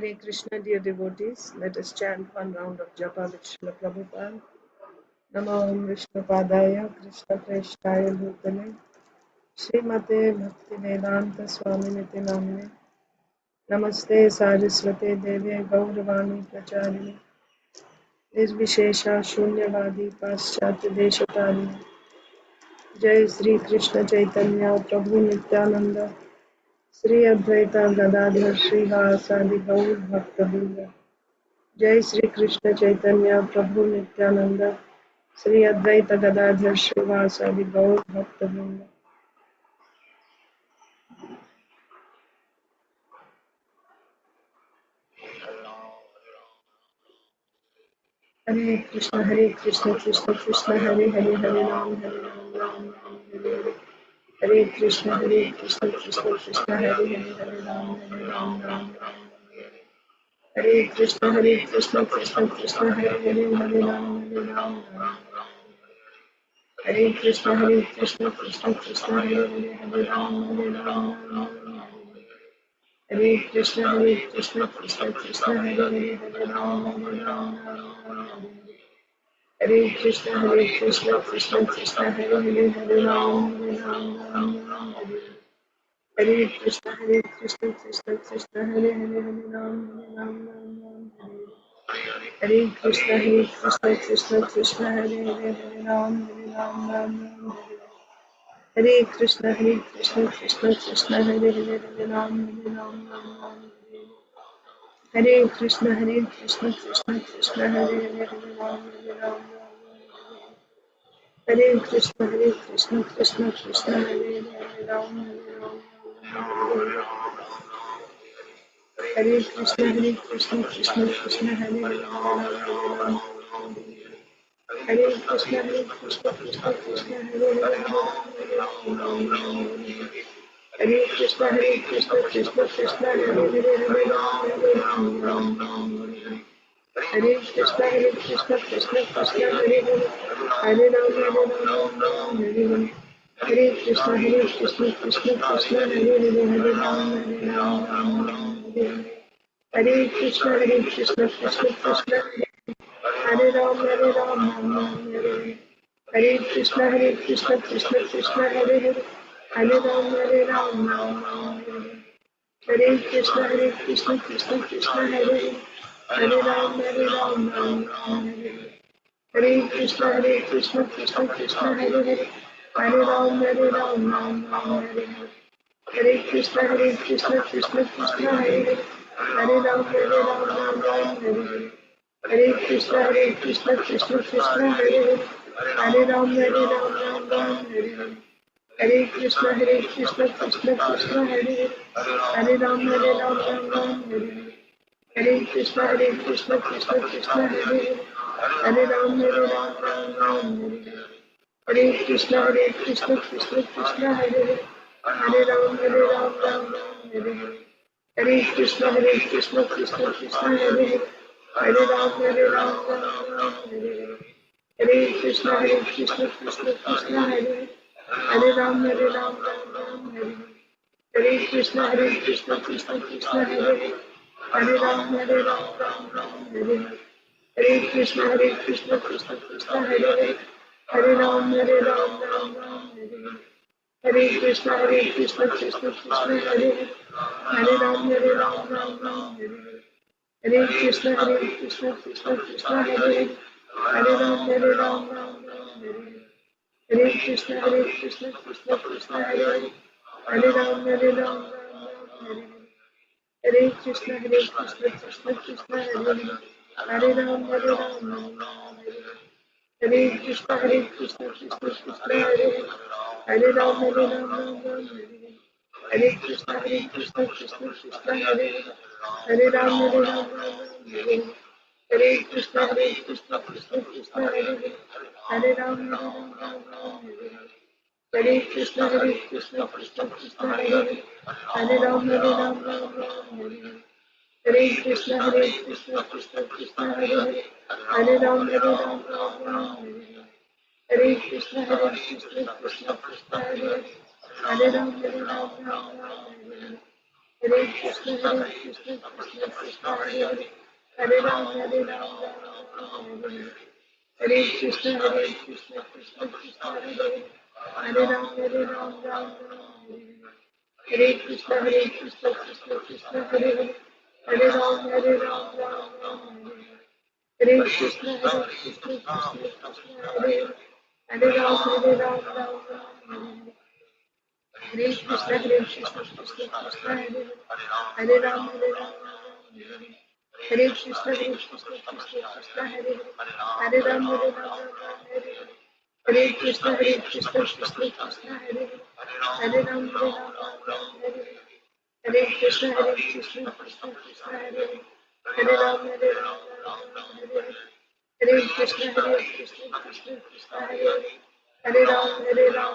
Hare Krishna, dear devotees, let us chant one round of japa with Srila Prabhupada. Namo Om Vishnu Padaya, Krishna Preshtaya Bhutale, Srimate Bhakti Vedanta Swami Niti Namne, Namaste Saraswate Devi Gauravani Pracharini, Nirvishesha Shunyavadi Paschatya Deshatarine, Jai Sri Krishna Chaitanya Prabhu Nityananda, Sri Advaita Gadadhar Srivasadi Gaur Bhakta Vrinda. जय श्री कृष्ण चैतन्य प्रभु नित्यानंद श्री अद्वैत गदाधर श्रीवासादि गौर भक्त वृंद। हरे कृष्ण कृष्ण कृष्ण हरे हरे हरे राम राम हरे हरे। हरे कृष्ण कृष्ण कृष्ण हरे हरे हरे राम राम राम हरे कृष्ण कृष्ण कृष्ण हरे हरे हरे राम हरे कृष्ण कृष्ण कृष्ण हरे हरे हरे राम हरे कृष्ण कृष्ण कृष्ण हरे हरे हरे राम हरे कृष्ण कृष्ण कृष्ण हरे हरे हरे राम हरे कृष्ण कृष्ण कृष्ण हरे हरे हरे राम हरे कृष्ण कृष्ण कृष्ण हरे हरे हरे राम हरे कृष्ण कृष्ण कृष्ण हरे हरे हरे राम हरे कृष्ण कृष्ण कृष्ण हरे हरे हरे राम हरे कृष्ण कृष्ण कृष्ण हरे हरे राम हरे कृष्ण कृष्ण कृष्ण हरे हरे राम हरे कृष्ण कृष्ण कृष्ण हरे हरे हरे कृष्ण कृष्ण कृष्ण हरे हरे राम हरे कृष्ण कृष्ण कृष्ण हरे हरे राम हरे कृष्ण कृष्ण कृष्ण हरे हरे राम हरे कृष्ण कृष्ण कृष्ण हरे राम हरे कृष्ण कृष्ण कृष्ण हरे राम हरे कृष्ण कृष्ण कृष्ण हरे राम हरे कृष्ण कृष्ण कृष्ण हरे राम हरे कृष्ण कृष्ण कृष्ण हरे राम हरे कृष्ण कृष्ण कृष्ण हरे राम हरे कृष्ण कृष्ण कृष्ण हरे राम हरे कृष्ण कृष्ण कृष्ण हरे राम हरे कृष्ण कृष्ण कृष्ण हरे राम हरे हरे कृष्ण कृष्ण कृष्ण हरे राम हरे कृष्ण कृष्ण कृष्ण हरे राम हरे हरे कृष्ण कृष्ण कृष्ण हरे राम हरे हरे कृष्ण कृष्ण कृष्ण हरे राम हरे कृष्ण कृष्ण कृष्ण हरे राम हरे कृष्ण कृष्ण कृष्ण हरे राम हरे कृष्ण कृष्ण कृष्ण हरे राम हरे कृष्ण कृष्ण कृष्ण हरे राम हरे कृष्ण कृष्ण कृष्ण हरे राम हरे कृष्ण कृष्ण कृष्ण हरे राम हरे कृष्ण कृष्ण कृष्ण हरे राम हरे कृष्ण कृष्ण कृष्ण हरे राम हरे कृष्ण कृष्ण कृष्ण हरे राम हरे कृष्ण कृष्ण कृष्ण हरे Ram Hare Krishna, Krishna Krishna, Hare Hare, Hare Ram, Ram Ram, Hare Hare. Hare Krishna, Krishna Krishna, Hare Hare, Hare Ram, Ram Ram, Hare Hare. Hare Krishna, Krishna Krishna, Hare Hare, Hare Ram, Ram Ram, Hare Hare. Hare Krishna, Krishna Krishna, Hare Hare, Hare Ram, Ram Ram, Hare Hare. Hare Krishna, Krishna Krishna, Hare Hare, Hare Ram, Ram Hare Hare. Hare Krishna, Krishna Hare Hare, Hare Ram, Hare Hare. Hare Krishna, Krishna Hare Hare, Hare Ram, Hare Hare. Hare Krishna, Krishna Krishna, Hare Hare, Hare Ram, Hare Hare.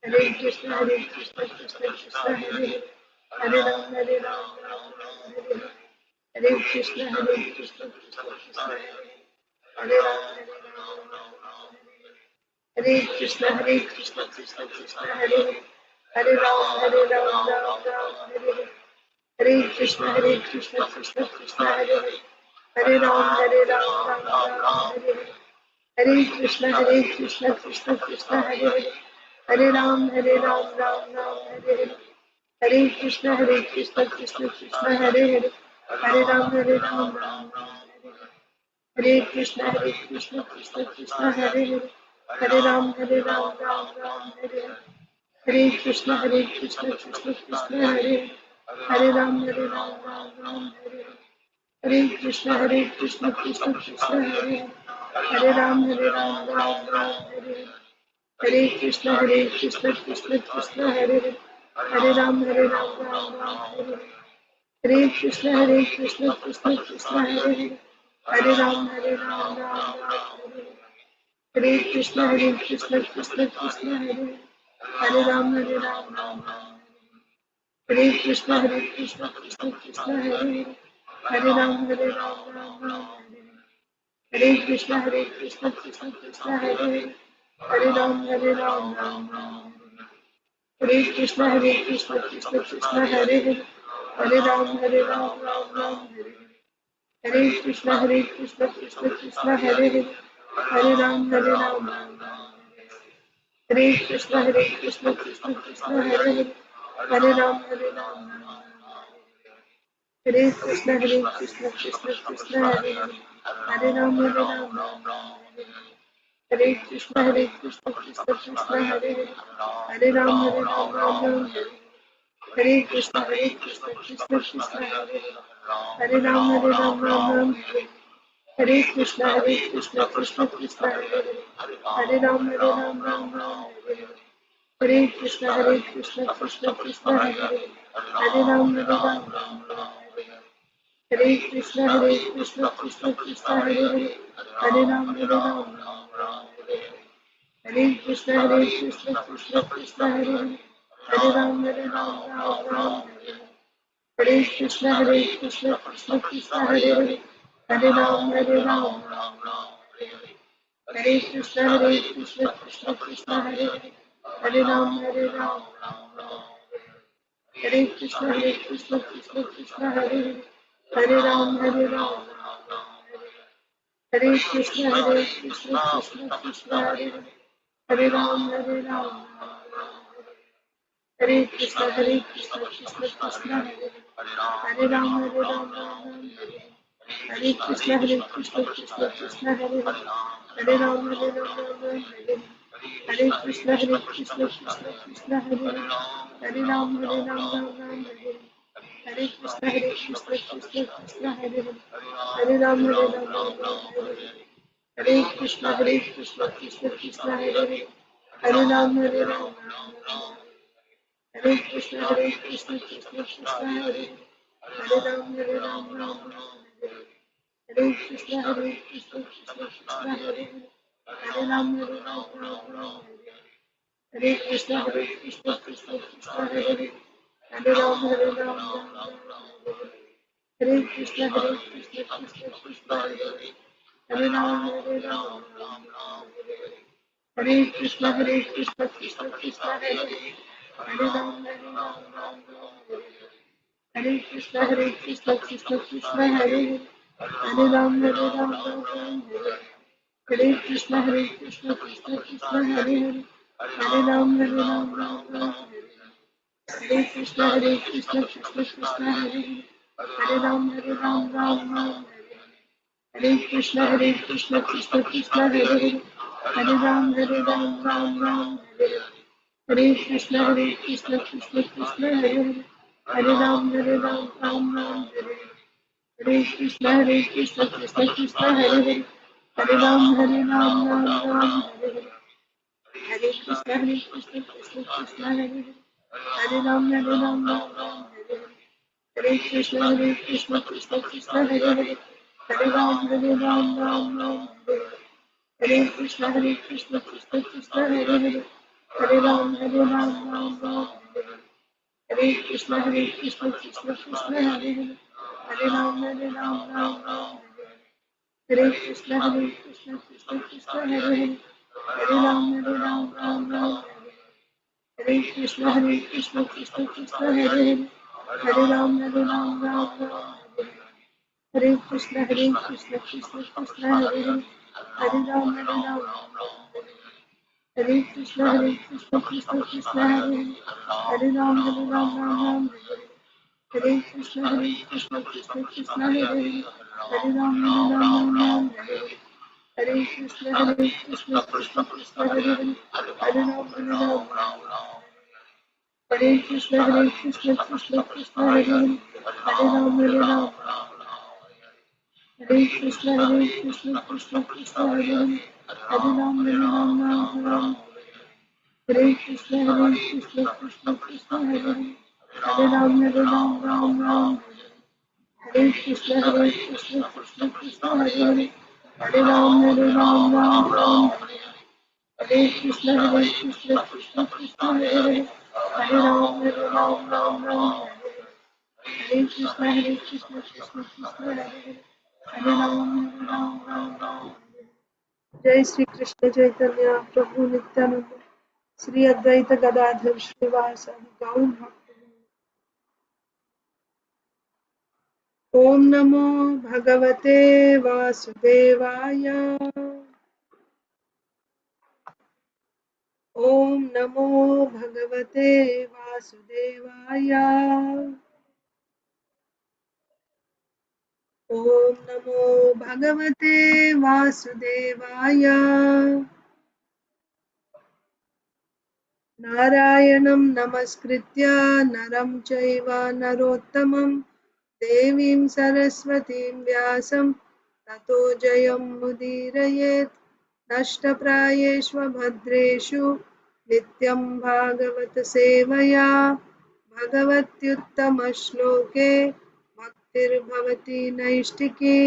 Hare Krishna, Krishna Hare Hare, Hare Ram, Hare Hare. Hare Krishna, Krishna Krishna, Hare Hare, Hare Ram, Hare Hare. Hare Krishna, Krishna Krishna, Hare Hare, Hare Ram, Hare Hare. Hare Krishna, Krishna Krishna, Hare Hare, Hare Ram, Ram Hare Hare. Hare Krishna, Krishna Krishna, Hare Hare, Hare Ram, Ram Hare Hare. Hare Krishna, Krishna Krishna, Hare Hare, Hare Ram, Ram Hare Hare. Hare Krishna, Krishna Hare Hare, Hare Ram, Ram Hare Hare. Hare Krishna, Krishna Krishna, Hare Hare, Hare Ram, Ram Hare Hare. Hare Krishna, Krishna Krishna, Hare Hare, Hare Ram, Ram Hare Hare. Hare Krishna, Krishna Krishna, Hare Hare, Hare Ram, Ram Hare Hare. Hare Krishna, Krishna Krishna, Hare Hare, Hare Ram, Ram Hare Hare. Hare Krishna, Krishna Krishna, Hare Hare, Hare Ram, Ram Hare Hare. Hare Krishna, Krishna Krishna, Hare Hare, Hare Ram, Ram Hare. Hare Krishna, Krishna Krishna, Hare Hare, Hare Ram, Ram Hare. Hare Krishna, Krishna Krishna, Hare Hare, Hare Ram, Ram Hare. Hare Krishna, Krishna Krishna, Hare Hare, Hare Ram, Ram Hare. Hare Krishna, Krishna Krishna, Hare Hare, Hare Ram, Ram Hare. Krishna, Krishna Hare Hare, Hare Ram, Ram Hare Krishna, Krishna Hare Hare, Hare Ram, Ram Hare Krishna, Krishna Hare Hare, Hare Ram, Ram Hare Krishna, Krishna Hare Hare, Hare Ram, Ram Hare Krishna, Krishna Hare Hare, Hare Ram, Ram Hare Krishna, Krishna Hare Hare, Hare Ram, Ram Hare Krishna, Krishna Hare Hare, Hare Ram, Ram Hare Krishna, Krishna Hare Hare, Hare Ram, Ram Hare Krishna, Krishna Hare Hare, Hare Ram, Ram Hare Krishna, Krishna Hare Hare, Hare Ram, Ram Hare Krishna, Krishna Hare Hare, Hare Ram, Hare Krishna, Krishna Hare Hare, Hare Ram, Hare Krishna, Krishna Hare Hare, Hare Ram, Hare Krishna, Krishna Hare Hare, Hare Ram, Hare Krishna, Krishna Hare Hare, Hare Ram, Hare Hare Krishna, Krishna Hare Hare, Hare Ram, Hare Krishna, Krishna Hare Hare, Hare Ram, Hare Krishna, Krishna Hare Hare, Hare Ram, Hare Krishna, Krishna Hare Hare, Hare Ram, Hare Krishna, Krishna Hare Hare, Hare Ram, Hare Krishna, Krishna Hare Hare, Hare Ram, Hare Krishna, Krishna Hare Hare, Hare Ram, Hare Krishna Krishna Krishna Hare Hare, Hare Ram Ram Ram Hare Hare Krishna Krishna Krishna Hare Hare, Hare Ram Ram Ram Hare Krishna Krishna Krishna Hare Hare, Hare Ram Ram Ram Hare Krishna Krishna Krishna Hare Hare, Hare Ram Ram Ram Hare Krishna Krishna Krishna Hare Hare, Hare Ram Ram Ram Hare Krishna Krishna Krishna Hare Hare, Hare Ram Ram Hare Hare Krishna Krishna Hare Hare, Hare Ram Ram Hare Krishna Krishna Hare Hare, Hare Ram Ram Hare Krishna Krishna Hare Hare, Hare Ram Ram Hare Krishna Krishna Hare Hare, Hare Ram Ram Hare Krishna Krishna Hare Hare, Hare Ram Ram Hare Krishna Krishna Hare Hare, Hare Ram Ram Hare Krishna Krishna Hare Hare, Hare Ram Hare Krishna Krishna Hare Hare, Hare Ram Ram Hare Krishna Krishna Hare Hare, Hare Ram Hare Krishna Krishna Hare Hare, Hare Ram Hare Krishna Krishna Hare Hare, Hare Ram Hare Krishna Krishna Hare Hare, Hare Ram Hare Krishna Krishna Hare Hare, Hare Ram Hare Krishna Krishna Hare Hare, Hare Ram Hare Krishna Krishna Hare Hare, Hare Ram Hare Krishna Krishna Hare Hare, Hare Ram जय श्री कृष्ण चैतन्य प्रभु नित्यानंद श्री अद्वैत गदाधर श्रीवासादि गौर भक्त। ओम नमो भगवते वासुदेवाय। ओम नमो भगवते वासुदेवाय। ओम नमो भगवते वासुदेवाय। नारायणं नमस्कृत्य नरं चैव नरोत्तमं देवीं सरस्वतीं व्यासं ततो जयमुदीरयेत्। नष्टप्रायेषु भद्रेषु नित्यं भागवत सेवया भगवत्युत्तमश्लोके भक्तिर्भवति नैष्टिकी।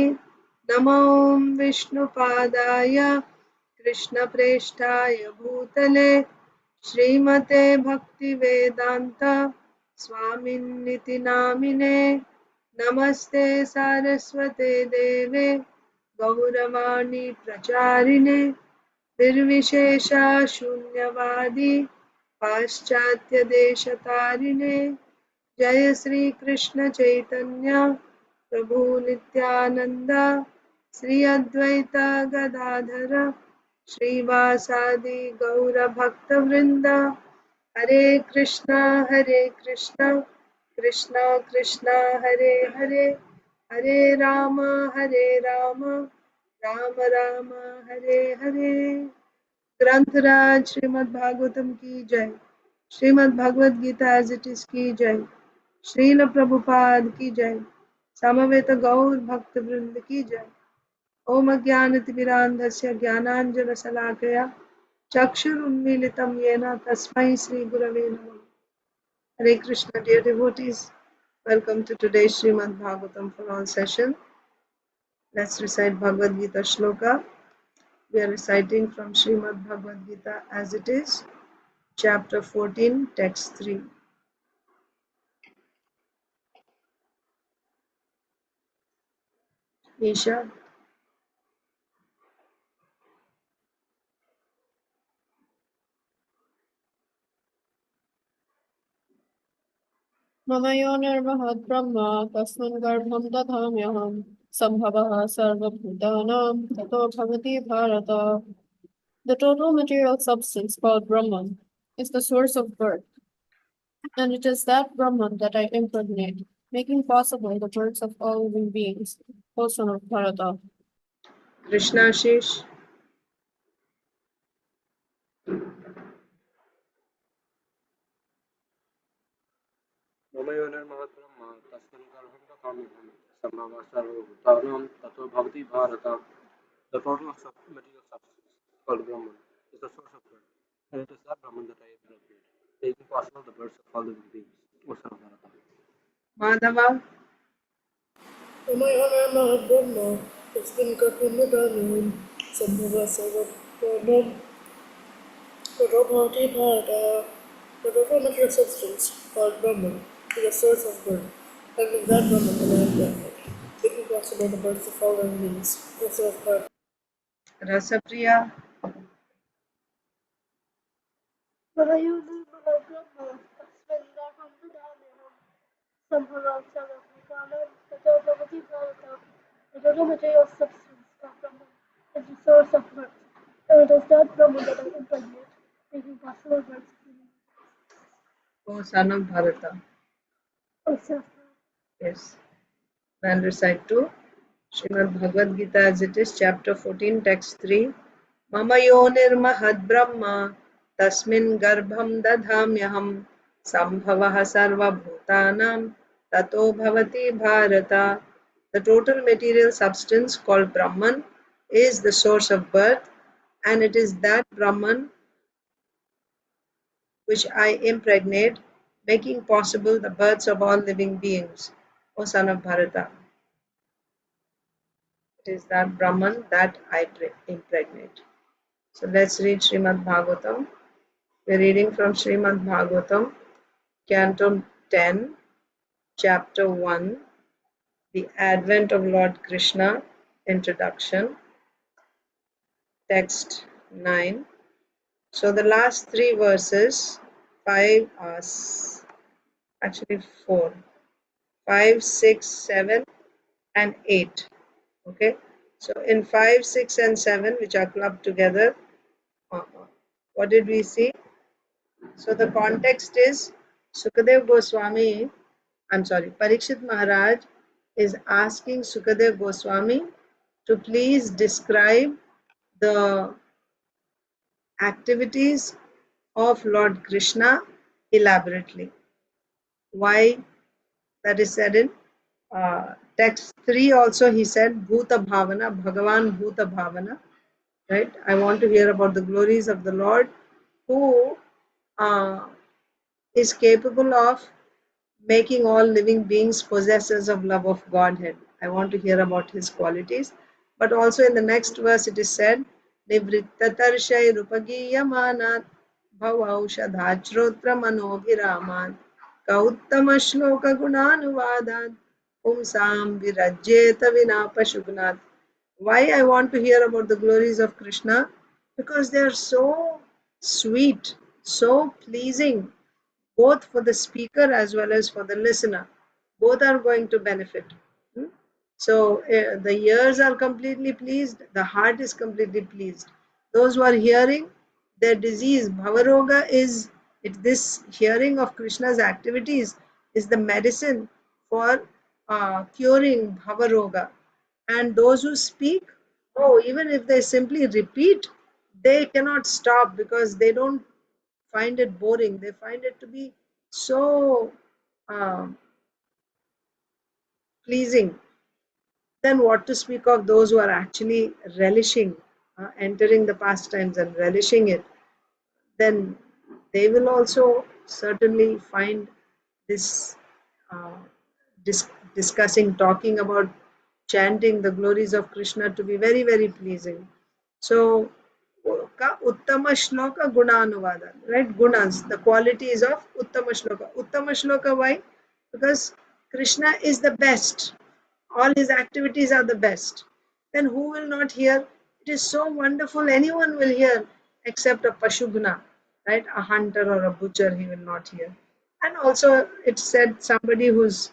नमो विष्णुपादाय कृष्णप्रेष्ठाय भूतले श्रीमते भक्तिवेदांत स्वामिन्निति नामिने। नमस्ते सारस्वते देवे गौरवाणी प्रचारिणे निर्विशेषा शून्यवादी पाश्चात्य देशतारिणे। जय श्री कृष्ण चैतन्य प्रभु नित्यानंद श्री अद्वैत गदाधर श्रीवासादि गौर भक्त वृंद। हरे कृष्णा कृष्णा कृष्णा हरे हरे, हरे राम राम राम हरे हरे। ग्रंथराज श्रीमद् भागवतम की जय। Srimad Bhagavad Gita as it is की जय। श्रील प्रभुपाद की जय। समवेत गौर भक्त वृंद की जय। ओम अज्ञानतिमिरान्धस्य ज्ञानाञ्जनशलाकया चक्षुरुन्मीलितं येन तस्मै श्रीगुरवे नमः। Hare Krishna, dear devotees, welcome to today's Srimad Bhagavatam for all session. Let's recite Bhagavad Gita shloka. We are reciting from Srimad Bhagavad Gita as it is, chapter 14, text 3. Isha. मम योनिर्महद्ब्रह्म तस्मिन् गर्भं दधाम्यहम् सम्भवः सर्वभूतानां ततो भवति Bharat. The total material substance called Brahman is the source of birth, and it is that Brahman that I impregnate, making possible the births of all living beings, O son of Bharata. Krishnashish. मम योनिर्महद्ब्रह्म तस्मिन् गर्भं दधाम्यहम् सम्भवः सर्वभूतानां ततो भवति Bharat. The total of material substance called Brahman is the source of birth, and it is that Brahman that I appropriate, making possible the births of all living beings, O son of Bharata. Madhava. मम योनिर्महद्ब्रह्म तस्मिन् गर्भं दधाम्यहम् सम्भवः सर्वभूतानां ततो भवति Bharat. The total material substance called Brahman is the source of birth, and with that Brahman the man planet, making possible the birth of all living beings, also of Bharata. Rasapriya. मम योनिर्महद्ब्रह्म तस्मिन् गर्भं दधाम्यहम् सम्भवः सर्वभूतानां ततो भवति Bharat. The total material substance of Brahman is the source of birth, and it is that Brahman that I impregnate, making possible birth of living beings. O son of Bharata. Also, Yes. I'll recite to Srimad Bhagavad Gita as it is, chapter 14, text 3. Mama yonirmahad brahma tasmin garbham dadhamyaham sambhavaha sarva bhutanam tato bhavati bharata. The total material substance called Brahman is the source of birth, and it is that Brahman which I impregnate, making possible the births of all living beings, O son of Bharata. It is that Brahman that I impregnate. So let's read Srimad Bhagavatam. We're reading from Srimad Bhagavatam, Canto 10, Chapter 1, The Advent of Lord Krishna, Introduction, Text 9. So the last three verses, 4, 5, 6, 7, and 8. Okay, so in 5, 6, and 7, which are clubbed together, what did we see? So the context is Sukadev Goswami, Parikshit Maharaj is asking Sukadev Goswami to please describe the activities of Lord Krishna elaborately. Why? That is said in text 3 also. He said Bhuta Bhavana, Bhagavan Bhuta Bhavana. Right? I want to hear about the glories of the Lord who is capable of making all living beings possessors of love of Godhead. I want to hear about his qualities. But also in the next verse it is said, Nivrittatarshay Rupagiyamanat Bhavaushadhachrotra Manobhiraman Kauttama Shloka Gunanuvadat Pumsam Virajyeta Vinapashugnat. Why I want to hear about the glories of Krishna? Because they are so sweet, so pleasing, both for the speaker as well as for the listener. Both are going to benefit. So the ears are completely pleased, the heart is completely pleased. Those who are hearing, their disease, Bhavaroga, this hearing of Krishna's activities is the medicine for curing Bhavaroga. And those who speak, even if they simply repeat, they cannot stop because they don't find it boring. They find it to be so pleasing. Then what to speak of those who are actually relishing, entering the pastimes and relishing it, then they will also certainly find this uh, discussing, talking about, chanting the glories of Krishna to be very, very pleasing. So, Uttama Shloka Gunanuvada, right? Gunas, the qualities of Uttama Shloka. Uttama Shloka, why? Because Krishna is the best. All his activities are the best. Then who will not hear? It is so wonderful, anyone will hear except a Pashugna, right? A hunter or a butcher, he will not hear. And also it said somebody who's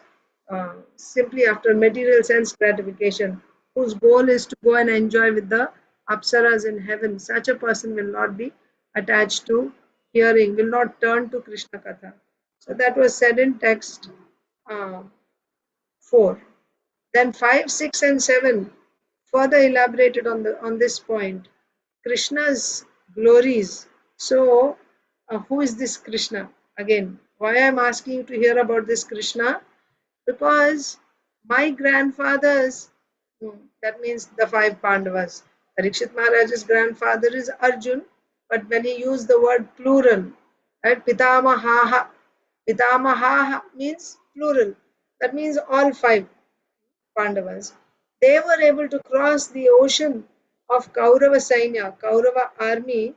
simply after material sense gratification, whose goal is to go and enjoy with the apsaras in heaven, such a person will not be attached to hearing, will not turn to Krishna Katha. So that was said in text uh, 4. Then 5, 6 and 7 further elaborated on this point. Krishna's glories. So who is this Krishna? Again, why I am asking you to hear about this Krishna? Because my grandfathers, that means the 5 Pandavas, Parikshit Maharaj's grandfather is Arjun, but when he used the word plural, right, Pitamahaha, Pitamahaha means plural. That means all 5 Pandavas. They were able to cross the ocean of Kaurava Sainya, Kaurava army.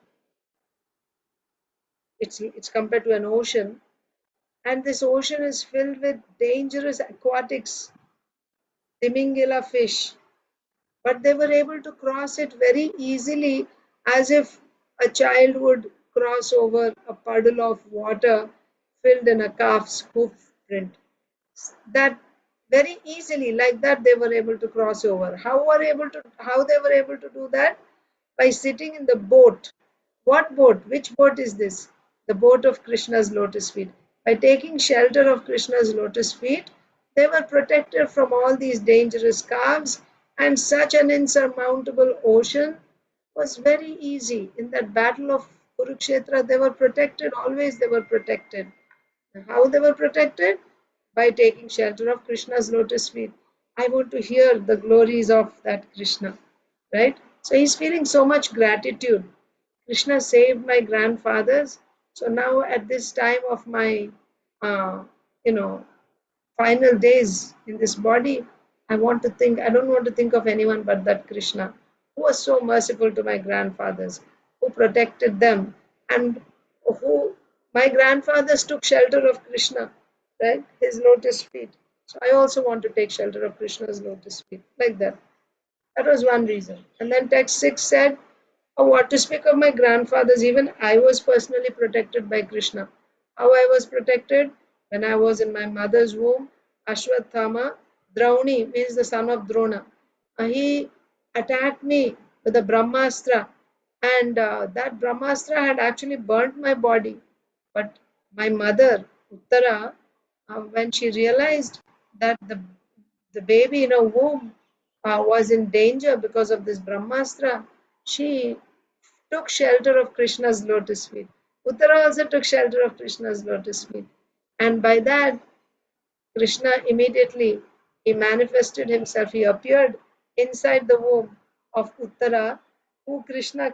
It's compared to an ocean, and this ocean is filled with dangerous aquatics, Timingila fish, but they were able to cross it very easily, as if a child would cross over a puddle of water filled in a calf's hoof print. That very easily, like that, they were able to cross over. How they were able to do that? By sitting in the boat. What boat? Which boat is this? The boat of Krishna's lotus feet. By taking shelter of Krishna's lotus feet, they were protected from all these dangerous calves, and such an insurmountable ocean was very easy. In that battle of Kurukshetra, they were protected, always they were protected. How they were protected? By taking shelter of Krishna's lotus feet. I want to hear the glories of that Krishna, right? So he's feeling so much gratitude. Krishna saved my grandfathers. So now at this time of my, uh, you know, final days in this body, I don't want to think of anyone but that Krishna, who was so merciful to my grandfathers, who protected them, and who my grandfathers took shelter of Krishna, right? His lotus feet. So I also want to take shelter of Krishna's lotus feet, like that. That was one reason. And then text 6 said, oh, what to speak of my grandfathers, even I was personally protected by Krishna. How I was protected? When I was in my mother's womb, Ashwathama, Drauni means the son of Drona. He attacked me with a Brahmastra, and that Brahmastra had actually burnt my body. But my mother, Uttara, when she realized that the baby in her womb was in danger because of this Brahmastra, she took shelter of Krishna's lotus feet. Uttara also took shelter of Krishna's lotus feet. And by that, Krishna immediately, he manifested himself. He appeared inside the womb of Uttara, who Krishna,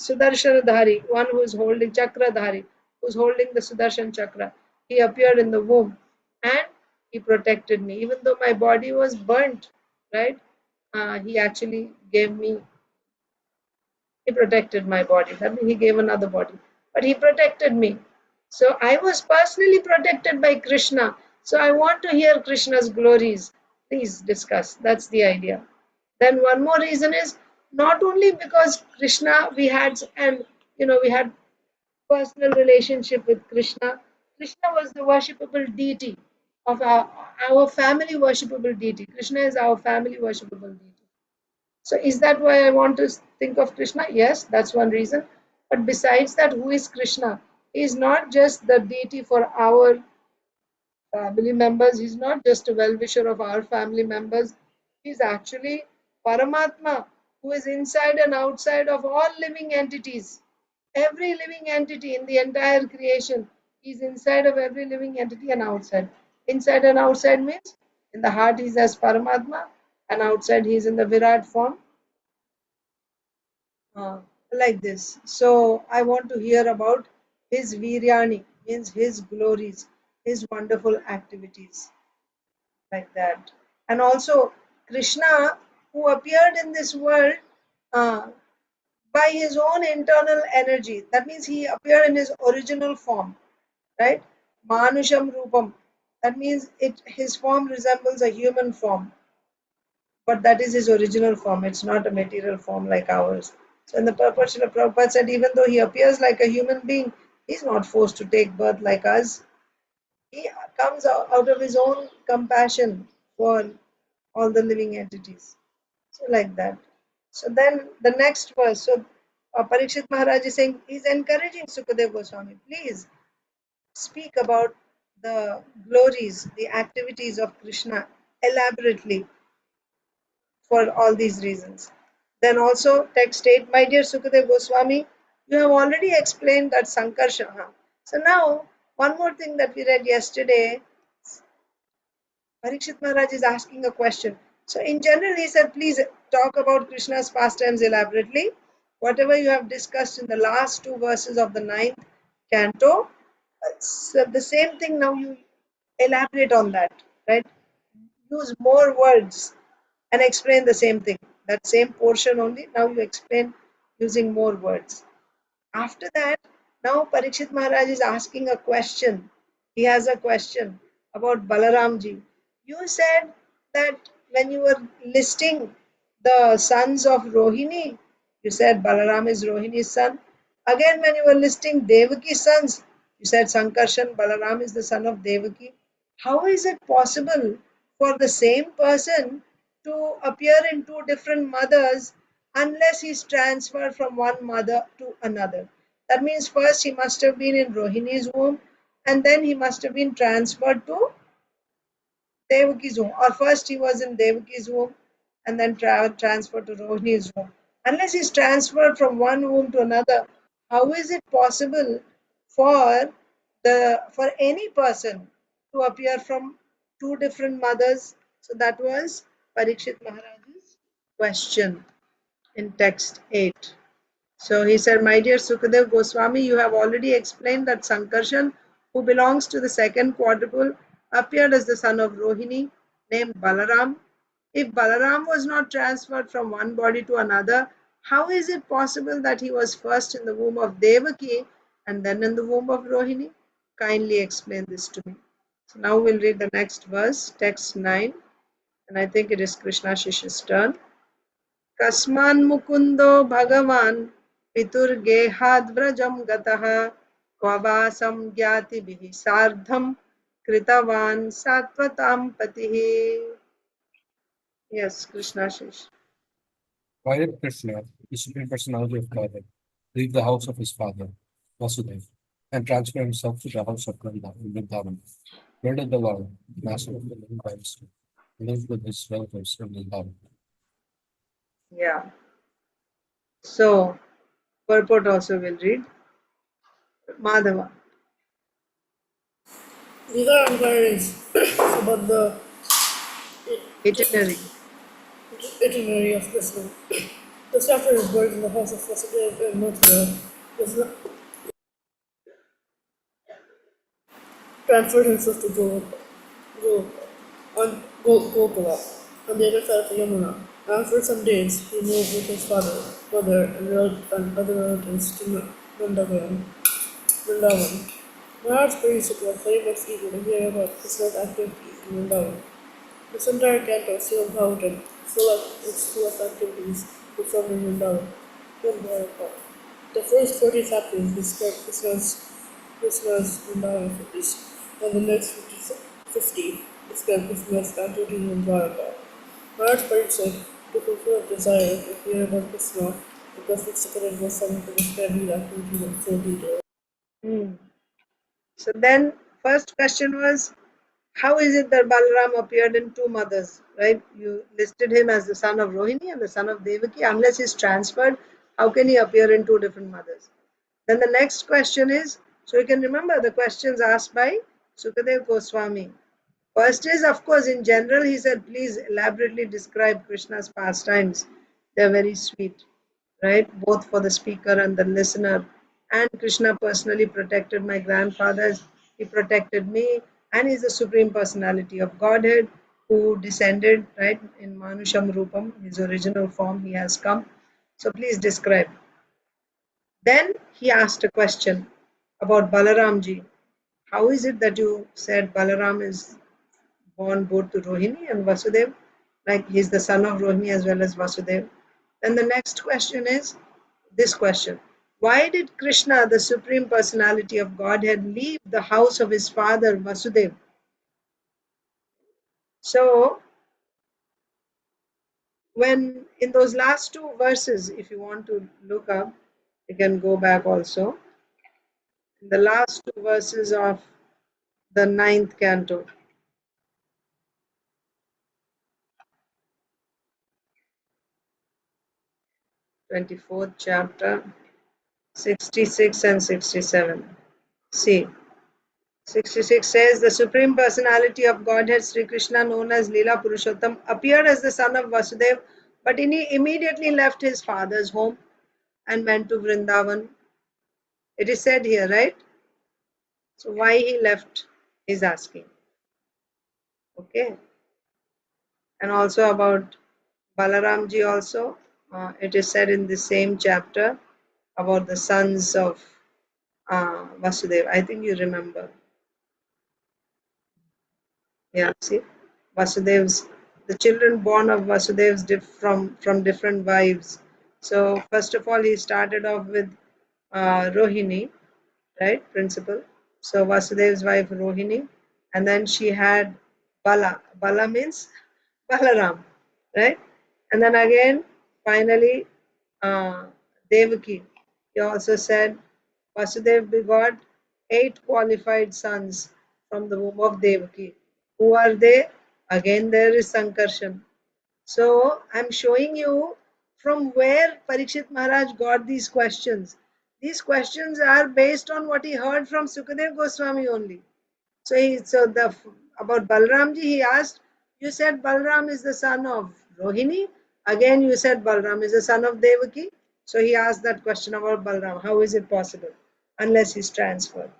Sudarshanadhari, one who is holding Chakradhari, who is holding the Sudarshan Chakra. He appeared in the womb and he protected me. Even though my body was burnt, right? He actually he protected my body. That means he gave another body. But he protected me. So I was personally protected by Krishna. So I want to hear Krishna's glories. Please discuss. That's the idea. Then one more reason is not only because Krishna we had personal relationship with Krishna. Krishna was the worshipable deity of our family worshipable deity. Krishna is our family worshipable deity. So is that why I want to think of Krishna? Yes, that's one reason. But besides that, who is Krishna? He is not just the deity for our family members. He's not just a well-wisher of our family members. He's actually Paramatma, who is inside and outside of all living entities. Every living entity in the entire creation, he's inside of every living entity and outside. Inside and outside means in the heart he's as Paramatma, and outside he's in the Virat form, like this. So I want to hear about his Viryani, means his glories, his wonderful activities, like that. And also Krishna, who appeared in this world uh, by his own internal energy. That means he appeared in his original form, right? Manusham Rupam. That means his form resembles a human form, but that is his original form. It's not a material form like ours. So in the Prabhupada said, even though he appears like a human being, He's not forced to take birth like us. He comes out of his own compassion for all the living entities. So like that. So then the next verse. So Parikshit Maharaj is saying, he's encouraging Sukadeva Goswami, please speak about the glories, the activities of Krishna elaborately for all these reasons. Then also text 8, my dear Sukadeva Goswami, you have already explained that Sankarsha. So now one more thing that we read yesterday, Parikshit Maharaj is asking a question. So in general he said, please talk about Krishna's pastimes elaborately. Whatever you have discussed in the last two verses of the 9th canto, so the same thing now you elaborate on that, right? Use more words and explain the same thing. That same portion only, now you explain using more words. After that, now Parikshit Maharaj is asking a question. He has a question about Balaramji. You said that when you were listing the sons of Rohini, you said Balaram is Rohini's son. Again, when you were listing Devaki's sons, you said Sankarshan, Balaram is the son of Devaki. How is it possible for the same person to appear in two different mothers unless he's transferred from one mother to another? That means first he must have been in Rohini's womb and then he must have been transferred to Devaki's womb. Or first he was in Devaki's womb and then transferred to Rohini's womb. Unless he's transferred from one womb to another, how is it possible for for any person to appear from two different mothers? So that was Parikshit Maharaj's question in text 8. So he said, my dear Sukadev Goswami, you have already explained that Sankarshan, who belongs to the second quadruple, appeared as the son of Rohini, named Balaram. If Balaram was not transferred from one body to another, how is it possible that he was first in the womb of Devaki and then in the womb of Rohini? Kindly explain this to me. So now we'll read the next verse, text 9, and I think it is Krishna Shish's turn. कस्मान्मुकुन्दो भगवान् पितुर्गेहाद्व्रजं गतः क्व वा संज्ञातिभिः सार्धं कृतवान् सात्वतां पतिः. Yes, Krishna Shish. Why did Krishna, the Supreme Personality of Godhead, leave the house of his father, Vasudeva, and transfer himself to the house of Nanda in Vrindavan? Where did the Lord, Master of the living dynasty, live with his relatives in Vrindavan? Yeah. So, purport also will read. Madhava. These are inquiries about the Itinerary. itinerary of Krishna. The chapter is buried in the house of Vasudeva in Mathura. Krishna transferred himself to Gokula on the other side of the Yamuna. After some days, he moved with his father, mother, and other relatives to Vrindavan. Maharaj Parishit was very much eager to hear about Krishna's activities in Vrindavan. This entire canto is still Bhagavatam, full of activities performed in Vrindavan. The first 40 chapters describe Krishna's Vrindavan activities, and the next 50 describe Krishna's activities in Dwaraka. Maharaj Parishit, to fulfill a desire to hear about Krishna, requested Sukadeva Goswami to describe these activities in full detail. So then, first question was, how is it that Balaram appeared in two mothers, right? You listed him as the son of Rohini and the son of Devaki. Unless he's transferred, how can he appear in two different mothers? Then the next question is, so you can remember the questions asked by Sukadev Goswami. First is, of course, in general, he said, please elaborately describe Krishna's pastimes. They're very sweet, right? Both for the speaker and the listener. And Krishna personally protected my grandfathers. He protected me. And he's the Supreme Personality of Godhead who descended, right, in Manusham Rupam, his original form, he has come. So please describe. Then he asked a question about Balaramji. How is it that you said Balaram is born both to Rohini and Vasudev? Like he's the son of Rohini as well as Vasudev. Then the next question is this question. Why did Krishna, the Supreme Personality of Godhead, leave the house of his father Vasudeva? So, when in those last two verses, if you want to look up, you can go back also. In the last two verses of the 9th canto, 24th chapter, 66 and 67. See, 66 says, the Supreme Personality of Godhead, Sri Krishna, known as Leela Purushottam, appeared as the son of Vasudeva, but he immediately left his father's home and went to Vrindavan. It is said here, right? So why he left, he's asking. Okay. And also about Balaramji also, it is said in the same chapter about the sons of Vasudeva. I think you remember. Yeah, see, Vasudev's, the children born of Vasudev's from different wives. So first of all, he started off with Rohini, right, principal. So Vasudev's wife Rohini, and then she had Bala. Bala means Balaram, right? And then again, finally, Devaki. He also said Vasudev begot 8 qualified sons from the womb of Devaki. Who are they? Again, there is Sankarshan. So, I'm showing you from where Parikshit Maharaj got these questions. These questions are based on what he heard from Sukadev Goswami only. So about Balramji, he asked, you said Balram is the son of Rohini. Again, you said Balram is the son of Devaki. So he asked that question about Balram. How is it possible? Unless he's transferred.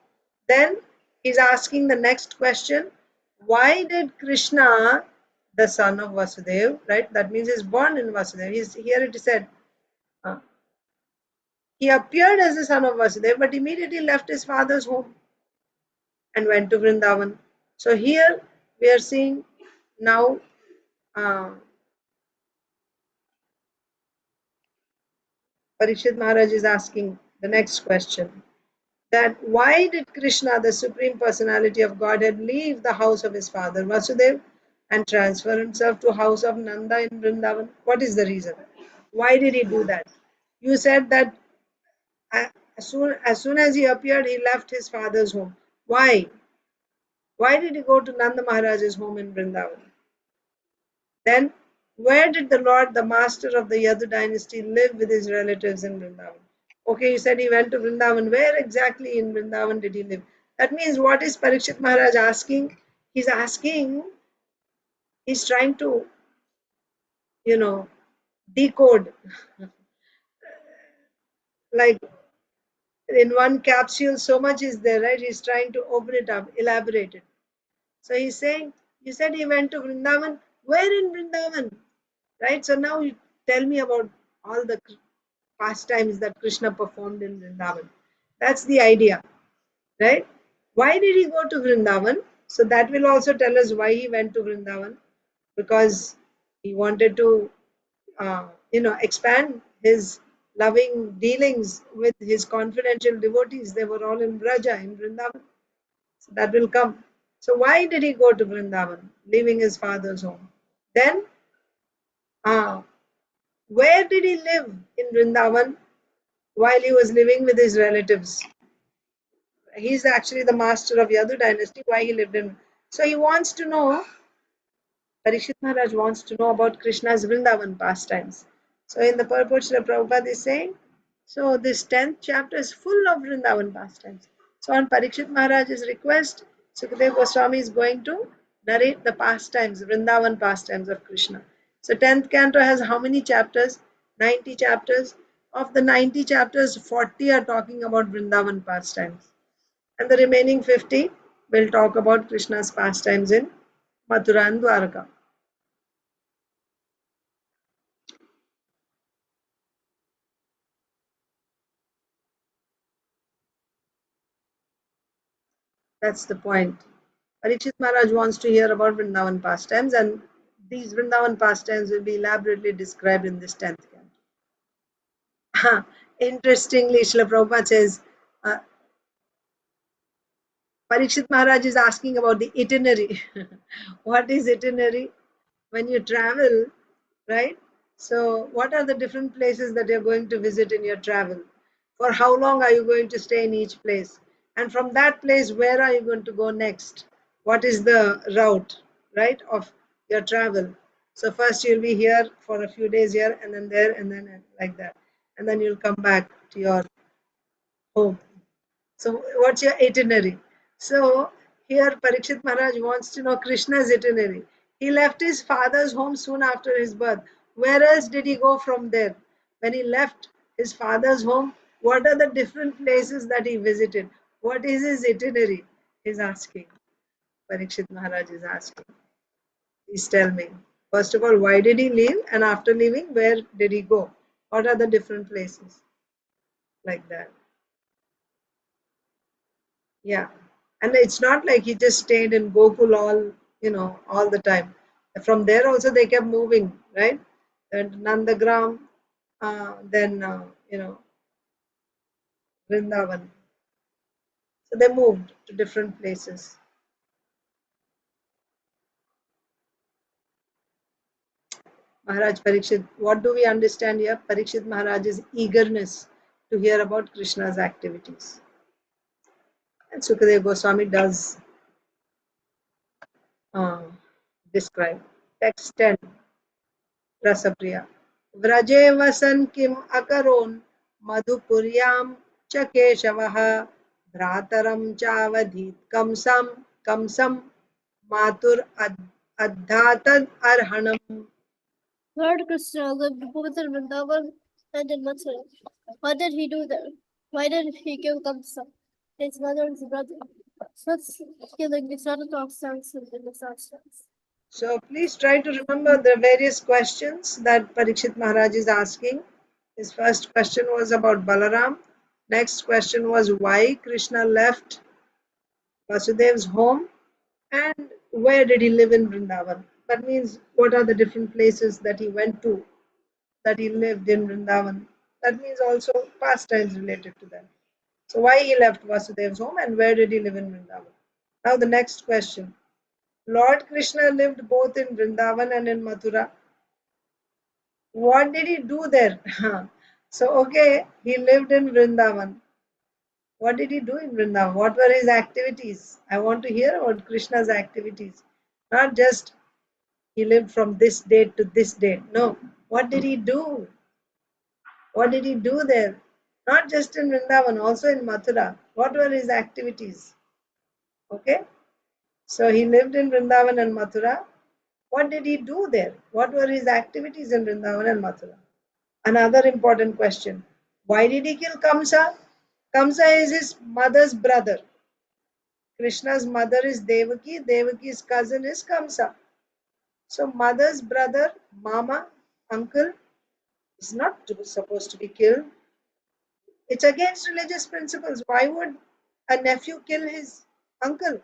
Then he's asking the next question. Why did Krishna, the son of Vasudeva, right? That means he's born in Vasudeva. Here it is said, he appeared as the son of Vasudeva, but immediately left his father's home and went to Vrindavan. So here we are seeing now Parikshit Maharaj is asking the next question, that why did Krishna, the Supreme Personality of Godhead, leave the house of his father Vasudeva and transfer himself to house of Nanda in Vrindavan? What is the reason? Why did he do that? You said that as soon as he appeared, he left his father's home. Why? Why did he go to Nanda Maharaj's home in Vrindavan? Then, where did the Lord, the master of the Yadu dynasty, live with his relatives in Vrindavan? Okay, you said he went to Vrindavan. Where exactly in Vrindavan did he live? That means what is Parikshit Maharaj asking? He's asking, he's trying to, decode. Like in one capsule, so much is there, right? He's trying to open it up, elaborate it. So he's saying, you said he went to Vrindavan. Where in Vrindavan? Right? So now you tell me about all the pastimes that Krishna performed in Vrindavan. That's the idea, right? Why did he go to Vrindavan? So that will also tell us why he went to Vrindavan, because he wanted to, expand his loving dealings with his confidential devotees. They were all in Braja, in Vrindavan. So that will come. So why did he go to Vrindavan, leaving his father's home? Then, where did he live in Vrindavan while he was living with his relatives? He's actually the master of Yadu dynasty, why he lived in. So he wants to know, Parikshit Maharaj wants to know about Krishna's Vrindavan pastimes. So in the purport, Srila Prabhupada is saying, so this 10th chapter is full of Vrindavan pastimes. So on Parikshit Maharaj's request, Sukadeva Goswami is going to narrate the pastimes, Vrindavan pastimes of Krishna. So 10th canto has how many chapters? 90 chapters. Of the 90 chapters, 40 are talking about Vrindavan pastimes. And the remaining 50 will talk about Krishna's pastimes in Mathura and Dwaraka. That's the point. Parikshit Maharaj wants to hear about Vrindavan pastimes, and these Vrindavan pastimes will be elaborately described in this 10th canto. Interestingly, Srila Prabhupada says, Parikshit Maharaj is asking about the itinerary. What is itinerary? When you travel, right? So, what are the different places that you're going to visit in your travel? For how long are you going to stay in each place? And from that place, where are you going to go next? What is the route, right, of your travel? So, first you'll be here for a few days here, and then there, and then like that. And then you'll come back to your home. So, what's your itinerary? So, here Parikshit Maharaj wants to know Krishna's itinerary. He left his father's home soon after his birth. Where else did he go from there? When he left his father's home, what are the different places that he visited? What is his itinerary? He's asking. Parikshit Maharaj is asking. Please tell me. First of all, why did he leave? And after leaving, where did he go? What are the different places? Like that. Yeah. And it's not like he just stayed in Gokul all the time. From there also they kept moving, right? And Nandagram, then, Vrindavan. So they moved to different places. Maharaj Parikshit, what do we understand here? Parikshit Maharaj's eagerness to hear about Krishna's activities. And Sukadeva Goswami does describe. Text 10. Rasapriya. Vraje vasan kim akaron madhupuryam cha keshavah bhrataram chavadhit kamsam matur adhatad arhanam. Lord Krishna lived both in Vrindavan and in Mathura. What did he do there? Why did he kill Kamsa, his mother's brother? Such killing is not a talk sense in the Shastras. So please try to remember the various questions that Parikshit Maharaj is asking. His first question was about Balaram. Next question was why Krishna left Vasudev's home and where did he live in Vrindavan. That means what are the different places that he went to, that he lived in Vrindavan. That means also pastimes related to that. So why he left Vasudev's home and where did he live in Vrindavan. Now the next question. Lord Krishna lived both in Vrindavan and in Mathura. What did he do there? So, okay, he lived in Vrindavan. What did he do in Vrindavan? What were his activities? I want to hear about Krishna's activities. Not just he lived from this date to this date. No. What did he do? What did he do there? Not just in Vrindavan, also in Mathura. What were his activities? Okay. So he lived in Vrindavan and Mathura. What did he do there? What were his activities in Vrindavan and Mathura? Another important question. Why did he kill Kamsa? Kamsa is his mother's brother. Krishna's mother is Devaki. Devaki's cousin is Kamsa. So mother's brother, mama, uncle is not supposed to be killed. It's against religious principles. Why would a nephew kill his uncle?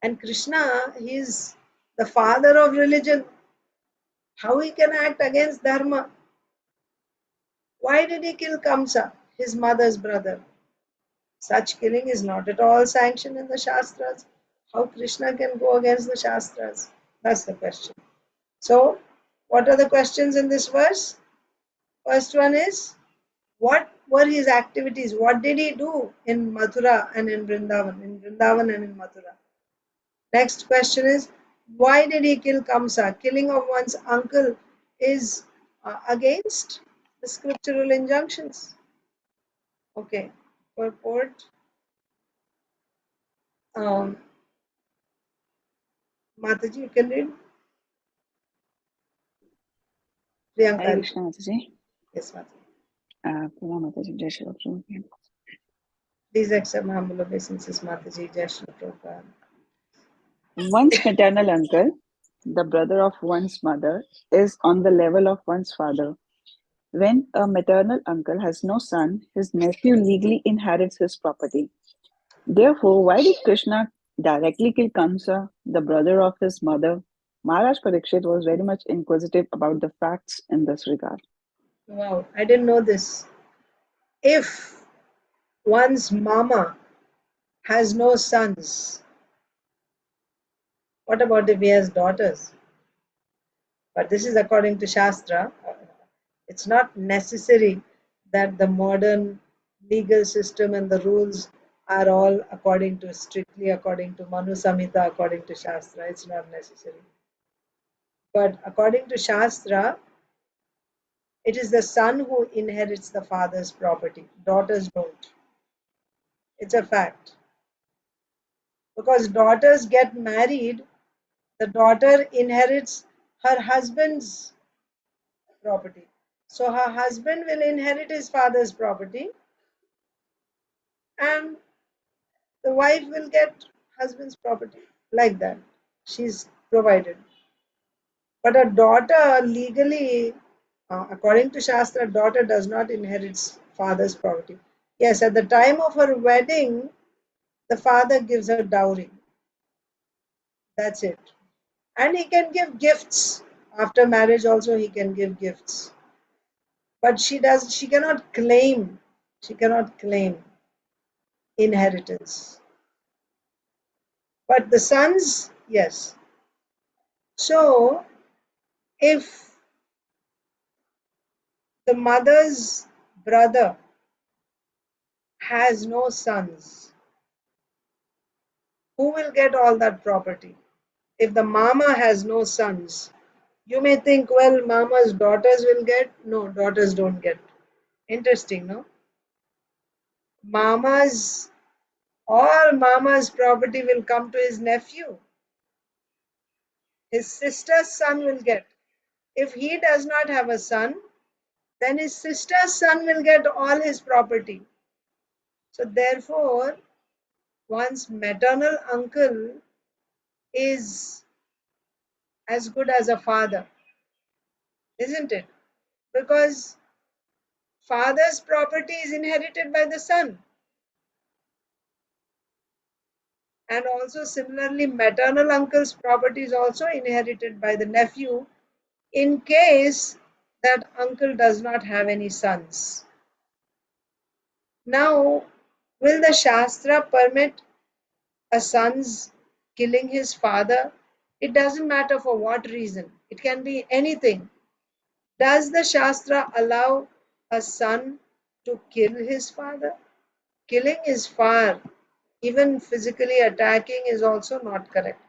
And Krishna, he is the father of religion. How he can act against dharma? Why did he kill Kamsa, his mother's brother? Such killing is not at all sanctioned in the Shastras. How Krishna can go against the Shastras? That's the question. So, what are the questions in this verse? First one is, what were his activities? What did he do in Mathura and in Vrindavan? In Vrindavan and in Mathura. Next question is, why did he kill Kamsa? Killing of one's uncle is against the scriptural injunctions. Okay, purport. Mataji, you can read. Hare Priyanka. Krishna Mataji. Yes, Mataji. Pranam Mataji, Jai Shri Prabhupada. Please accept my humble obeisances, Mataji. Jai Shri Prabhupada. One's maternal uncle, the brother of one's mother, is on the level of one's father. When a maternal uncle has no son, his nephew legally inherits his property. Therefore, why did Krishna directly kill Kamsa, the brother of his mother? Maharaj Parikshit was very much inquisitive about the facts in this regard. Wow, I didn't know this. If one's mama has no sons, what about if he has daughters? But this is according to Shastra. It's not necessary that the modern legal system and the rules are all strictly according to Manu Samhita, according to Shastra. It's not necessary. But according to Shastra, it is the son who inherits the father's property. Daughters don't. It's a fact. Because daughters get married, the daughter inherits her husband's property. So her husband will inherit his father's property, and the wife will get husband's property. Like that. She's provided. But a daughter legally, according to Shastra, daughter does not inherit father's property. Yes, at the time of her wedding, the father gives her dowry. That's it. And he can give gifts. After marriage also he can give gifts. But she cannot claim inheritance. But the sons, yes. So if the mother's brother has no sons, who will get all that property? If the mama has no sons, you may think, well, mama's daughters will get. No, daughters don't get. Interesting, no? All mama's property will come to his nephew. His sister's son will get. If he does not have a son, then his sister's son will get all his property. So therefore, one's maternal uncle is as good as a father, isn't it? Because father's property is inherited by the son. And also similarly, maternal uncle's property is also inherited by the nephew in case that uncle does not have any sons. Now, will the Shastra permit a son's killing his father? It doesn't matter for what reason. It can be anything. Does the Shastra allow a son to kill his father? Killing is far. Even physically attacking is also not correct.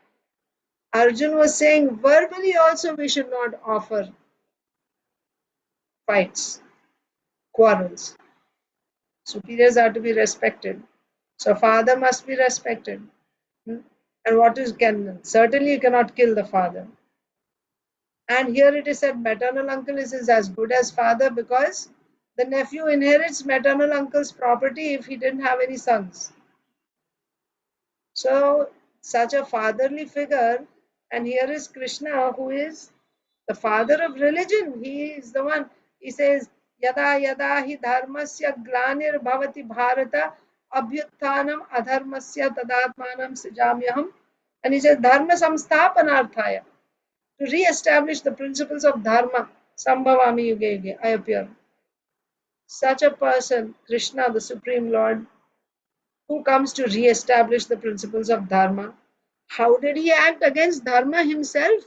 Arjun was saying verbally also we should not offer fights, quarrels. Superiors are to be respected. So father must be respected. And what is can certainly you cannot kill the father. And here it is said maternal uncle is as good as father because the nephew inherits maternal uncle's property if he didn't have any sons. So such a fatherly figure, and here is Krishna who is the father of religion. He is the one. He says, Yada yada hi dharmasya glanir bhavati bharata abhyutthanam adharmasya tadatmanam srijamyaham. And he says, Dharma samsthapanarthaya. To re-establish the principles of Dharma, Sambhavami Yuge Yuge, I appear. Such a person, Krishna, the Supreme Lord, who comes to re-establish the principles of Dharma. How did he act against Dharma himself?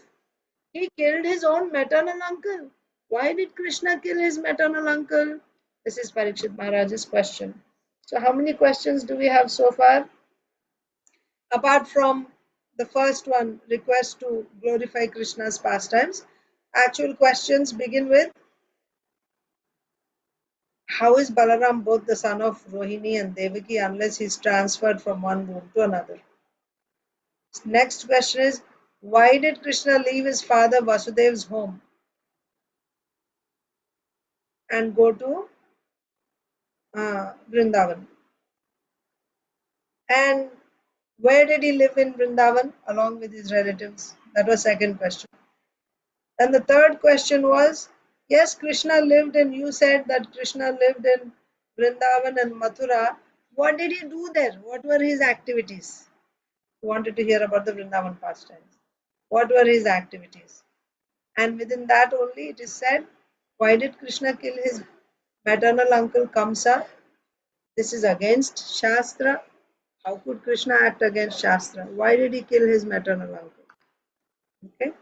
He killed his own maternal uncle. Why did Krishna kill his maternal uncle? This is Parikshit Maharaj's question. So how many questions do we have so far? Apart from the first one, request to glorify Krishna's pastimes, actual questions begin with, how is Balaram both the son of Rohini and Devaki unless he is transferred from one womb to another? Next question is, why did Krishna leave his father Vasudev's home and go to Vrindavan? And where did he live in Vrindavan along with his relatives? That was second question. And the third question was, yes, Krishna lived in, you said that Krishna lived in Vrindavan and Mathura. What did he do there? What were his activities? Wanted to hear about the Vrindavan pastimes. What were his activities? And within that only it is said Why did Krishna kill his maternal uncle Kamsa? This is against Shastra. How could Krishna act against Shastra? Why did he kill his maternal uncle? Okay.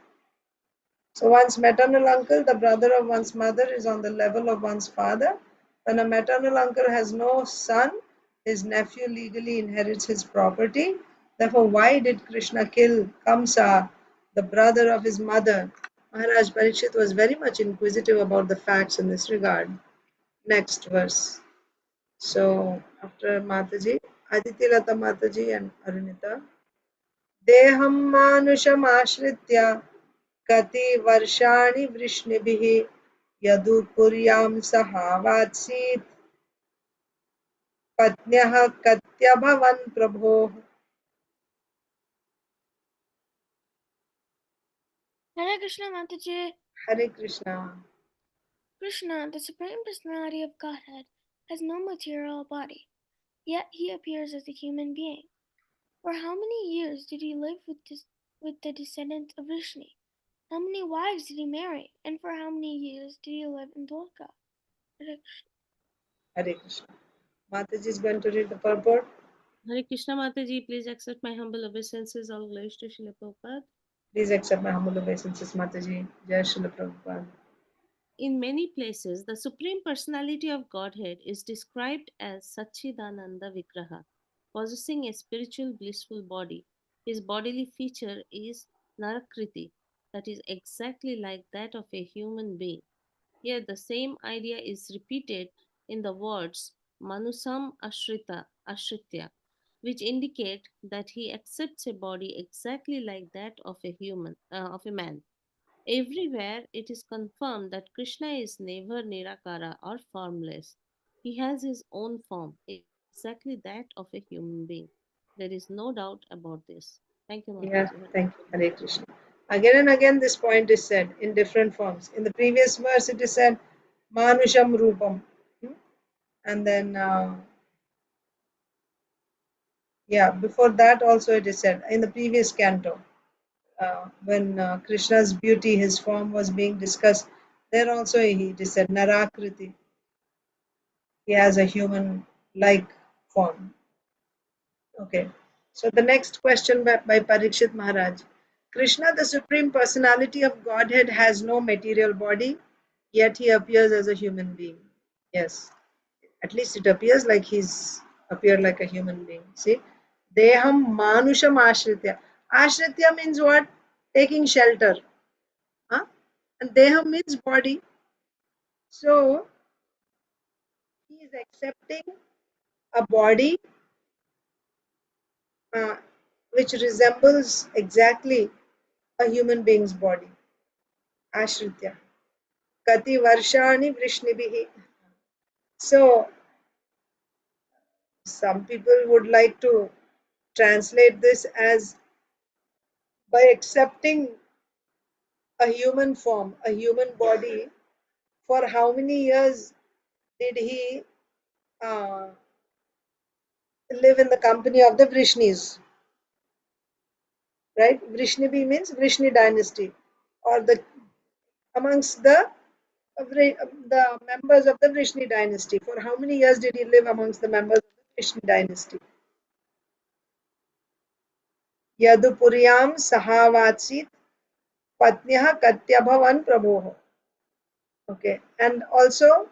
So one's maternal uncle, the brother of one's mother, is on the level of one's father. When a maternal uncle has no son, his nephew legally inherits his property. Therefore, why did Krishna kill Kamsa, the brother of his mother? Maharaj Parikshit was very much inquisitive about the facts in this regard. Next verse. So, after Mataji, Aditi Lata Mataji and Arunita. Deham manusham ashritya kati varshani vrishnibihi yadu puryam sahavatsit patnyah katyabhavan prabho. Hare Krishna Mataji. Hare Krishna. Krishna, the Supreme Personality of Godhead, has no material body, yet he appears as a human being. For how many years did he live with the descendants of Vishnu? How many wives did he marry? And for how many years did he live in Dwarka? Hare Krishna. Hare Krishna. Mataji is going to read the purport. Hare Krishna Mataji, please accept my humble obeisances. All glories to Srila Prabhupada. Please accept my humble obeisances, Mataji. Jai Srila Prabhupada. In many places, the Supreme Personality of Godhead is described as Satchidananda Vigraha, possessing a spiritual blissful body. His bodily feature is Narakriti, that is exactly like that of a human being. Here, the same idea is repeated in the words Manusam Ashritya, which indicate that he accepts a body exactly like that of a man. Everywhere it is confirmed that Krishna is never Nirakara or formless. He has his own form, exactly that of a human being. There is no doubt about this. Thank you, Yeah, Mataji. thank you. Hare Krishna. Again and again, this point is said in different forms. In the previous verse, it is said Manusham Rupam. And then, before that also it is said in the previous canto, when Krishna's beauty, his form was being discussed, there also it is said Narakriti. He has a human-like form. Okay. So the next question by Parikshit Maharaj. Krishna, the Supreme Personality of Godhead, has no material body, yet he appears as a human being. Yes. At least it appears like he's appeared like a human being. See? Deham manusham ashritya. Ashritya means what? Taking shelter. Huh? And deham means body. So he is accepting a body uh, which resembles exactly a human being's body. Ashritya. Kati varshani vrishnibihi. So some people would like to translate this as by accepting a human form, a human body, for how many years did he uh, live in the company of the Vrishnis? Right? Vrishnibi means Vrishni dynasty, or the amongst the members of the Vrishni dynasty. For how many years did he live amongst the members of the Vrishni dynasty? Yadupuryam sahavatsit patnyah katyabhavan prabhoh. Okay, and also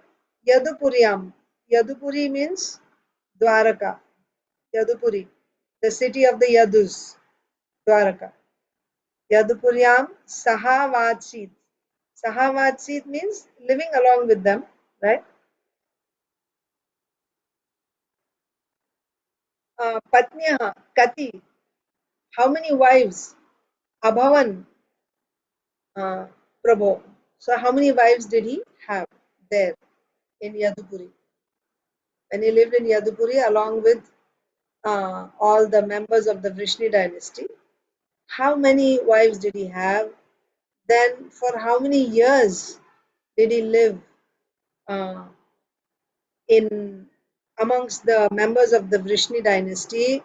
Yadupuryam. Yadupuri means Dwaraka. Yadupuri, the city of the Yadus, Dwaraka. Yadupuryam sahavatsit. Sahavatsit means living along with them, right? Patnyah, Kati, how many wives? Abhavan, Prabhu. So how many wives did he have there in Yadupuri? When he lived in Yadupuri along with all the members of the Vrishni dynasty, how many wives did he have? Then for how many years did he live uh, in amongst the members of the Vrishni dynasty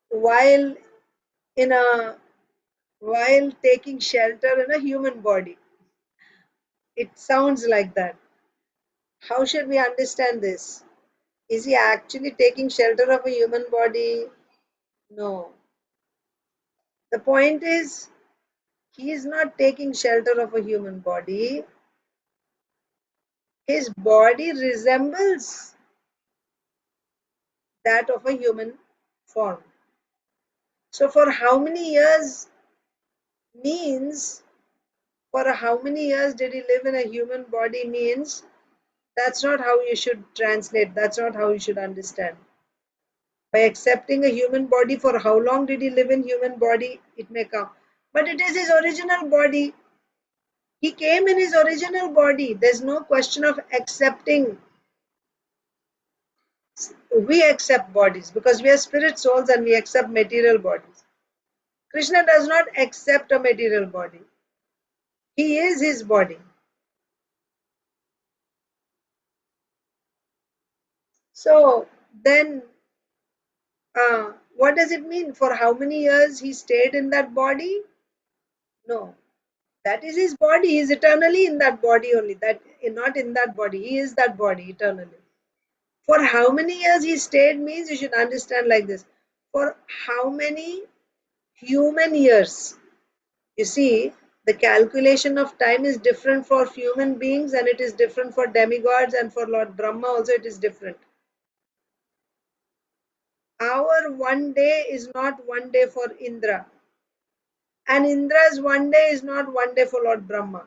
while in a while taking shelter in a human body? It sounds like that. How should we understand this? Is he actually taking shelter of a human body? No. The point is, he is not taking shelter of a human body. His body resembles that of a human form. So for how many years means, for how many years did he live in a human body means, that's not how you should translate. That's not how you should understand. By accepting a human body, for how long did he live in human body, it may come. But it is his original body. He came in his original body. There's no question of accepting. We accept bodies because we are spirit souls and we accept material bodies. Krishna does not accept a material body. He is his body. So then, what does it mean? For how many years he stayed in that body? No. That is his body. He is eternally in that body only. That not in that body. He is that body eternally. For how many years he stayed means you should understand like this. For how many human years? You see, the calculation of time is different for human beings and it is different for demigods, and for Lord Brahma also it is different. Our one day is not one day for Indra, and Indra's one day is not one day for Lord Brahma.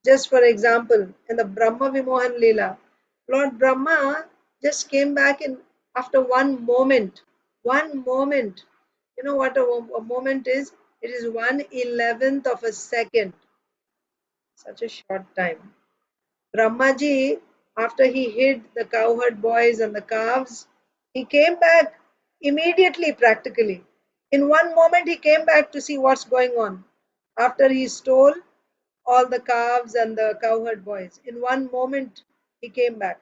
Just for example, in the Brahma Vimohan Leela, Lord Brahma just came back in after one moment. One moment. You know what a moment is? It is 1/11th of a second. Such a short time. Brahmaji, after he hid the cowherd boys and the calves, he came back immediately practically. In one moment he came back to see what's going on. After he stole all the calves and the cowherd boys. In one moment he came back.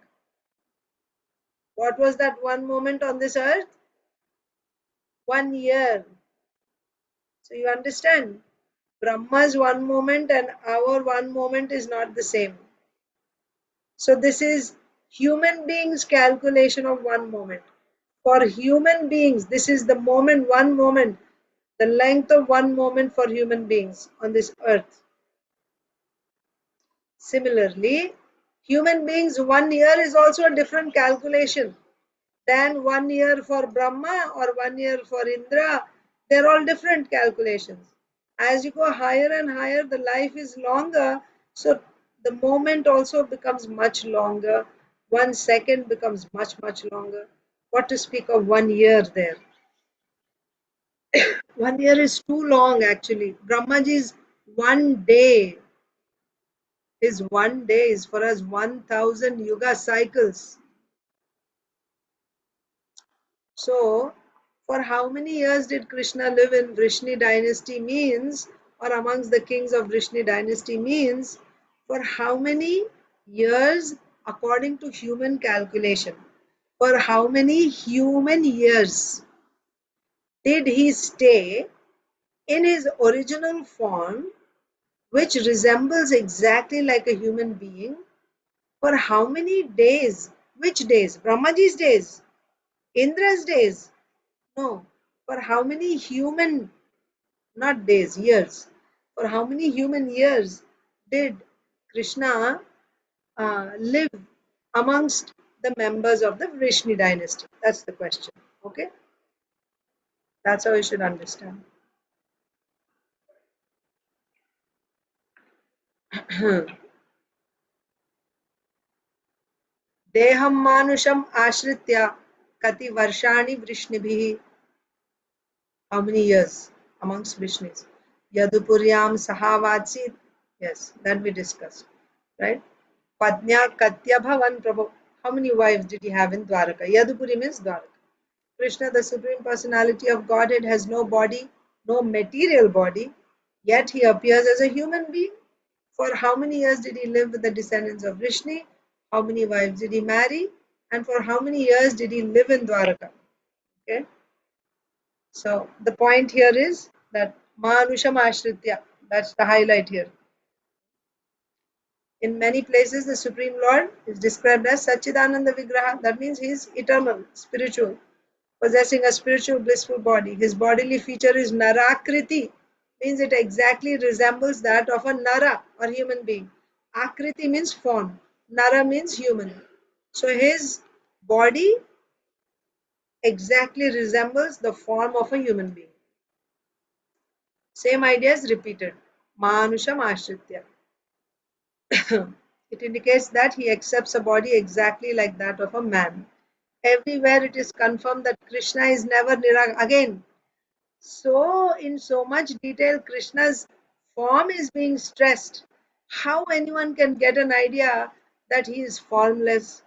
What was that one moment on this earth? 1 year. So you understand, Brahma's one moment and our one moment is not the same. So this is human beings' calculation of one moment. For human beings, this is the moment, one moment, the length of one moment for human beings on this earth. Similarly, human beings, 1 year is also a different calculation than 1 year for Brahma or 1 year for Indra. They're all different calculations. As you go higher and higher, the life is longer, so the moment also becomes much longer. 1 second becomes much, much longer. What to speak of 1 year there? 1 year is too long actually. Brahmaji's one day, his one day is for us 1000 yuga cycles. So, for how many years did Krishna live in Vrishni dynasty means, or amongst the kings of Vrishni dynasty means, for how many years according to human calculation, for how many human years did he stay in his original form, which resembles exactly like a human being, for how many days? Which days? Brahmaji's days? Indra's days? No. For how many human, not days, years, for how many human years did Krishna live amongst the members of the Vrishni dynasty? That's the question. Okay? That's how you should understand. Deham manusham ashritya kati varshani vrishnibihi. How many years amongst Vrishnis? Yadupuryam sahavatsit. Yes, that we discussed. Right? Padnya Katya Bhavan Prabhu. How many wives did he have in Dwaraka? Yadupuri means Dwaraka. Krishna, the Supreme Personality of Godhead, has no body, no material body, yet he appears as a human being. For how many years did he live with the descendants of Vrishni? How many wives did he marry? And for how many years did he live in Dwaraka? Okay. So the point here is that Manusham Ashritya. That's the highlight here. In many places, the Supreme Lord is described as Satchidananda Vigraha. That means he is eternal, spiritual, possessing a spiritual blissful body. His bodily feature is Narakriti, means it exactly resembles that of a Nara or human being. Akriti means form, Nara means human. So his body exactly resembles the form of a human being. Same idea is repeated. Manusham Ashritya. It indicates that he accepts a body exactly like that of a man. Everywhere it is confirmed that Krishna is never Niragar. Again, so in so much detail, Krishna's form is being stressed. How anyone can get an idea that he is formless?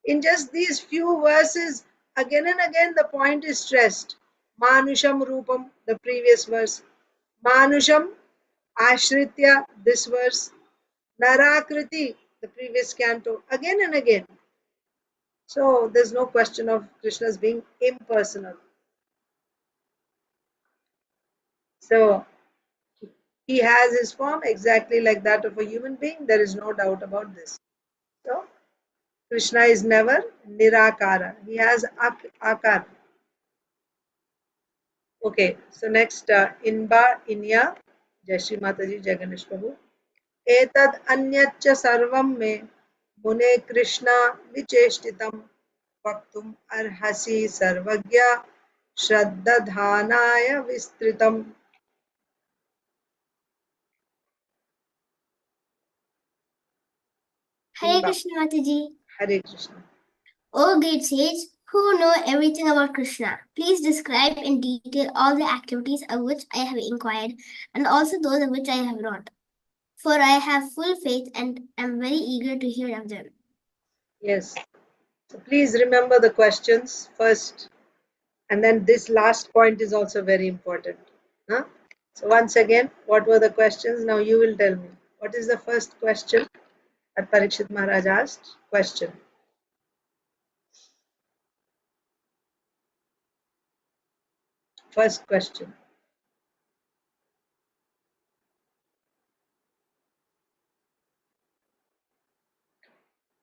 In just these few verses, again and again, the point is stressed. Manusham Rupam, the previous verse. Manusham Ashritya, this verse. Narakriti, the previous canto, again and again. So there's no question of Krishna's being impersonal. So he has his form exactly like that of a human being. There is no doubt about this. So Krishna is never Nirakara. He has Akar. Okay, so next, Inba, Inya, Jai Shri Mataji, Jai Ganesh Prabhu. एतद् अन्यच्च सर्वं मे मुने कृष्ण विचेष्टितं वक्तुम् अर्हसि सर्वज्ञ श्रद्दधानाय विस्तृतम्. Hare Krishna Mataji. Hare Krishna. O great sage, who know everything about Krishna, please describe in detail all the activities of which I have inquired and also those of which I have not. For I have full faith and am very eager to hear of them. Yes. So please remember the questions first, and then this last point is also very important. Huh? So once again, what were the questions? Now you will tell me. What is the first question that Parikshit Maharaj asked? Question. First question.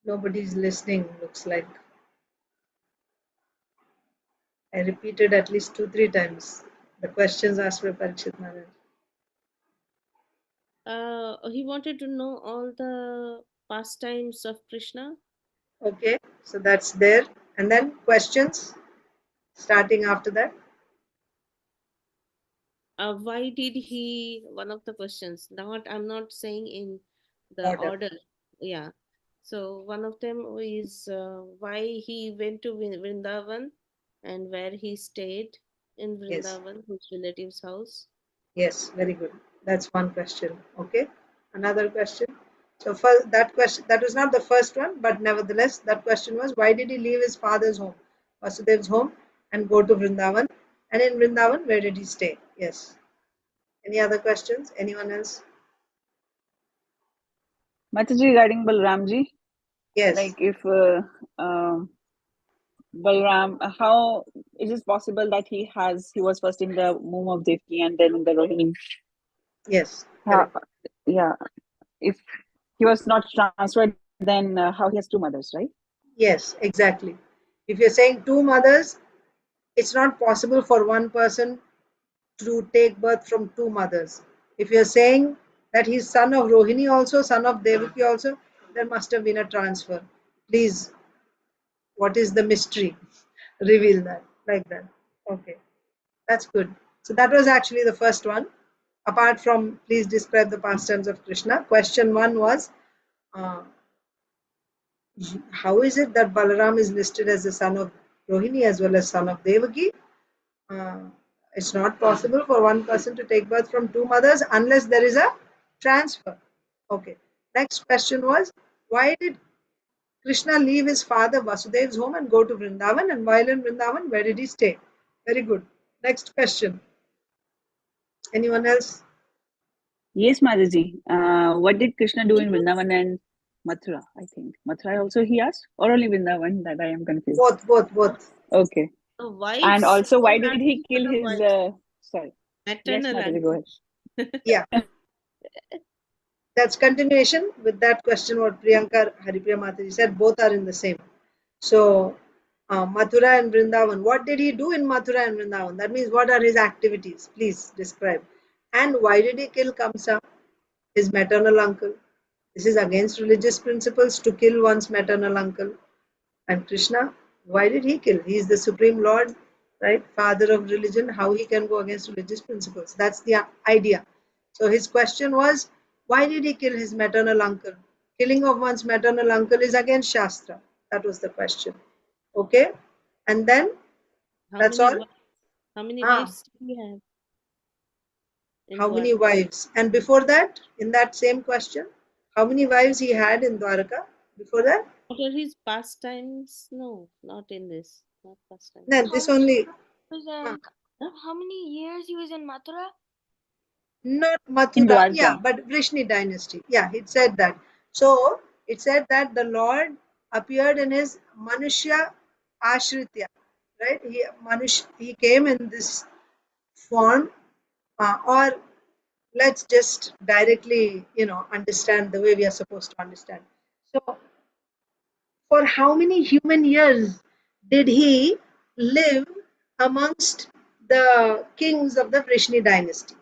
Nobody's listening, looks like. I repeated at least 2-3 times the questions asked by Parikshit Maharaj. He wanted to know all the pastimes of Krishna. Okay, so that's there. And then questions starting after that. Why did he? One of the questions. I'm not saying in the Order. order. Yeah. So one of them is why he went to Vrindavan and where he stayed in Yes, Vrindavan, his relative's house. yes, very good. That's one question. Okay, another question. So first, that question, that was not the first one, but nevertheless, that question was, why did he leave his father's home, Vasudev's home, and go to Vrindavan? And in Vrindavan, where did he stay? Yes. Any other questions? Anyone else? Mataji, regarding Balramji, Yes. like if Balram, how is it possible that he was first in the womb of Devki and then in the Rohini? Yes. How, Correct. yeah, if he was not transferred, then how he has two mothers, right? Yes, exactly. If you're saying two mothers, it's not possible for one person to take birth from two mothers. If you're saying that he's son of Rohini also, son of Devaki also, there must have been a transfer. Please, what is the mystery? Reveal that, like that. Okay, that's good. So that was actually the first one. Apart from, please describe the pastimes of Krishna. Question one was, uh, how is it that Balaram is listed as the son of Rohini as well as son of Devaki? Uh, it's not possible for one person to take birth from two mothers unless there is a transfer. Okay. Next question was, why did Krishna leave his father Vasudev's home and go to Vrindavan? And while in Vrindavan, where did he stay? Very good. Next question. Anyone else? Yes, Mataji. What did Krishna do in Vrindavan and Mathura? I think Mathura also he asked, or only Vrindavan? That I am confused. Both. Okay. The wives. And also, why did he asking for kill the his? wives. Sorry. Yes, Maternal Mataji, go ahead. Yeah. That's continuation with that question what Priyanka Haripriya Mataji said. Both are in the same. So Mathura and Vrindavan. What did he do in Mathura and Vrindavan? That means what are his activities? Please describe. And why did he kill Kamsa, his maternal uncle? This is against religious principles to kill one's maternal uncle. And Krishna, why did he kill? He is the Supreme Lord, right? Father of religion. How he can go against religious principles? That's the idea. So his question was, why did he kill his maternal uncle? Killing of one's maternal uncle is against Shastra. That was the question. Okay? And then, that's all? How many Ah, wives do we have? how many wives? And before that, in that same question, how many wives he had in Dwaraka? Before that? What are his pastimes? No, not in this. Not pastimes. No, this only. How many years he was in Mathura? Not In Mathura, Dwarka. yeah, but Vrishni dynasty. Yeah, it said that. So it said that the Lord appeared in his Manushya Ashritya, right? He came in this form, or let's just directly, understand the way we are supposed to understand. So, for how many human years did he live amongst the kings of the Vrishni dynasty?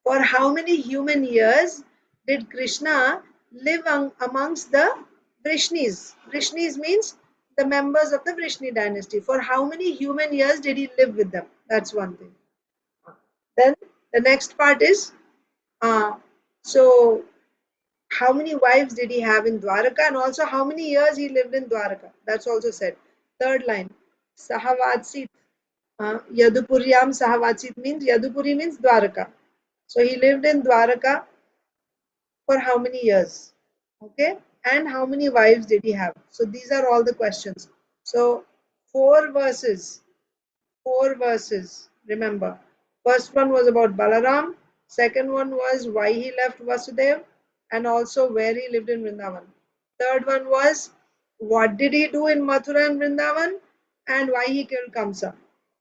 For how many human years did Krishna live amongst the Vrishnis? Vrishnis means the members of the Vrishni dynasty. For how many human years did he live with them? That's one thing. Then the next part is, so how many wives did he have in Dwaraka, and also how many years he lived in Dwaraka? That's also said. Third line, Sahavatsit. Yadupuryam Sahavatsit means, Yadupuri means Dwaraka. So he lived in Dwaraka for how many years? Okay, and how many wives did he have? So these are all the questions. So four verses, remember. First one was about Balaram, second one was why he left Vasudev, and also where he lived in Vrindavan. Third one was what did he do in Mathura and Vrindavan, and why he killed Kamsa.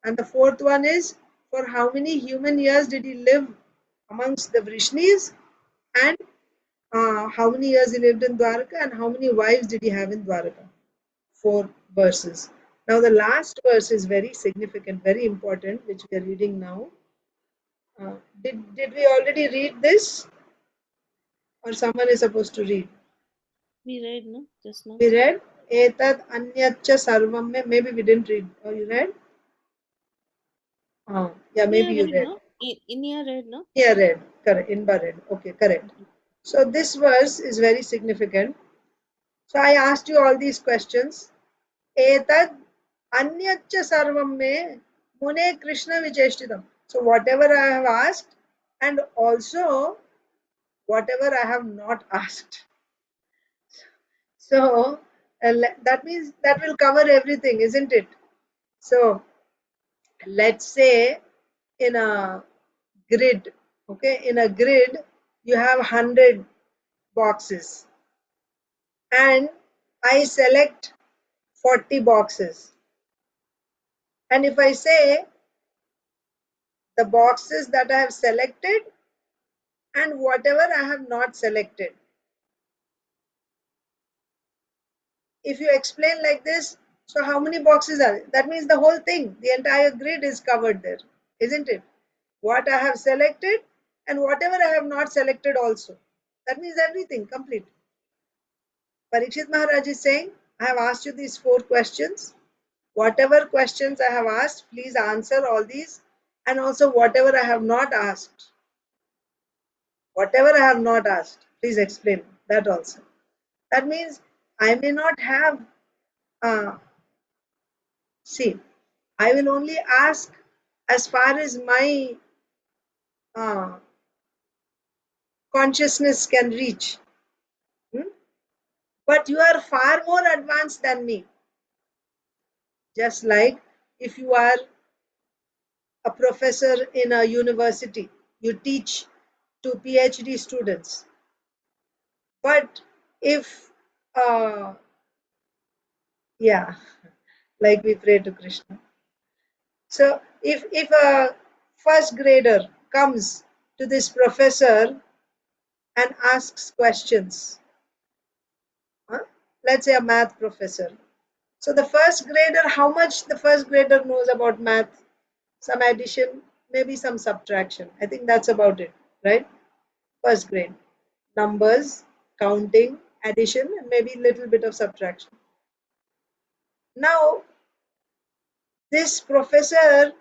And the fourth one is for how many human years did he live amongst the Vrishnis, and how many years he lived in Dwaraka, and how many wives did he have in Dwaraka. 4 verses. Now the last verse is very significant, very important, which we are reading now. Did we already read this, or someone is supposed to read? We read, no? Just now. We read Etad Anyatcha Sarvam mein. Maybe we didn't read. Oh, you read? Yeah, maybe you read. No? Inya read, no? Yeah, read. Correct. Inba read. Okay, correct. So this verse is very significant. So I asked you all these questions. Etad Anyatcha Sarvam mein Mune Krishna Vicheshtitam. So whatever I have asked, and also whatever I have not asked. So that means that will cover everything, isn't it? So let's say in a grid, okay, in a grid you have 100 boxes, and I select 40 boxes. And if I say the boxes that I have selected and whatever I have not selected, if you explain like this, so how many boxes are there? That means the whole thing, the entire grid is covered there, isn't it? What I have selected and whatever I have not selected also. That means everything complete. Parikshit Maharaj is saying, I have asked you these 4 questions. Whatever questions I have asked, please answer all these, and also whatever I have not asked. Whatever I have not asked, please explain that also. That means I may not have, see, I will only ask as far as my consciousness can reach. But you are far more advanced than me. Just like if you are a professor in a university, you teach to PhD students. But if, yeah, like we pray to Krishna. So if a first grader comes to this professor and asks questions. Let's say a math professor. So the first grader, how much the first grader knows about math? Some addition, maybe some subtraction. I think that's about it, right? First grade. Numbers, counting, addition, and maybe a little bit of subtraction. Now, this professor,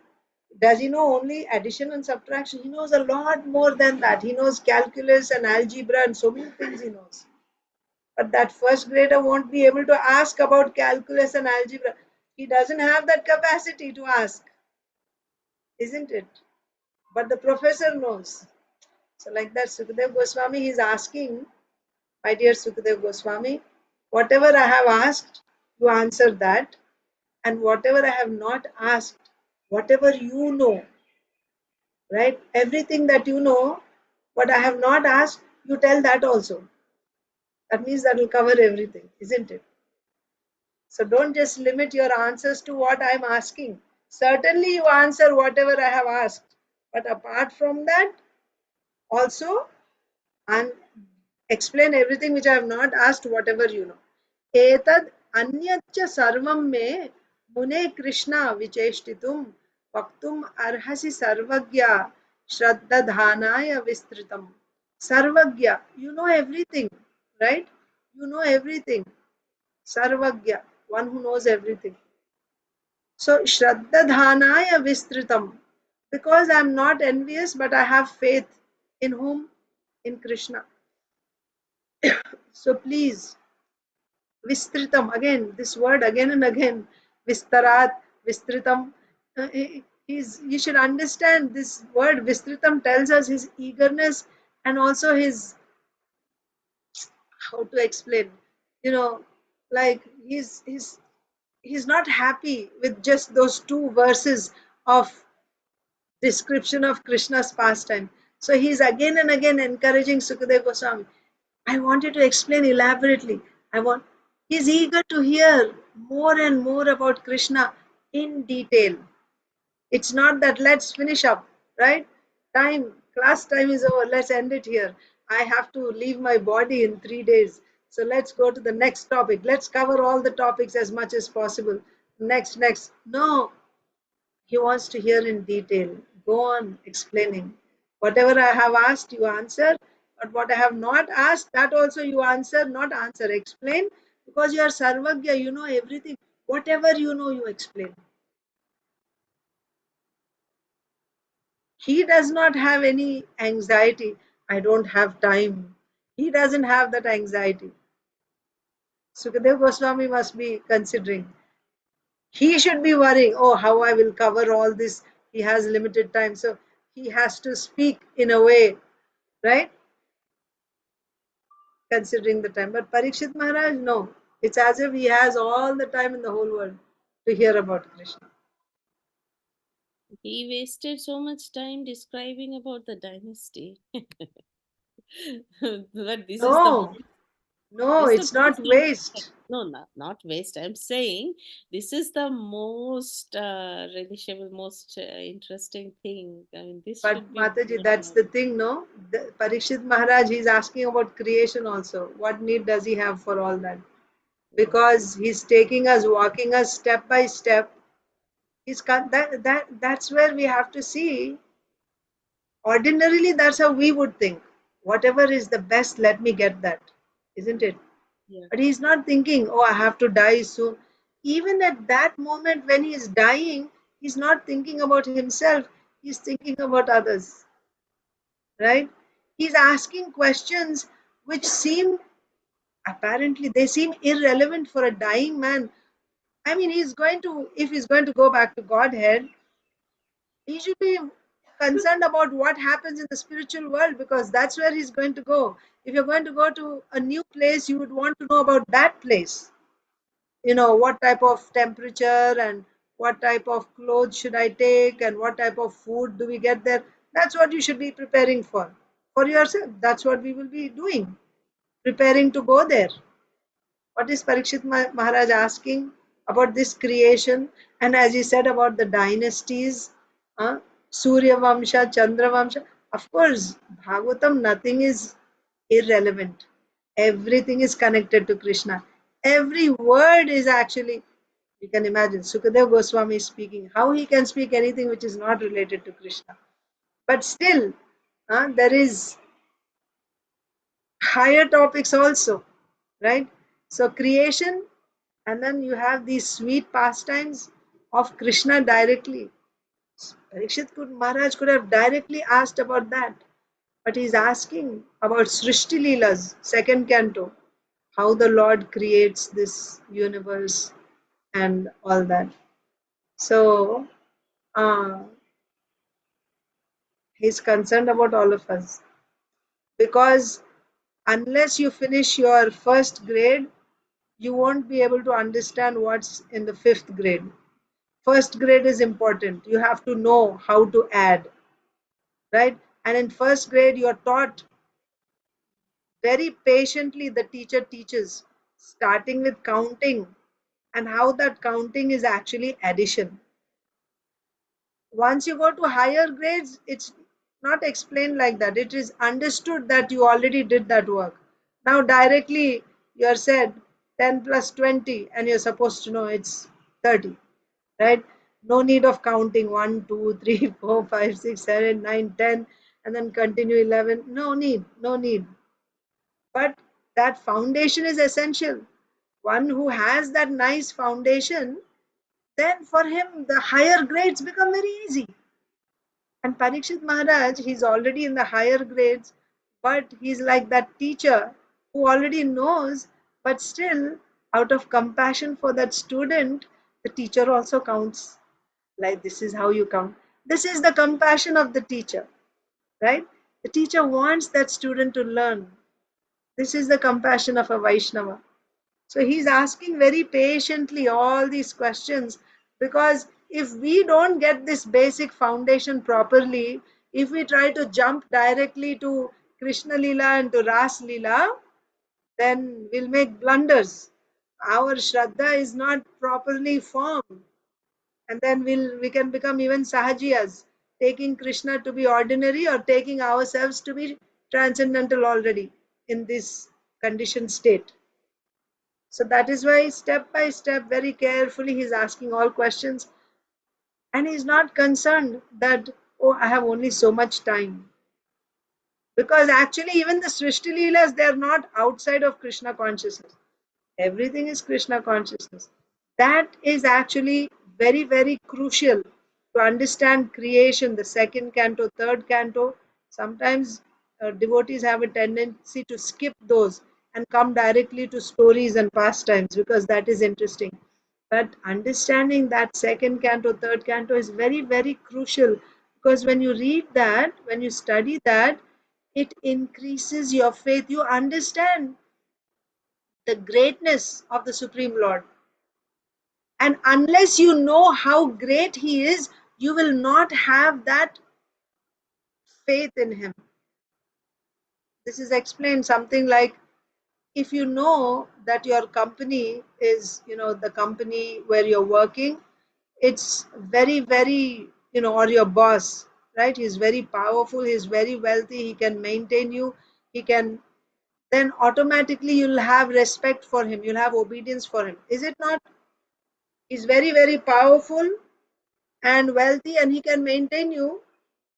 does he know only addition and subtraction? He knows a lot more than that. He knows calculus and algebra and so many things he knows. But that first grader won't be able to ask about calculus and algebra. He doesn't have that capacity to ask, isn't it? But the professor knows. So like that, Sukadev Goswami is asking, my dear Sukadev Goswami, whatever I have asked, you answer that. And whatever I have not asked, whatever you know, right? Everything that you know, what I have not asked, you tell that also. That means that will cover everything, isn't it? So don't just limit your answers to what I'm asking. Certainly you answer whatever I have asked. But apart from that, also and explain everything which I have not asked, whatever you know. Etad anyatcha sarvam me mune Krishna vicheshtitum vaktum arhasi sarvagya shraddha dhanaya vistritam. Sarvagya, you know everything, right? You know everything. Sarvagya, one who knows everything. So shraddha dhanaya vistritam. Because I am not envious, but I have faith in whom? In Krishna. So please, Vistritam, again, this word again and again, Vistarat, Vistritam. You should understand this word Vistritam tells us his eagerness and also his, how to explain, like he's not happy with just those two verses of description of Krishna's pastime. So he's again and again encouraging Sukadeva Goswami. I want you to explain elaborately. He's eager to hear more and more about Krishna in detail. It's not that let's finish up, right? Class time is over. Let's end it here. I have to leave my body in 3 days. So let's go to the next topic. Let's cover all the topics as much as possible. Next. No, he wants to hear in detail. Go on explaining. Whatever I have asked, you answer. But what I have not asked, that also you answer, not answer. Explain. Because you are Sarvagya, you know everything. Whatever you know, you explain. He does not have any anxiety. I don't have time. He doesn't have that anxiety. Sukadeva Goswami must be considering. He should be worrying, oh, how I will cover all this. He has limited time. So he has to speak in a way, right? Considering the time. But Parikshit Maharaj, no. It's as if he has all the time in the whole world to hear about Krishna. He wasted so much time describing about the dynasty. But this is the No, it's not waste. No, not waste. I'm saying this is the most relishable, most interesting thing. I mean, this But should be. Mataji, that's the thing, no? Parikshit Maharaj, he's asking about creation also. What need does he have for all that? Because he's taking us, walking us step by step. That's where we have to see. Ordinarily, that's how we would think. Whatever is the best, let me get that, isn't it? Yeah. But he's not thinking, oh, I have to die soon. Even at that moment when he is dying, he's not thinking about himself, he's thinking about others. Right? He's asking questions which seem, apparently, they seem irrelevant for a dying man. I mean, if he's going to go back to Godhead, he should be concerned about what happens in the spiritual world because that's where he's going to go. If you're going to go to a new place, you would want to know about that place. What type of temperature and what type of clothes should I take and what type of food do we get there. That's what you should be preparing for yourself. That's what we will be doing, preparing to go there. What is Parikshit Maharaj asking about this creation? And as he said about the dynasties, Surya Vamsha, Chandra Vamsha, of course, Bhagavatam, nothing is irrelevant. Everything is connected to Krishna. Every word is actually, you can imagine, Sukadev Goswami is speaking, how he can speak anything which is not related to Krishna. But still, there is higher topics also, right? So creation, and then you have these sweet pastimes of Krishna directly. Maharaj could have directly asked about that, but he's asking about Srishti Leelas, second canto, how the Lord creates this universe and all that. So he's concerned about all of us, because unless you finish your first grade, you won't be able to understand what's in the fifth grade. First grade is important. You have to know how to add, right? And in first grade, you're taught very patiently, the teacher teaches, starting with counting and how that counting is actually addition. Once you go to higher grades, it's not explained like that. It is understood that you already did that work. Now directly you're said 10 plus 20 and you're supposed to know it's 30, right? No need of counting 1, 2, 3, 4, 5, 6, 7, 9, 10, and then continue 11. No need, no need. But that foundation is essential. One who has that nice foundation, then for him the higher grades become very easy. And Parikshit Maharaj, he's already in the higher grades, but he's like that teacher who already knows, but still, out of compassion for that student, the teacher also counts. Like, this is how you count. This is the compassion of the teacher, right? The teacher wants that student to learn. This is the compassion of a Vaishnava. So he's asking very patiently all these questions, because if we don't get this basic foundation properly, if we try to jump directly to Krishna Lila and to Ras Lila, then we'll make blunders. Our Shraddha is not properly formed, and then we can become even Sahajiyas, taking Krishna to be ordinary or taking ourselves to be transcendental already in this conditioned state. So that is why step by step, very carefully, he's asking all questions. And he's not concerned that, oh, I have only so much time. Because actually, even the Srishti Leelas, they are not outside of Krishna consciousness. Everything is Krishna consciousness. That is actually very, very crucial to understand creation, the second canto, third canto. Sometimes devotees have a tendency to skip those and come directly to stories and pastimes, because that is interesting. But understanding that second canto, third canto is very, very crucial, because when you read that, when you study that, it increases your faith. You understand the greatness of the Supreme Lord. And unless you know how great He is, you will not have that faith in Him. This is explained something like, if you know that your company is, the company where you're working, it's very, very, or your boss, right? He's very powerful, he's very wealthy, he can maintain you, he can, then automatically you'll have respect for him, you'll have obedience for him. Is it not? He's very, very powerful and wealthy, and he can maintain you.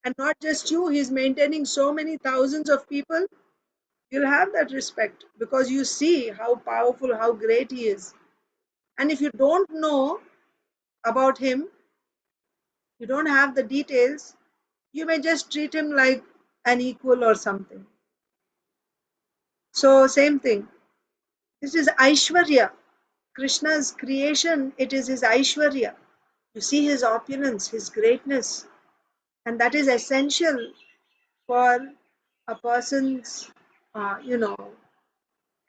And not just you, he's maintaining so many thousands of people. You'll have that respect because you see how powerful, how great he is. And if you don't know about him, you don't have the details, you may just treat him like an equal or something. So, same thing. This is Aishwarya. Krishna's creation, it is his Aishwarya. You see his opulence, his greatness. And that is essential for a person's,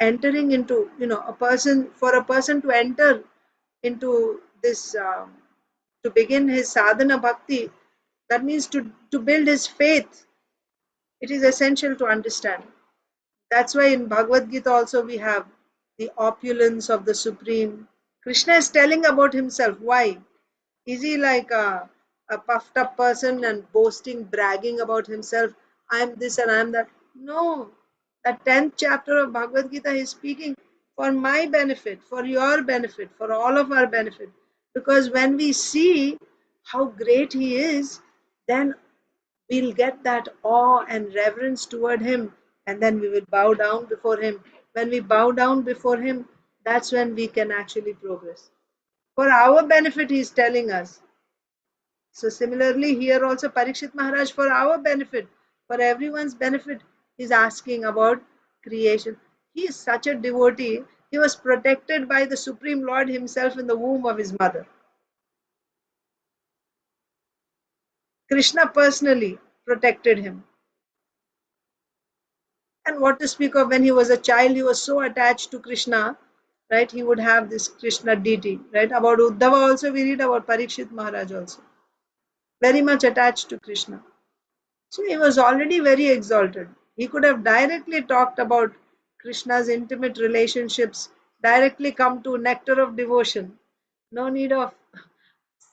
entering into, for a person to enter into this, to begin his sadhana bhakti, that means to build his faith. It is essential to understand. That's why in Bhagavad Gita also we have the opulence of the Supreme. Krishna is telling about himself. Why? Is he like a puffed up person and boasting, bragging about himself? I'm this and I'm that. No. The 10th chapter of Bhagavad Gita is speaking for my benefit, for your benefit, for all of our benefit. Because when we see how great he is, then we'll get that awe and reverence toward him, and then we will bow down before him. When we bow down before him, that's when we can actually progress. For our benefit, he is telling us. So similarly, here also Parikshit Maharaj, for our benefit, for everyone's benefit, is asking about creation. He is such a devotee. He was protected by the Supreme Lord himself in the womb of his mother. Krishna personally protected him. And what to speak of when he was a child, he was so attached to Krishna, right? He would have this Krishna deity, right? About Uddhava also we read about Parikshit Maharaj also. Very much attached to Krishna. So he was already very exalted. He could have directly talked about Krishna's intimate relationships, directly come to nectar of devotion. No need of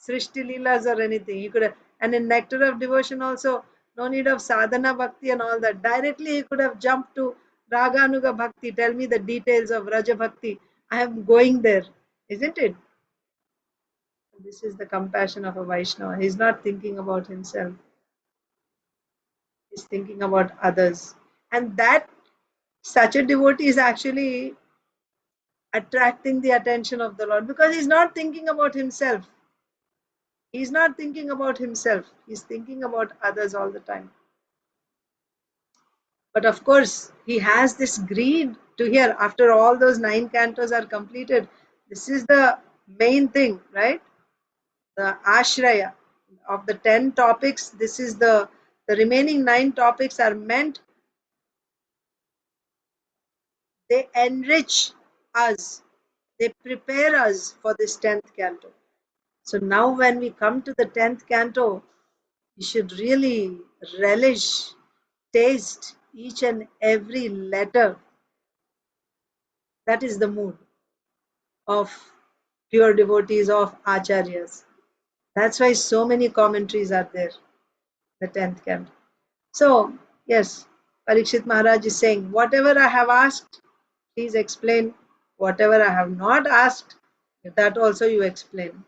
Srishti Leelas or anything. He could have, and in nectar of devotion also, no need of sadhana bhakti and all that. Directly he could have jumped to Raganuga Bhakti. Tell me the details of Raja Bhakti. I am going there, isn't it? This is the compassion of a Vaishnava. He's not thinking about himself. He's thinking about others. And that such a devotee is actually attracting the attention of the Lord because he's not thinking about himself. He's not thinking about himself. He's thinking about others all the time. But of course, he has this greed to hear. After all those 9 cantos are completed, this is the main thing, right? The ashraya of the 10 topics. This is the remaining 9 topics are meant. They enrich us. They prepare us for this 10th canto. So now when we come to the 10th canto, we should really relish, taste each and every letter. That is the mood of pure devotees of acharyas. That's why so many commentaries are there, the 10th canto. So, yes, Parikshit Maharaj is saying, whatever I have asked, please explain. Whatever I have not asked, that also you explain.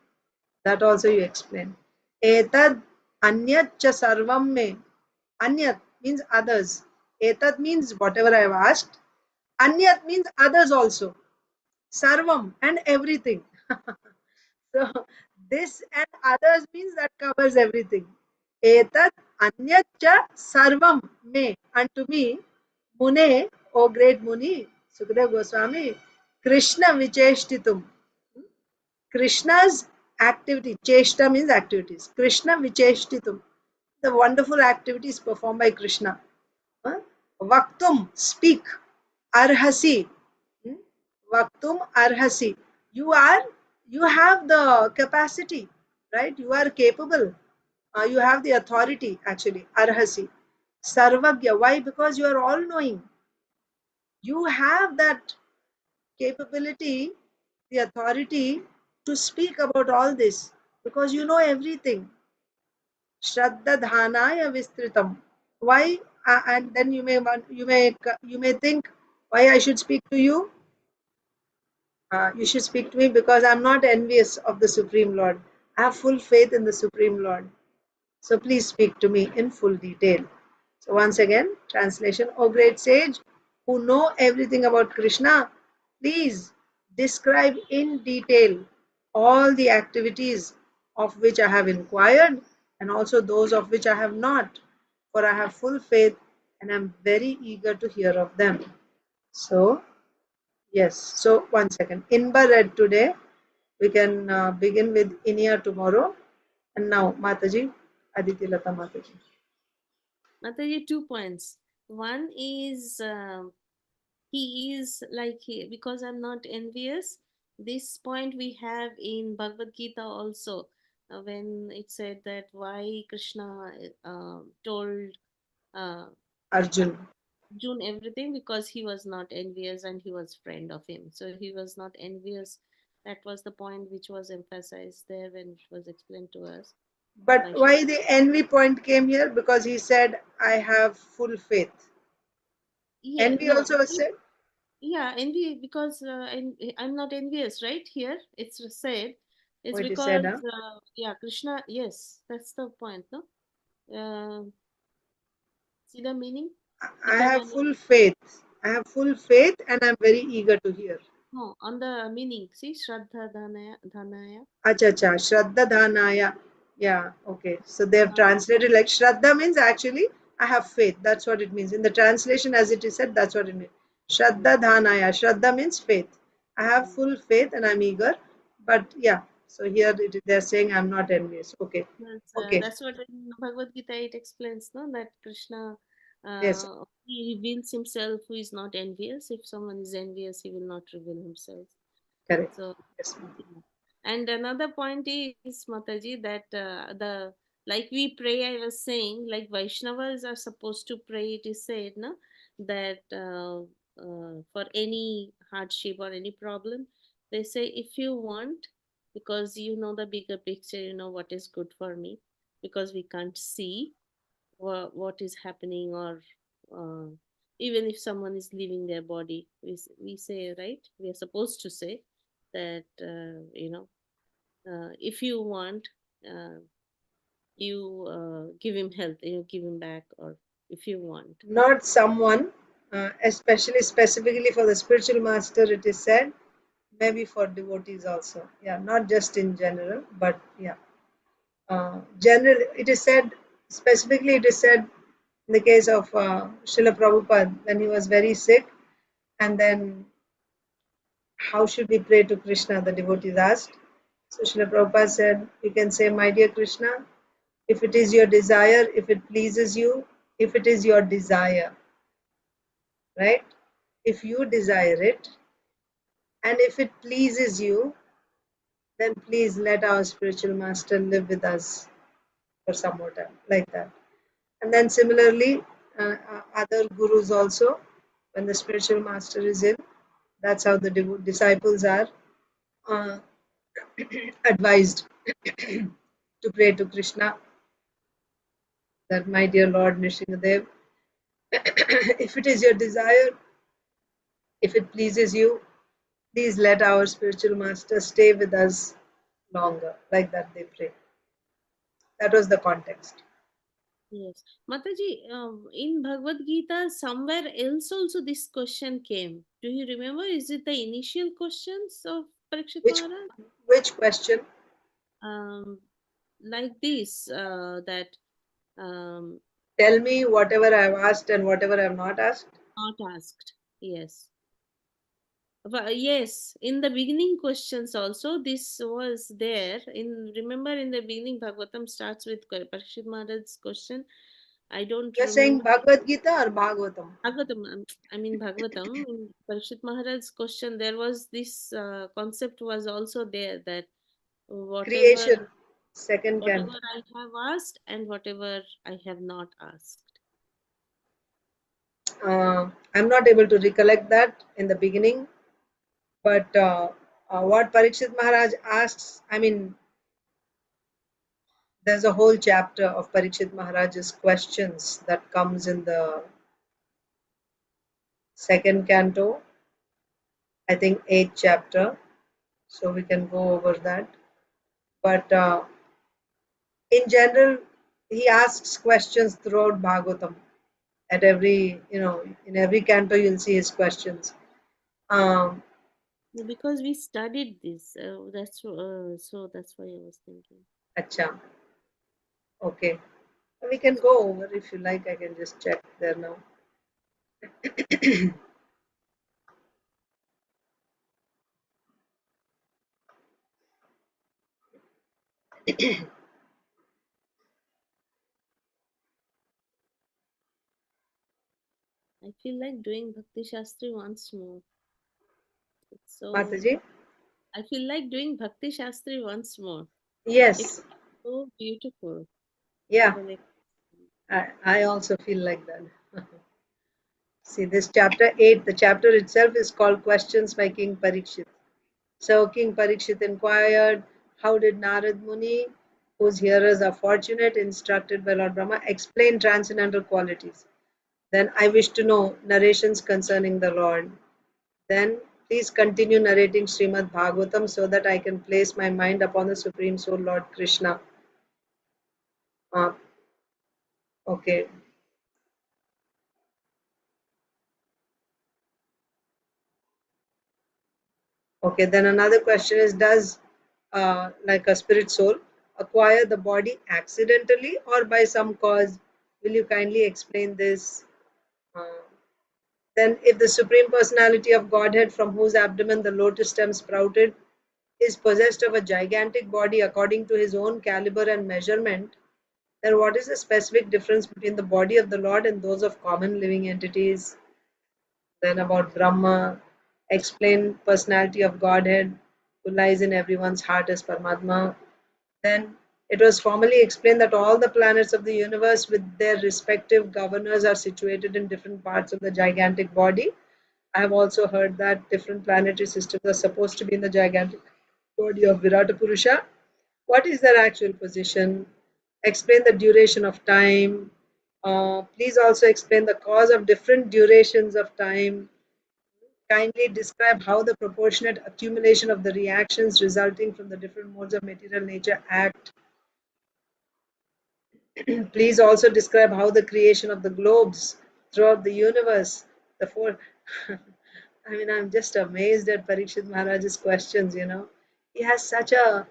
That also you explain. Etad anyat cha sarvam me. Anyat means others. Etad means whatever I have asked. Anyat means others also. Sarvam and everything. So this and others means that covers everything. Etad anyat cha sarvam me. Unto me, Mune, O great Muni, Sukadeva Goswami, Krishna Vicheshtitum. Krishna's activity, cheshta means activities. Krishna Vicheshtitum, the wonderful activities performed by Krishna. Vaktum, speak. Arhasi, Vaktum Arhasi. You have the capacity, right? You are capable. You have the authority, actually. Arhasi. Sarvagya. Why? Because you are all knowing. You have that capability, the authority to speak about all this because you know everything. Shraddha dhanaya vistritam. Why? And then you may think why I should speak to you. You should speak to me because I'm not envious of the Supreme Lord. I have full faith in the Supreme Lord. So please speak to me in full detail. So once again, translation, O great sage who know everything about Krishna, please describe in detail all the activities of which I have inquired and also those of which I have not, for I have full faith and am very eager to hear of them. So, yes, so 1 second. Inba read today. We can begin with Inia tomorrow. And now, Mataji, Aditi Lata Mataji. Mataji, 2 points. One is he is like because I'm not envious. This point we have in Bhagavad Gita also, when it said that why Krishna told Arjun. June everything because he was not envious and he was friend of him. So he was not envious. That was the point which was emphasized there when it was explained to us. But why the envy point came here? Because he said, I have full faith. Yeah, Envy no, also was said. yeah, envy because I'm not envious, right? Here it's said it's What you said, because huh? yeah, Krishna. Yes, that's the point, no? See the meaning? I Because have I'm full faith. I have full faith, and I'm very eager to hear. no on the meaning. See, Shraddha Dhanaya. Acha acha, Shraddha Dhanaya. Yeah, okay. So they have translated like Shraddha means actually I have faith. That's what it means. In the translation, as it is said, that's what it means. Shraddha Dhanaya. Shraddha means faith. I have full faith and I'm eager. But yeah, so here they're saying I'm not envious. Okay, okay. That's what in Bhagavad Gita it explains, no, that Krishna Yes, he reveals himself who is not envious. If someone is envious, he will not reveal himself. correct. So, Yes, yeah. And another point is Mataji that the like we pray. I was saying like Vaishnavas are supposed to pray. It is said, no, that for any hardship or any problem, they say if you want, because you know the bigger picture, you know what is good for me, because we can't see what is happening or uh, even if someone is leaving their body, we say, right, we are supposed to say that if you want, uh, you give him health, you give him back, or if you want. not someone, especially specifically for the spiritual master, it is said, maybe for devotees also. Yeah, not just in general, but yeah. General, it is said, specifically, it is said in the case of Srila Prabhupada when he was very sick, and then how should we pray to Krishna? The devotees asked. So Srila Prabhupada said, you can say, my dear Krishna, if it is your desire, if it pleases you, if it is your desire, right? If you desire it, and if it pleases you, then please let our spiritual master live with us for some more time, like that. And then similarly, other gurus also, when the spiritual master is in, that's how the disciples are uh, advised to pray to Krishna, that my dear Lord Nrsimhadev, if it is your desire, if it pleases you, please let our spiritual master stay with us longer. Like that they pray. That was the context. Yes, Mataji, in Bhagavad Gita, somewhere else also this question came. Do you remember? Is it the initial questions of Parikshit Which Maharaj? which question? Um, like this, that um, Tell me whatever I have asked and whatever I have not asked. not asked. Yes. Yes, in the beginning questions also this was there. In remember in the beginning Bhagavatam starts with Parikshit Maharaj's question. I don't You're saying remember Bhagavad Gita or Bhagavatam? Bhagavatam. I mean Bhagavatam. In Parikshit Maharaj's question, there was this concept was also there that whatever Creation, second whatever canto. I have asked and whatever I have not asked. I'm not able to recollect that in the beginning, but what Parikshit Maharaj asks, I mean, there's a whole chapter of Parikshit Maharaj's questions that comes in the second canto, I think eighth chapter, so we can go over that. But in general, he asks questions throughout Bhagavatam. At every, in every canto, you'll see his questions. Um, Because we studied this, so that's why I was thinking. Acha, okay. We can go over if you like. I can just check there now. I feel like doing Bhakti Shastri once more. It's so Mataji? I feel like doing Bhakti Shastri once more. It's Yes. so beautiful. Yeah. The I also feel like that. See, this chapter 8, the chapter itself is called Questions by King Parikshit. So King Parikshit inquired, how did Narad Muni, whose hearers are fortunate, instructed by Lord Brahma, explain transcendental qualities? Then I wish to know narrations concerning the Lord. Then please continue narrating Srimad Bhagavatam so that I can place my mind upon the Supreme Soul Lord Krishna. Okay. Okay, then another question is, does like a spirit soul acquire the body accidentally or by some cause? Will you kindly explain this? Then if the Supreme Personality of Godhead, from whose abdomen the lotus stem sprouted, is possessed of a gigantic body according to his own caliber and measurement, then what is the specific difference between the body of the Lord and those of common living entities? Then about Brahma, explain personality of Godhead who lies in everyone's heart as Paramatma. Then it was formally explained that all the planets of the universe with their respective governors are situated in different parts of the gigantic body. I have also heard that different planetary systems are supposed to be in the gigantic body of Virata Purusha. What is their actual position? Explain the duration of time. Please also explain the cause of different durations of time. Kindly describe how the proportionate accumulation of the reactions resulting from the different modes of material nature act. Please also describe how the creation of the globes throughout the universe, the four. I mean, I'm just amazed at Parikshit Maharaj's questions, you know. He has such a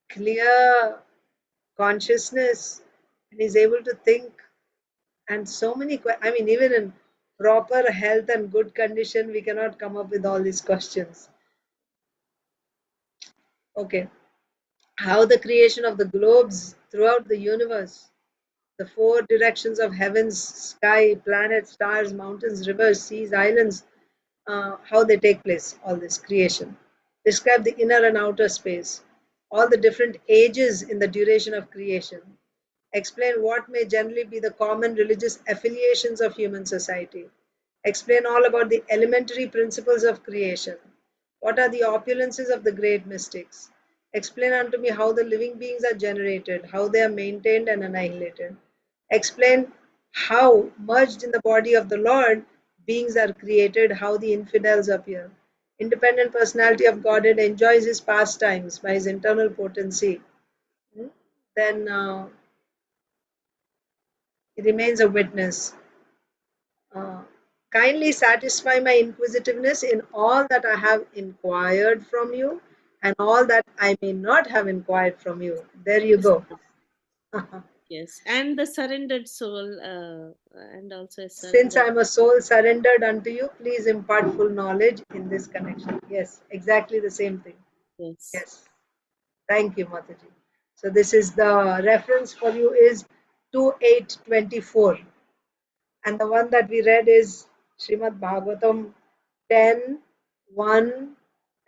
clear consciousness and he's able to think. And so many, I mean, even in proper health and good condition, we cannot come up with all these questions. Okay. How the creation of the globes throughout the universe, the four directions of heavens, sky, planets, stars, mountains, rivers, seas, islands, how they take place, all this creation. Describe the inner and outer space, all the different ages in the duration of creation. Explain what may generally be the common religious affiliations of human society. Explain all about the elementary principles of creation. What are the opulences of the great mystics? Explain unto me how the living beings are generated, how they are maintained and annihilated. Explain how, merged in the body of the Lord, beings are created, how the infidels appear. Independent personality of Godhead enjoys his pastimes by his internal potency. Then he remains a witness. Kindly satisfy my inquisitiveness in all that I have inquired from you and all that I may not have inquired from you. There you Yes, go. yes. And the surrendered soul, and also a Since surrendered. I am a soul surrendered unto you, please impart full knowledge in this connection. Yes, exactly the same thing. Yes. Yes. Thank you, Mataji. So this is the reference for you is 2824. And the one that we read is Srimad Bhagavatam 10:1,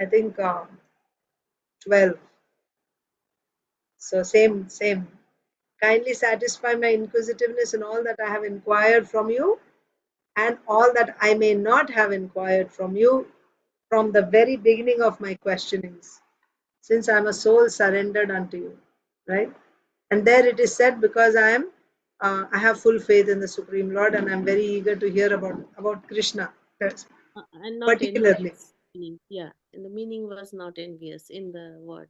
I think 12. So same. Kindly satisfy my inquisitiveness in all that I have inquired from you and all that I may not have inquired from you from the very beginning of my questionings, since I am a soul surrendered unto you, right? And there it is said, because I have full faith in the Supreme Lord and I'm very eager to hear about Krishna. That's And not particularly. envious meaning. Yeah. And the meaning was not envious in the word.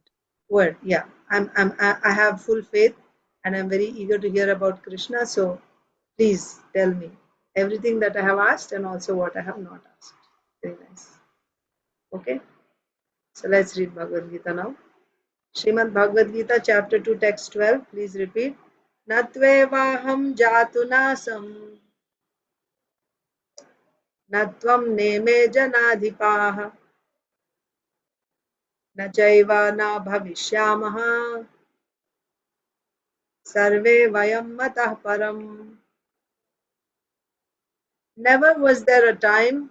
Word, yeah. I have full faith and I'm very eager to hear about Krishna. So please tell me everything that I have asked and also what I have not asked. Very nice. Okay. So let's read Bhagavad Gita now. Srimad Bhagavad Gita, chapter 2, text 12. Please repeat. Natvevaham jatunasam natvam neme janadhipaha na chaiva na bhavishyamaha sarve vayam matah param. Never was there a time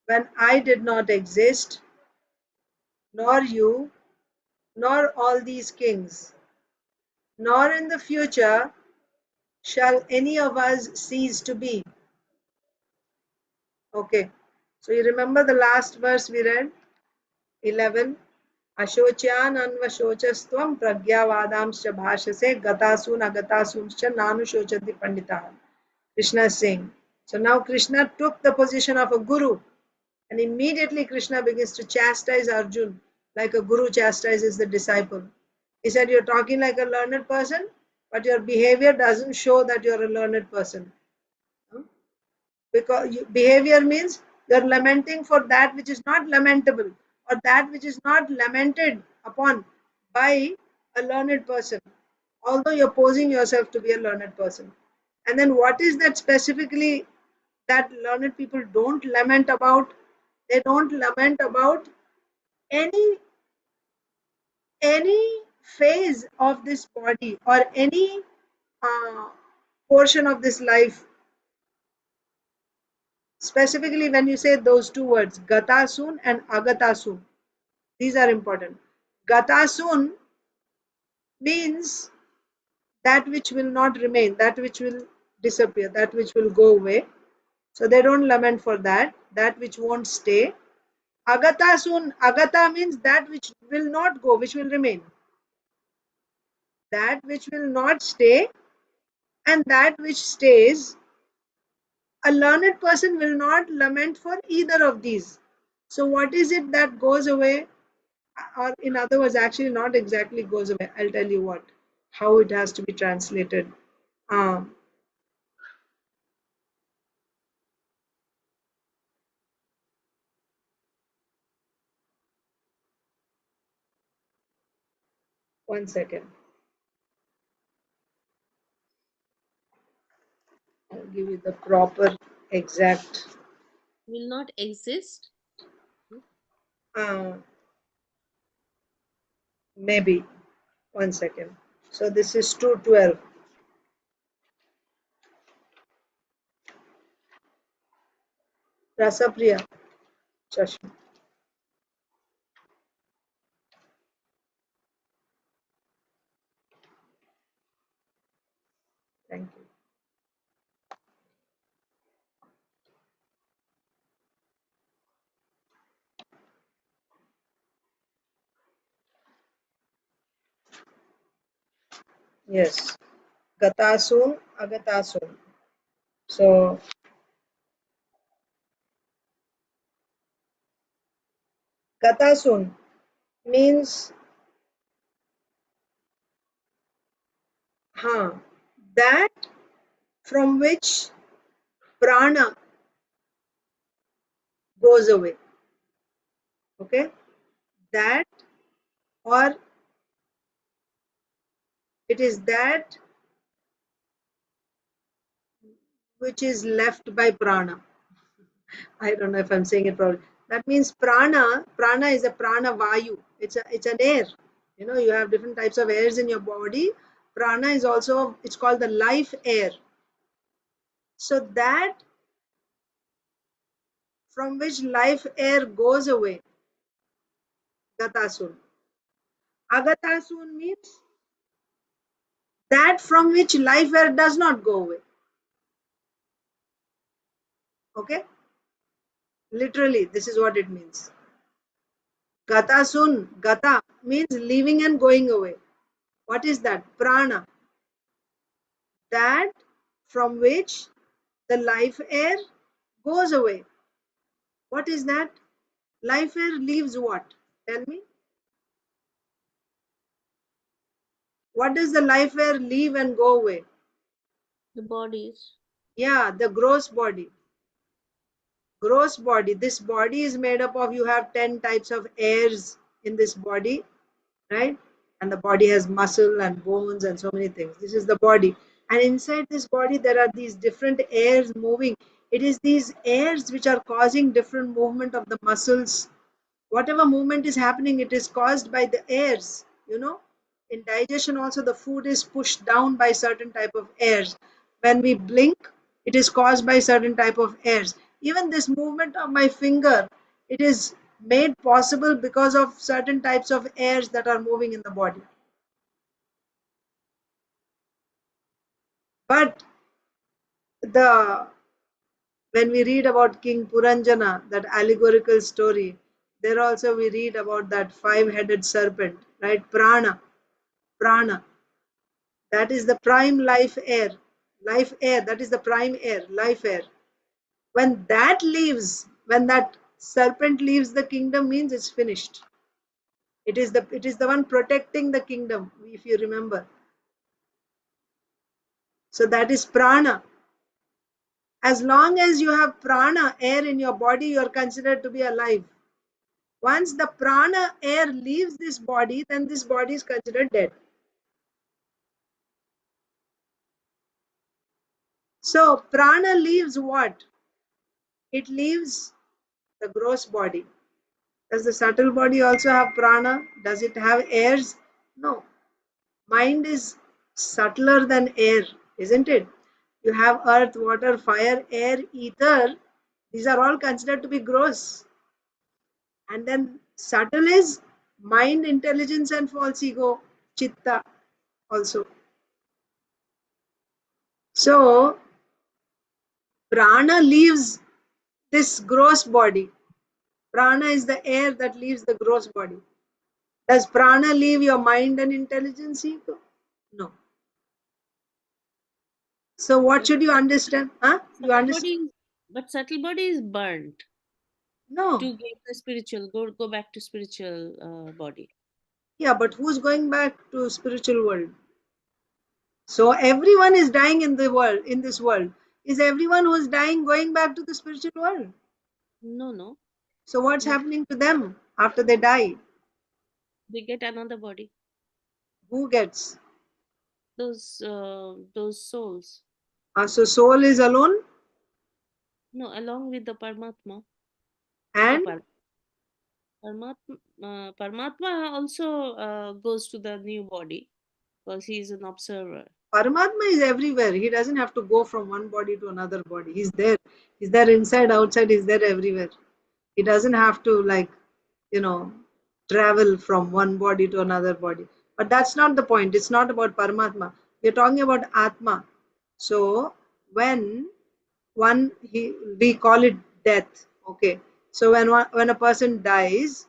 when I did not exist, nor you, nor all these kings, nor in the future shall any of us cease to be. Okay, so you remember the last verse we read? 11. Ashocyan anvashocastvam pragyavadamscha bhashase gatasun agatasuncha nanushochati panditaha. Krishna is saying. So now Krishna took the position of a guru, and immediately Krishna begins to chastise Arjun like a guru chastises the disciple. He said, "You're talking like a learned person, but your behavior doesn't show that you're a learned person." Because behavior means you're lamenting for that which is not lamentable, or that which is not lamented upon by a learned person, although you're posing yourself to be a learned person. And then what is that specifically that learned people don't lament about? They don't lament about any any phase of this body or any uh, portion of this life. Specifically, when you say those two words, gatasun and agatasun, these are important. Gatasun means that which will not remain, that which will disappear, that which will go away. So they don't lament for that, that which won't stay. Agatasun, agata means that which will not go, which will remain. That which will not stay and that which stays. A learned person will not lament for either of these. So what is it that goes away? Or in other words, actually not exactly goes away. I'll tell you what, how it has to be translated. Um, One second. I'll give you the proper exact. Will not exist. Uh, Maybe. One second. So this is 212. Rasapriya. Shashma. Thank you. Yes. Gatasun, agatasun. So gatasun means that from which prana goes away. Okay? That, or it is that which is left by prana. I don't know if I'm saying it properly. That means prana. Prana is a prana vayu. It's an air. You know, you have different types of airs in your body. Prana is also, it's called the life air. So that from which life air goes away, gatasun. Agatasun means that from which life air does not go away. Okay? Literally, this is what it means. Gatasun, gata means leaving and going away. What is that? Prana. That from which the life air goes away. What is that? Life air leaves what? Tell me. What does the life air leave and go away? The bodies. Yeah, the gross body. Gross body. This body is made up of, you have 10 types of airs in this body, right? And the body has muscle and bones and so many things. This is the body. And inside this body, there are these different airs moving. It is these airs which are causing different movement of the muscles. Whatever movement is happening, it is caused by the airs. You know, in digestion also, the food is pushed down by certain type of airs. When we blink, it is caused by certain type of airs. Even this movement of my finger, it is made possible because of certain types of airs that are moving in the body. But the when we read about King Puranjana, that allegorical story, there also we read about that five-headed serpent, right? Prana. That is the prime life air. life air, that is the prime air, life air. When that leaves, when that serpent leaves the kingdom, means it's finished. It is the one protecting the kingdom, if you remember. So that is prana. As long as you have prana, air in your body, you are considered to be alive. Once the prana air leaves this body, then this body is considered dead. So prana leaves what? It leaves the gross body. Does the subtle body also have prana? Does it have airs? No. Mind is subtler than air, isn't it? You have earth, water, fire, air, ether. These are all considered to be gross. And then subtle is mind, intelligence, and false ego, chitta also. So prana leaves this gross body. Prana is the air that leaves the gross body. Does prana leave your mind and intelligence ego? No. So what should you understand? Huh? You Subtle understand? body, but subtle body is burnt No. to get the spiritual, go back to spiritual body. Yeah, but who's going back to spiritual world? So everyone is dying in the world, in this world. Is everyone who is dying going back to the spiritual world? No, no, So what's not. happening to them after they die? They get another body. Who gets? Those souls. So soul is alone No, along with the Paramatma. and Paramatma also goes to the new body because he is an observer. Paramatma is everywhere. He doesn't have to go from one body to another body. He's there. He's there inside, outside, he's there everywhere. He doesn't have to you know, travel from one body to another body. But that's not the point. It's not about Paramatma. We're talking about Atma. So when we call it death. Okay. So when a person dies,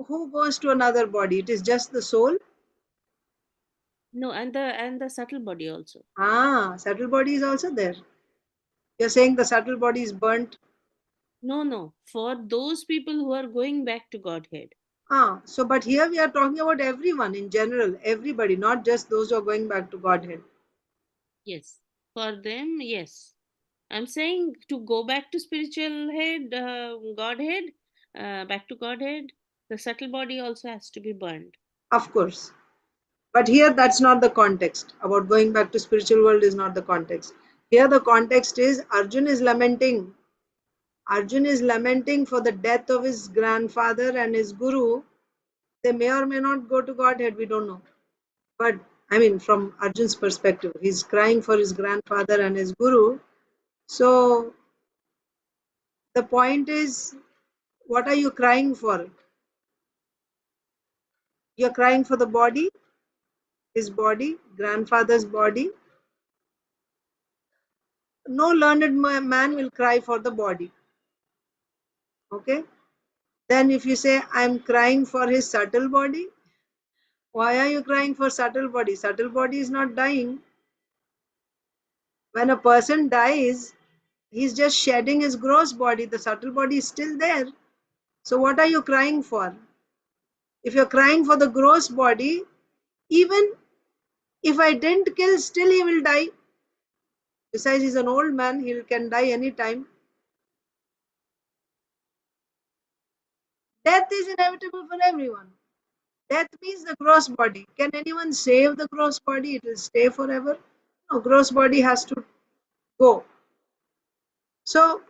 who goes to another body? It is just the soul. No, and the subtle body also. Subtle body is also there. You're saying the subtle body is burnt. No, no. For those people who are going back to Godhead. So but here we are talking about everyone in general, everybody, not just those who are going back to Godhead. Yes. For them, yes. I'm saying to go back to spiritual head, Godhead, back to Godhead, the subtle body also has to be burned. Of course. But here that's not the context. About going back to spiritual world is not the context. Here the context is Arjun is lamenting. Arjun is lamenting for the death of his grandfather and his guru. They may or may not go to Godhead, we don't know. But I mean, from Arjun's perspective, he's crying for his grandfather and his guru. So the point is, what are you crying for? You're crying for the body, his body, grandfather's body. No learned man will cry for the body. Okay? Then if you say, I'm crying for his subtle body, why are you crying for subtle body? Subtle body is not dying. When a person dies, he's just shedding his gross body. The subtle body is still there. So what are you crying for? If you're crying for the gross body, even if I didn't kill, still he will die. Besides, he's an old man, he can die anytime. Death is inevitable for everyone. Death means the gross body. Can anyone save the gross body? It will stay forever. No, gross body has to go. So,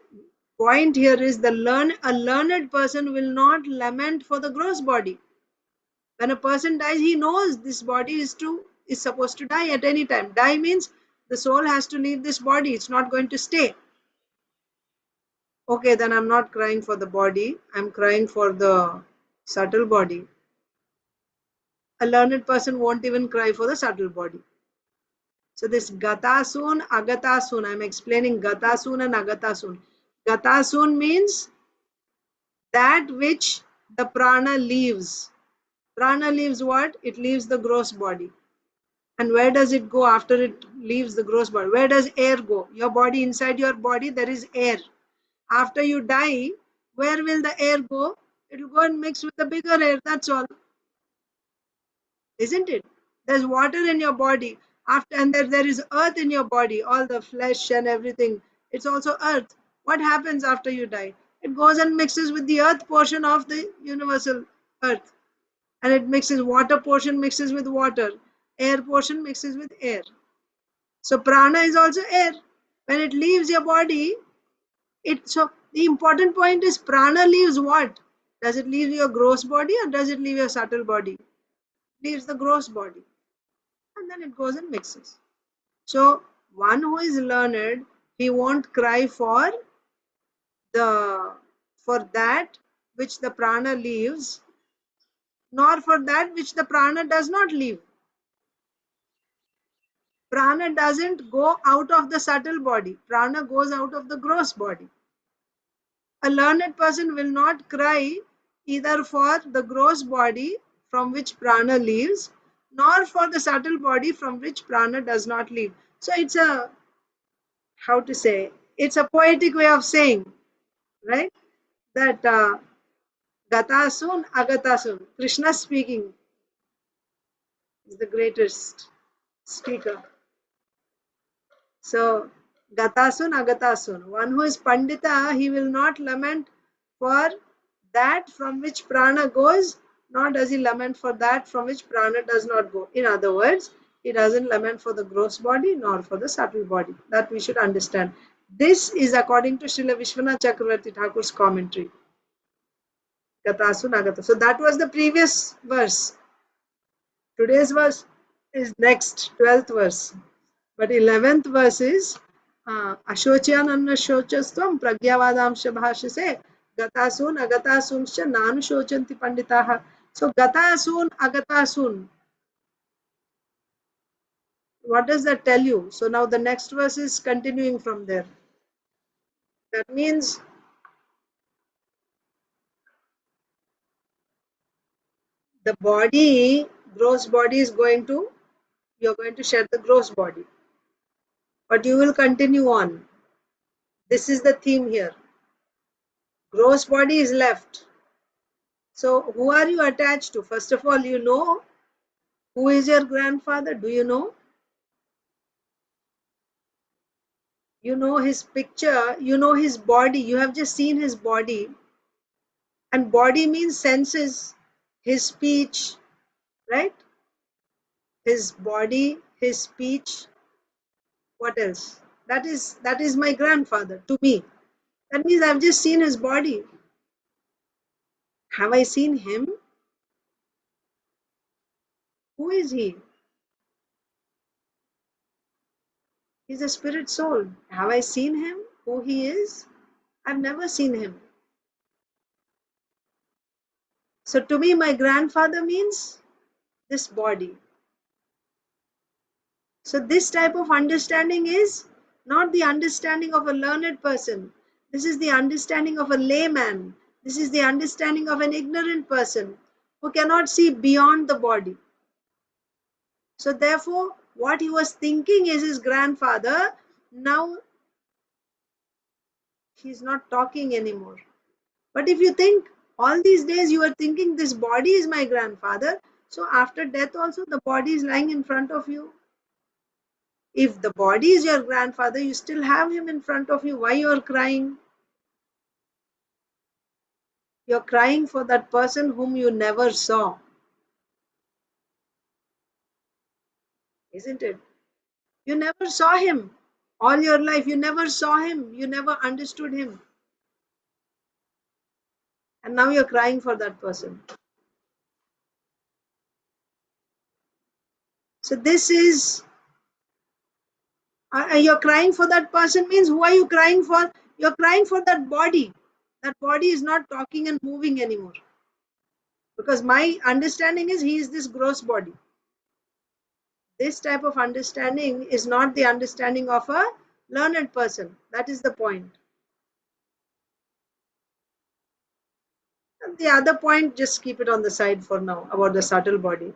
point here is a learned person will not lament for the gross body. When a person dies, he knows this body is supposed to die at any time. Die means the soul has to leave this body. It's not going to stay. Okay, then I'm not crying for the body. I'm crying for the subtle body. A learned person won't even cry for the subtle body. So this gatasun, agatasun, I'm explaining gatasun and agatasun. Gatasun means that which the prana leaves. Prana leaves what? It leaves the gross body. And where does it go after it leaves the gross body? Where does air go? Your body, inside your body, there is air. After you die, where will the air go? It will go and mix with the bigger air. That's all. Isn't it? There's water in your body. After, and there is earth in your body, all the flesh and everything. It's also earth. What happens after you die? It goes and mixes with the earth portion of the universal earth. And it mixes, water portion mixes with water. Air portion mixes with air. So prana is also air. When it leaves your body, so the important point is prana leaves what? Does it leave your gross body or does it leave your subtle body? It leaves the gross body. And then it goes and mixes. So one who is learned, he won't cry for that which the prana leaves, nor for that which the prana does not leave. Prana doesn't go out of the subtle body. Prana goes out of the gross body. A learned person will not cry either for the gross body from which prana leaves, nor for the subtle body from which prana does not leave. So it's a, how to say, it's a poetic way of saying, right? That Gatasun, Agatasun. Krishna speaking is the greatest speaker. So, Gatasun, Agatasun. One who is Pandita, he will not lament for that from which prana goes, nor does he lament for that from which prana does not go. In other words, he doesn't lament for the gross body nor for the subtle body. That we should understand. This is according to Srila Vishwanath Chakravarti Thakur's commentary. Gatasu Nagata. So that was the previous verse. Today's verse is next, 12th verse. But 11th verse is Ashocyan Annashocastvam Pragyavadamsha Bhashase Gatasun Agatasuncha Nanu Shochanti Panditaha. So Gatasun Agatasun. What does that tell you? So now the next verse is continuing from there. That means the body, gross body is going to, you're going to shed the gross body. But you will continue on. This is the theme here. Gross body is left. So who are you attached to? First of all, you know who is your grandfather. Do you know? You know his picture. You know his body. You have just seen his body. And body means senses, his speech, right? His body, his speech. What else? That is my grandfather to me. That means I've just seen his body. Have I seen him? Who is he? He's a spirit soul. Have I seen him? Who he is? I've never seen him. So to me, my grandfather means this body. So this type of understanding is not the understanding of a learned person. This is the understanding of a layman. This is the understanding of an ignorant person who cannot see beyond the body. So therefore, what he was thinking is his grandfather. Now he's not talking anymore. But if you think all these days you were thinking this body is my grandfather, so after death also the body is lying in front of you. If the body is your grandfather, you still have him in front of you. Why you are crying? You're crying for that person whom you never saw. Isn't it? You never saw him. All your life, you never saw him. You never understood him. And now you're crying for that person. So this is, you're crying for that person means who are you crying for? You're crying for that body. That body is not talking and moving anymore. Because my understanding is he is this gross body. This type of understanding is not the understanding of a learned person. That is the point. And the other point, just keep it on the side for now about the subtle body.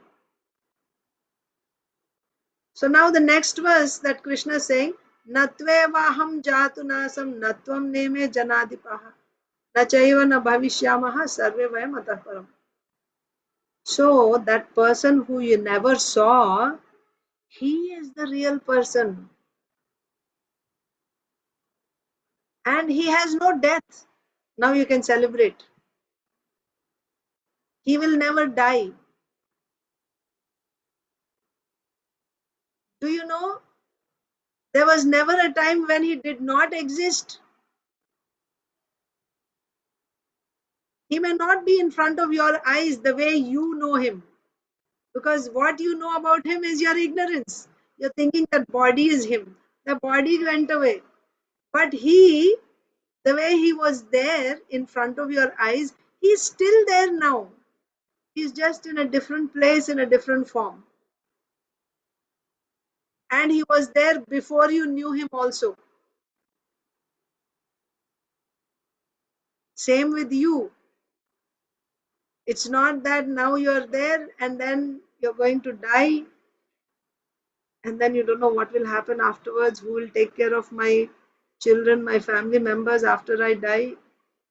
So now the next verse that Krishna is saying, Natvevaham jatu nasam natvam neme janadipaha na chaiva na bhavishyamaha sarve vayam atah param. So that person who you never saw, he is the real person. And he has no death. Now you can celebrate. He will never die. Do you know? There was never a time when he did not exist. He may not be in front of your eyes the way you know him. Because what you know about him is your ignorance. You're thinking that body is him. The body went away. But he, the way he was there in front of your eyes, he's still there now. He's just in a different place, in a different form. And he was there before you knew him also. Same with you. It's not that now you're there and then you're going to die and then you don't know what will happen afterwards. Who will take care of my children, my family members after I die?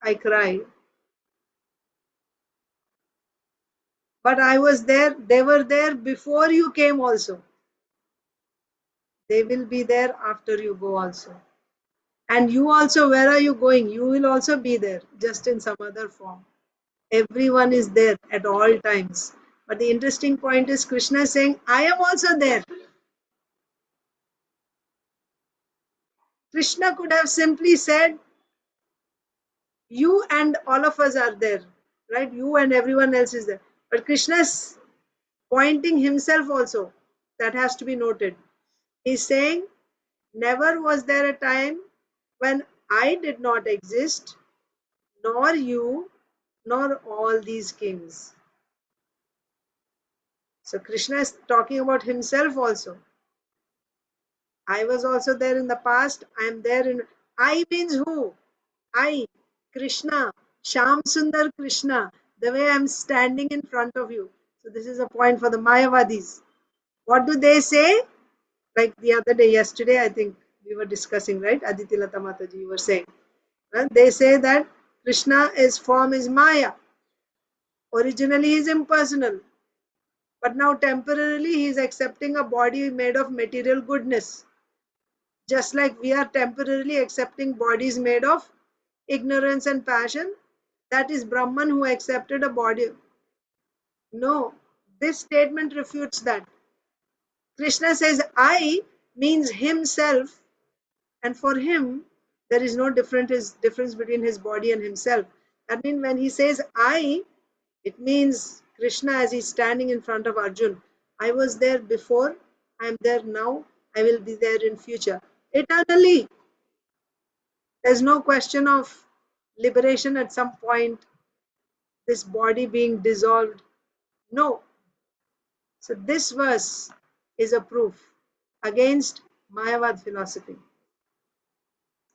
I cry. But I was there, they were there before you came also. They will be there after you go also. And you also, where are you going? You will also be there, just in some other form. Everyone is there at all times. But the interesting point is Krishna is saying, I am also there. Krishna could have simply said, you and all of us are there, right? You and everyone else is there. But Krishna is pointing himself also. That has to be noted. He's saying, never was there a time when I did not exist, nor you, nor all these kings. So Krishna is talking about himself also. I was also there in the past. I am there in. I means who? I, Krishna, Sham Sundar Krishna, the way I am standing in front of you. So this is a point for the Mayavadis. What do they say? Like the other day, yesterday, I think we were discussing, right? Aditi Lata Mataji, you were saying. They say that Krishna's form is Maya. Originally, he is impersonal. But now temporarily, he is accepting a body made of material goodness. Just like we are temporarily accepting bodies made of ignorance and passion, that is Brahman who accepted a body. No, this statement refutes that. Krishna says I means himself, and for him there is no difference between his body and himself. That means when he says I, it means Krishna as he's standing in front of Arjun. I was there before, I am there now, I will be there in future. Eternally. There's no question of liberation at some point, this body being dissolved. No. So this verse is a proof against Mayavad philosophy.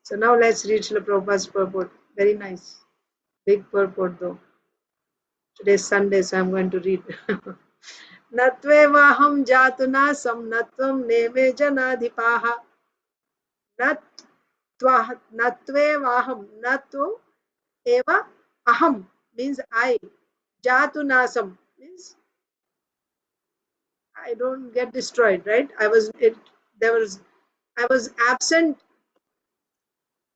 So now let's read Srila Prabhupada's purport. Very nice. Big purport though. Today is Sunday, so I'm going to read. Natvevaham jatuna samnatvam neme janadhipaha. Natvevaham. Natvu eva aham means I. Jatunasam means I don't get destroyed, right? I was absent.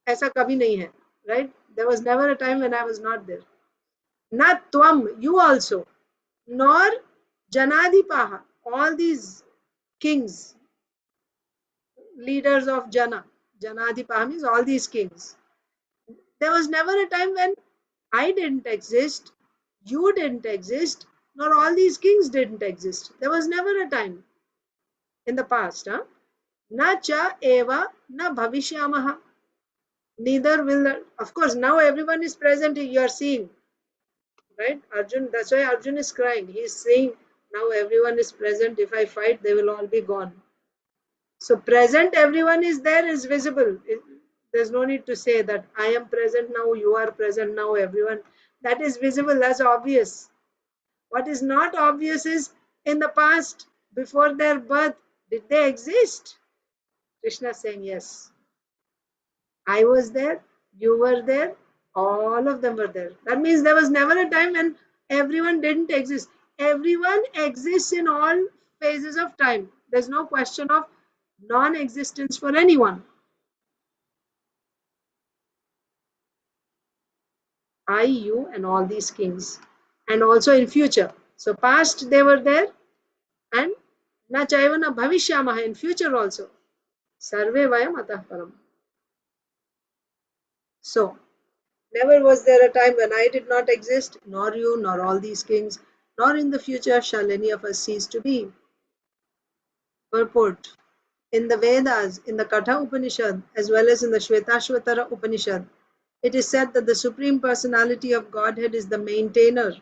ऐसा कभी नहीं है, right? There was never a time when I was not there. Not tvam, you also, nor janadipaha, all these kings, leaders of Janadipaha means all these kings. There was never a time when I didn't exist, you didn't exist, nor all these kings didn't exist. There was never a time in the past. Na cha eva na bhavishyamaha. Neither will, of course, now everyone is present, you are seeing, right? Arjun, that's why Arjun is crying. He is saying, now everyone is present. If I fight, they will all be gone. So present, everyone is there, is visible. There's no need to say that I am present now, you are present now, everyone. That is visible, that's obvious. What is not obvious is in the past, before their birth, Did they exist? Krishna is saying yes. I was there, you were there, all of them were there. That means there was never a time when everyone didn't exist. Everyone exists in all phases of time. There's no question of non-existence for anyone. I, you, and all these kings. And also in future. So past they were there, and na chaiva na bhavishyamaha, in future also. Sarve vayam atah param. So, never was there a time when I did not exist, nor you, nor all these kings, nor in the future shall any of us cease to be. Purport. In the Vedas, in the Katha Upanishad, as well as in the Shvetashvatara Upanishad, it is said that the Supreme Personality of Godhead is the maintainer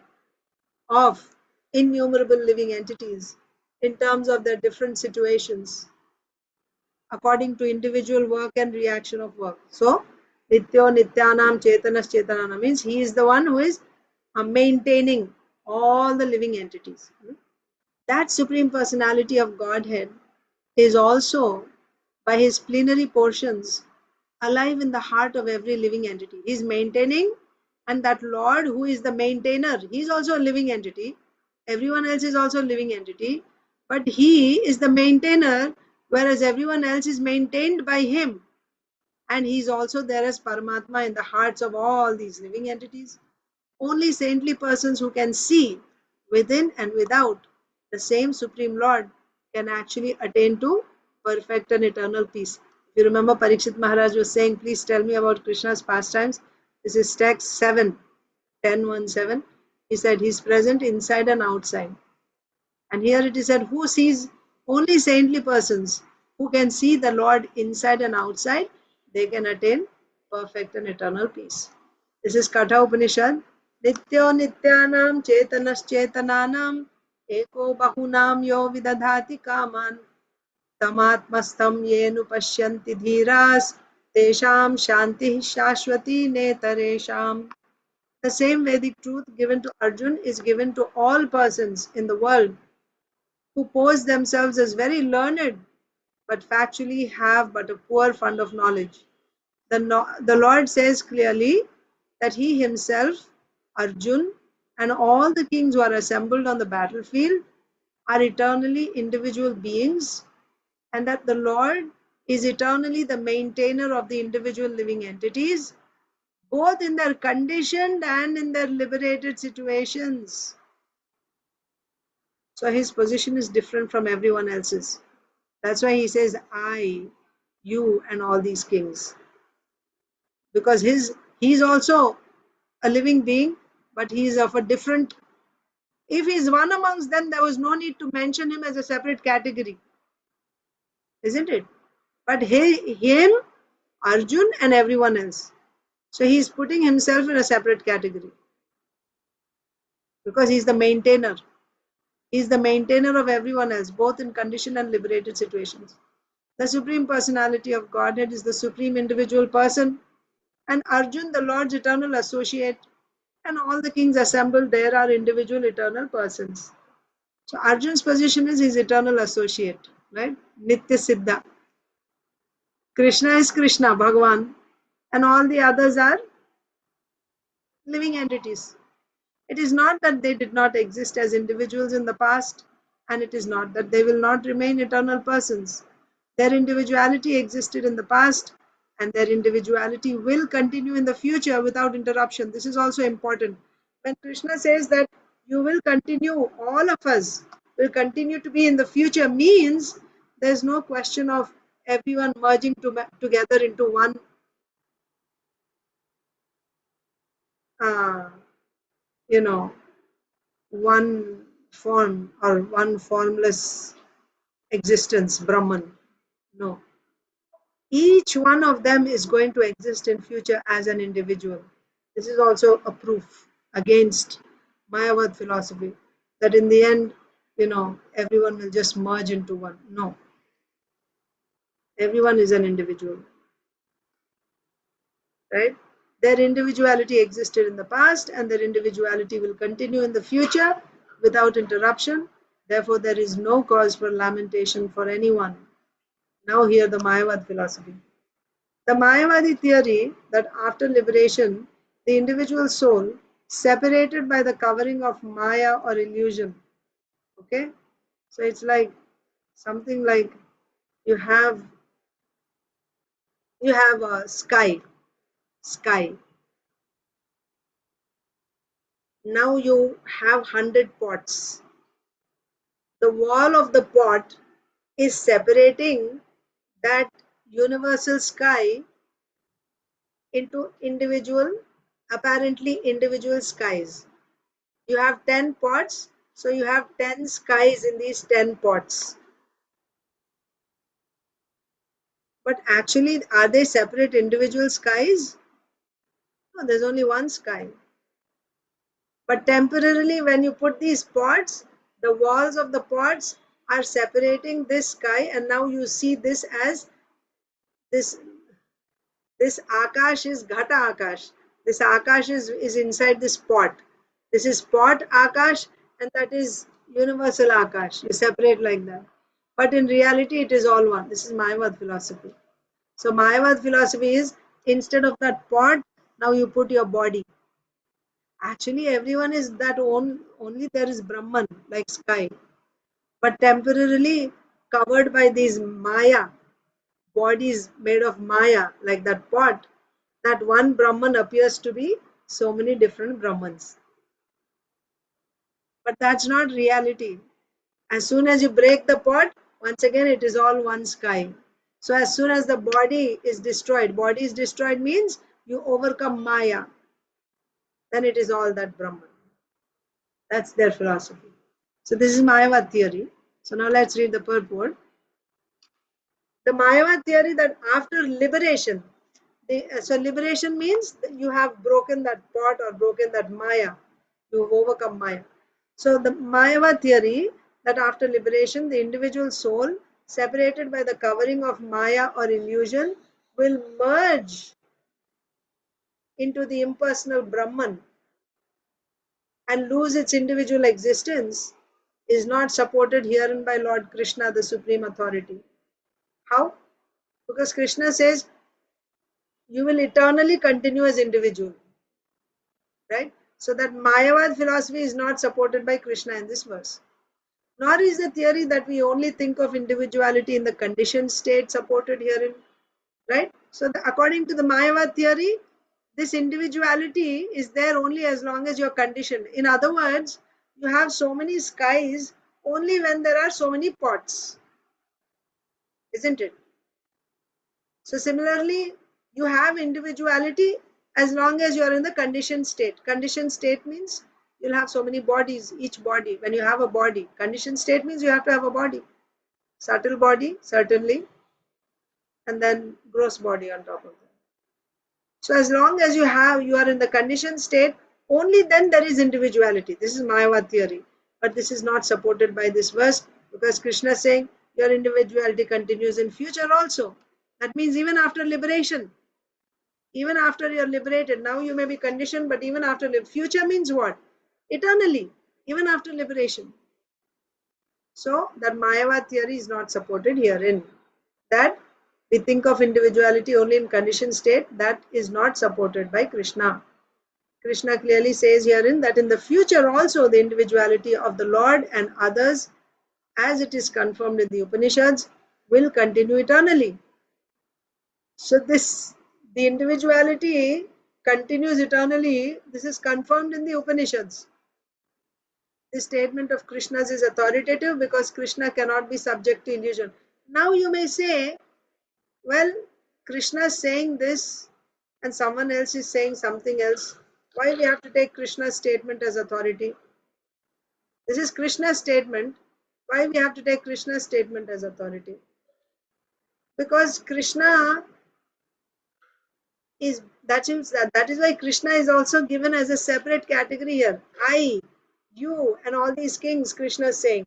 of innumerable living entities in terms of their different situations, according to individual work and reaction of work. So, Nityo Nityanam Chetanas Chetanana means he is the one who is maintaining all the living entities. That Supreme Personality of Godhead is also, by his plenary portions, alive in the heart of every living entity. He is maintaining, and that Lord who is the maintainer, he is also a living entity. Everyone else is also a living entity, but he is the maintainer, whereas everyone else is maintained by him. And he is also there as Paramatma in the hearts of all these living entities. Only saintly persons who can see within and without the same Supreme Lord can actually attain to perfect and eternal peace. If you remember, Parikshit Maharaj was saying, please tell me about Krishna's pastimes. This is text 7, 10:17. He said he's present inside and outside. And here it is said, who sees? Only saintly persons who can see the Lord inside and outside, they can attain perfect and eternal peace. This is Katha Upanishad. Nityo nityanam chetanas chetananam eko bahunam yo vidadhati kaman tamatmastam yenu pashyanti dhiras tesham shanti shashwati netaresham. The same Vedic truth given to Arjun is given to all persons in the world who pose themselves as very learned but factually have but a poor fund of knowledge. The Lord says clearly that he himself, Arjun, and all the kings who are assembled on the battlefield are eternally individual beings, and that the Lord is eternally the maintainer of the individual living entities, both in their conditioned and in their liberated situations. So his position is different from everyone else's. That's why he says, I, you, and all these kings. Because he's also a living being, but he is of a different. If he's one amongst them, there was no need to mention him as a separate category, isn't it? But him, Arjun, and everyone else. So he's putting himself in a separate category because he's the maintainer. He's the maintainer of everyone else, both in conditioned and liberated situations. The Supreme Personality of Godhead is the supreme individual person, and Arjun, the Lord's eternal associate, and all the kings assembled there are individual eternal persons. So Arjun's position is his eternal associate, right? Nitya Siddha. Krishna is Krishna, Bhagavan, and all the others are living entities. It is not that they did not exist as individuals in the past, and it is not that they will not remain eternal persons. Their individuality existed in the past, and their individuality will continue in the future without interruption. This is also important. When Krishna says that you will continue, all of us will continue to be in the future, means there's no question of everyone merging together into one uh, you know one form or one formless existence, Brahman. No. Each one of them is going to exist in future as an individual. This is also a proof against Mayavad philosophy that in the end, everyone will just merge into one. No. Everyone is an individual. Right? Their individuality existed in the past and their individuality will continue in the future without interruption. Therefore, there is no cause for lamentation for anyone. Now, hear the Mayavad philosophy. The Mayavadi theory that after liberation, the individual soul separated by the covering of Maya or illusion. Okay? So it's like something like you have a sky. Now you have 100 pots. The wall of the pot is separating that universal sky into apparently individual skies. You have 10 pots, so you have 10 skies in these 10 pots. But actually, are they separate individual skies? No, there's only one sky. But temporarily, when you put these pots, the walls of the pots are separating this sky, and now you see this as this Akash is Ghata Akash. This Akash is inside this pot. This is pot Akash, and that is universal Akash. You separate like that. But in reality, it is all one. This is Mayavad philosophy. So Mayavad philosophy is, instead of that pot, now you put your body. Actually, everyone is that only there is Brahman, like sky. But temporarily covered by these Maya, bodies made of Maya, like that pot, that one Brahman appears to be so many different Brahmans. But that's not reality. As soon as you break the pot, once again it is all one sky. So as soon as the body is destroyed means you overcome Maya, then it is all that Brahman. That's their philosophy. So this is Mayavad theory. So now let's read the purport. The Mayavad theory that after liberation, so liberation means that you have broken that pot or broken that Maya. You have overcome Maya. So the Mayavad theory that after liberation, the individual soul, separated by the covering of Maya or illusion, will merge into the impersonal Brahman and lose its individual existence, is not supported herein by Lord Krishna, the Supreme Authority. How? Because Krishna says, you will eternally continue as individual. Right? So that Mayavad philosophy is not supported by Krishna in this verse. Nor is the theory that we only think of individuality in the conditioned state supported herein. Right? So according to the Mayavad theory, this individuality is there only as long as you're conditioned. In other words, you have so many skies only when there are so many pots. Isn't it? So similarly, you have individuality as long as you are in the conditioned state. Conditioned state means you'll have so many bodies, each body. When you have a body, conditioned state means you have to have a body. Subtle body, certainly, and then gross body on top of that. So as long as you are in the conditioned state, only then there is individuality. This is Mayavad theory. But this is not supported by this verse, because Krishna is saying your individuality continues in future also. That means even after liberation. Even after you're liberated, now you may be conditioned, but even after future means what? Eternally, even after liberation. So that Mayavad theory is not supported herein. That we think of individuality only in conditioned state, that is not supported by Krishna. Krishna clearly says herein that in the future also the individuality of the Lord and others, as it is confirmed in the Upanishads, will continue eternally. So the individuality continues eternally. This is confirmed in the Upanishads. This statement of Krishna's is authoritative because Krishna cannot be subject to illusion. Now you may say, well, Krishna is saying this and someone else is saying something else. Why we have to take Krishna's statement as authority? This is Krishna's statement. Why we have to take Krishna's statement as authority? Because Krishna that is why Krishna is also given as a separate category here. I, you, and all these kings, Krishna is saying.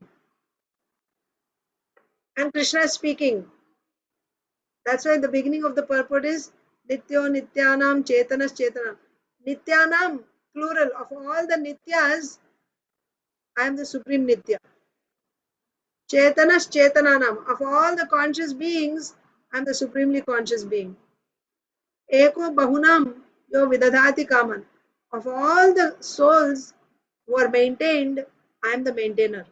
And Krishna is speaking. That's why the beginning of the purport is Nityo Nityanam Chetanas Chetanam. Nityanam, plural, of all the Nityas, I am the supreme Nitya. Chetanas Chetananam. Of all the conscious beings, I am the supremely conscious being. Eko Bahunam Yo Vidadhati Kaman. Of all the souls who are maintained, I am the maintainer.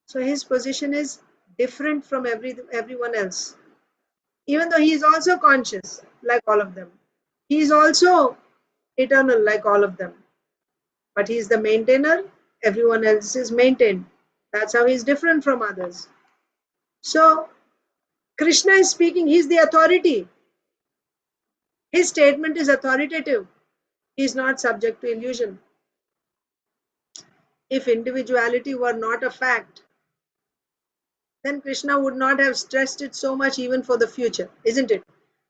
So his position is different from everyone else. Even though he is also conscious, like all of them. He is also eternal, like all of them. But he is the maintainer, everyone else is maintained. That's how he is different from others. So Krishna is speaking, he is the authority. His statement is authoritative. He is not subject to illusion. If individuality were not a fact, then Krishna would not have stressed it so much even for the future, isn't it?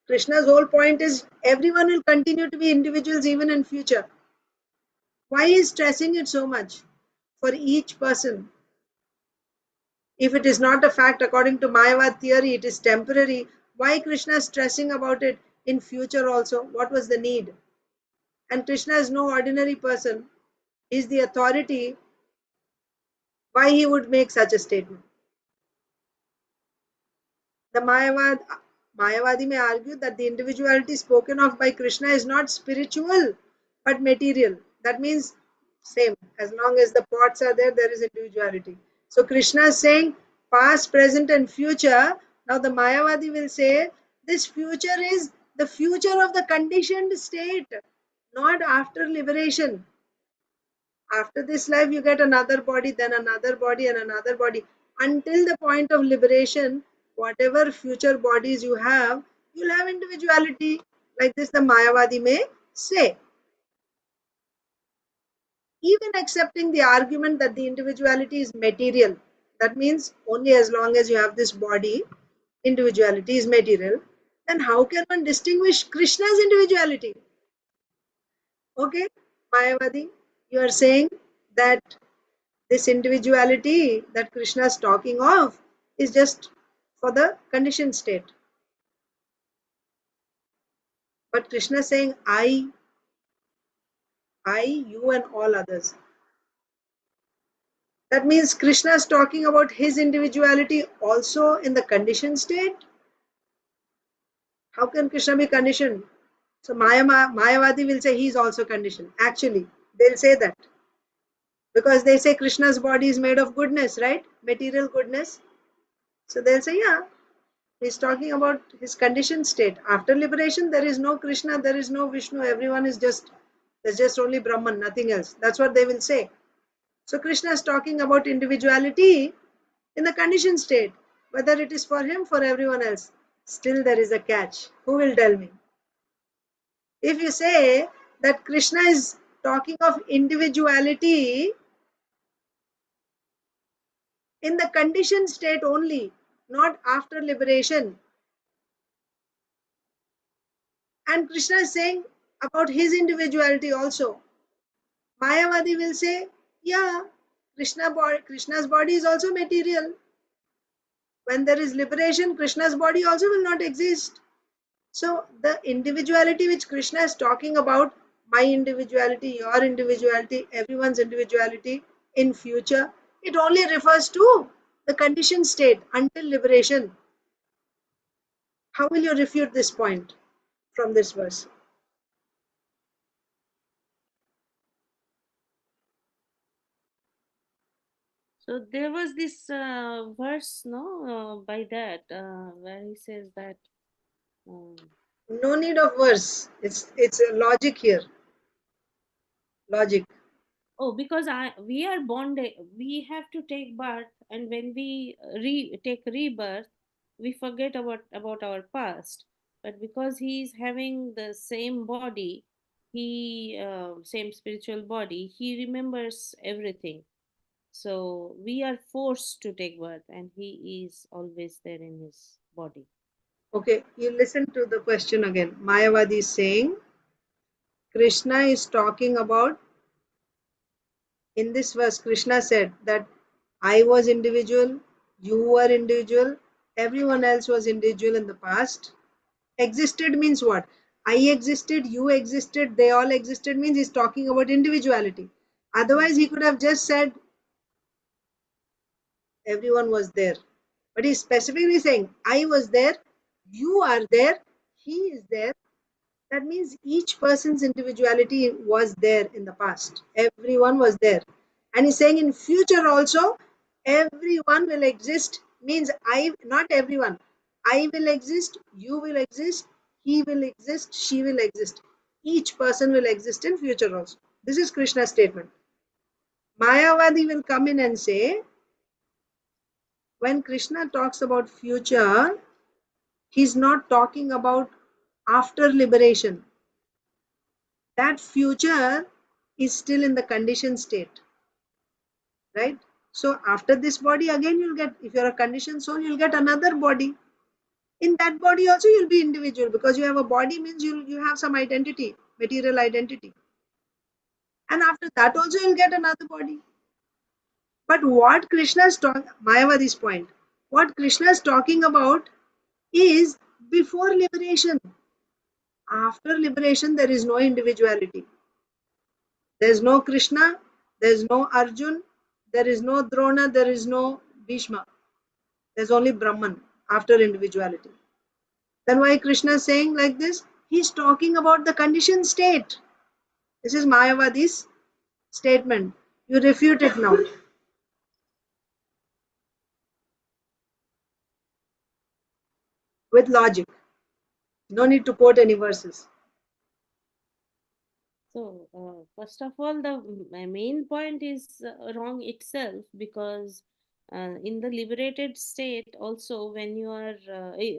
Krishna's whole point is everyone will continue to be individuals even in future. Why is stressing it so much for each person? If it is not a fact according to Mayavad theory, it is temporary. Why Krishna is stressing about it in future also? What was the need? And Krishna is no ordinary person. He is the authority. Why he would make such a statement? The Mayavadi may argue that the individuality spoken of by Krishna is not spiritual but material. That means same. As long as the pots are there, there is individuality. So Krishna is saying past, present and future. Now the Mayavadi will say this future is the future of the conditioned state, not after liberation. After this life, you get another body, then another body, and another body. Until the point of liberation, whatever future bodies you have, you'll have individuality. Like this, the Mayavadi may say. Even accepting the argument that the individuality is material, that means only as long as you have this body, individuality is material, then how can one distinguish Krishna's individuality? Okay, Mayavadi, you are saying that this individuality that Krishna is talking of is just for the conditioned state. But Krishna is saying, I, you, and all others. That means Krishna is talking about his individuality also in the conditioned state. How can Krishna be conditioned? So Mayavadi will say he is also conditioned. Actually, they'll say that. Because they say Krishna's body is made of goodness, right? Material goodness. So they'll say, yeah, he's talking about his conditioned state. After liberation, there is no Krishna, there is no Vishnu. Everyone is there's just only Brahman, nothing else. That's what they will say. So Krishna is talking about individuality in the conditioned state. Whether it is for him, for everyone else. Still there is a catch. Who will tell me? If you say that Krishna is talking of individuality in the conditioned state only, not after liberation, and Krishna is saying about his individuality also, Mayavadi will say, yeah, Krishna's body is also material. When there is liberation, Krishna's body also will not exist. So the individuality which Krishna is talking about, my individuality, your individuality, everyone's individuality in future, it only refers to the conditioned state until liberation. How will you refute this point from this verse? So there was this verse, no, by that, where he says that. Um, No need of verse. It's a logic here. Logic. oh, because we are bonded, we have to take birth, and when we take rebirth, we forget about our past. But because he is having the same body, he same spiritual body, he remembers everything. So we are forced to take birth, and he is always there in his body. Okay, you listen to the question again. Mayavadi is saying Krishna is talking about, in this verse, Krishna said that I was individual, you were individual, everyone else was individual in the past. Existed means what? I existed, you existed, they all existed means he's talking about individuality. Otherwise, he could have just said everyone was there. But he's specifically saying, I was there, you are there, he is there. That means each person's individuality was there in the past. Everyone was there. And he's saying in future also, everyone will exist. Means I, not everyone. I will exist, you will exist, he will exist, she will exist. Each person will exist in future also. This is Krishna's statement. Mayavadi will come in and say, when Krishna talks about future, he's not talking about after liberation. That future is still in the conditioned state, right? So after this body, again you'll get, if you're a conditioned soul, you'll get another body. In that body also you'll be individual, because you have a body means you have some identity, material identity. And after that also you'll get another body. But what Krishna is talking, Mayavadi's point, what Krishna is talking about is before liberation. After liberation, there is no individuality. There is no Krishna, there is no Arjun, there is no Drona, there is no Bhishma. There is only Brahman after individuality. Then why Krishna is saying like this? He is talking about the conditioned state. This is Mayavadi's statement. You refute it now. With logic. No need to quote any verses. So, first of all, my main point is wrong itself, because in the liberated state, also when you are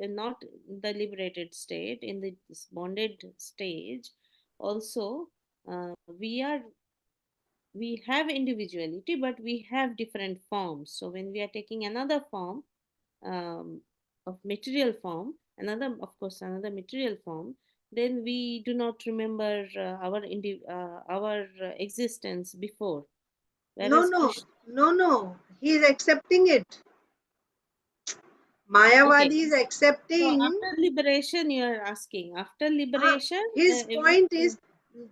not the liberated state, in the bonded stage, also we have individuality, but we have different forms. So when we are taking another form, of material form, another material form, then we do not remember our existence before. Whereas Krishna, No. He is accepting it. okay. Mayavadi is So accepting. after liberation, you are asking. After liberation, His point is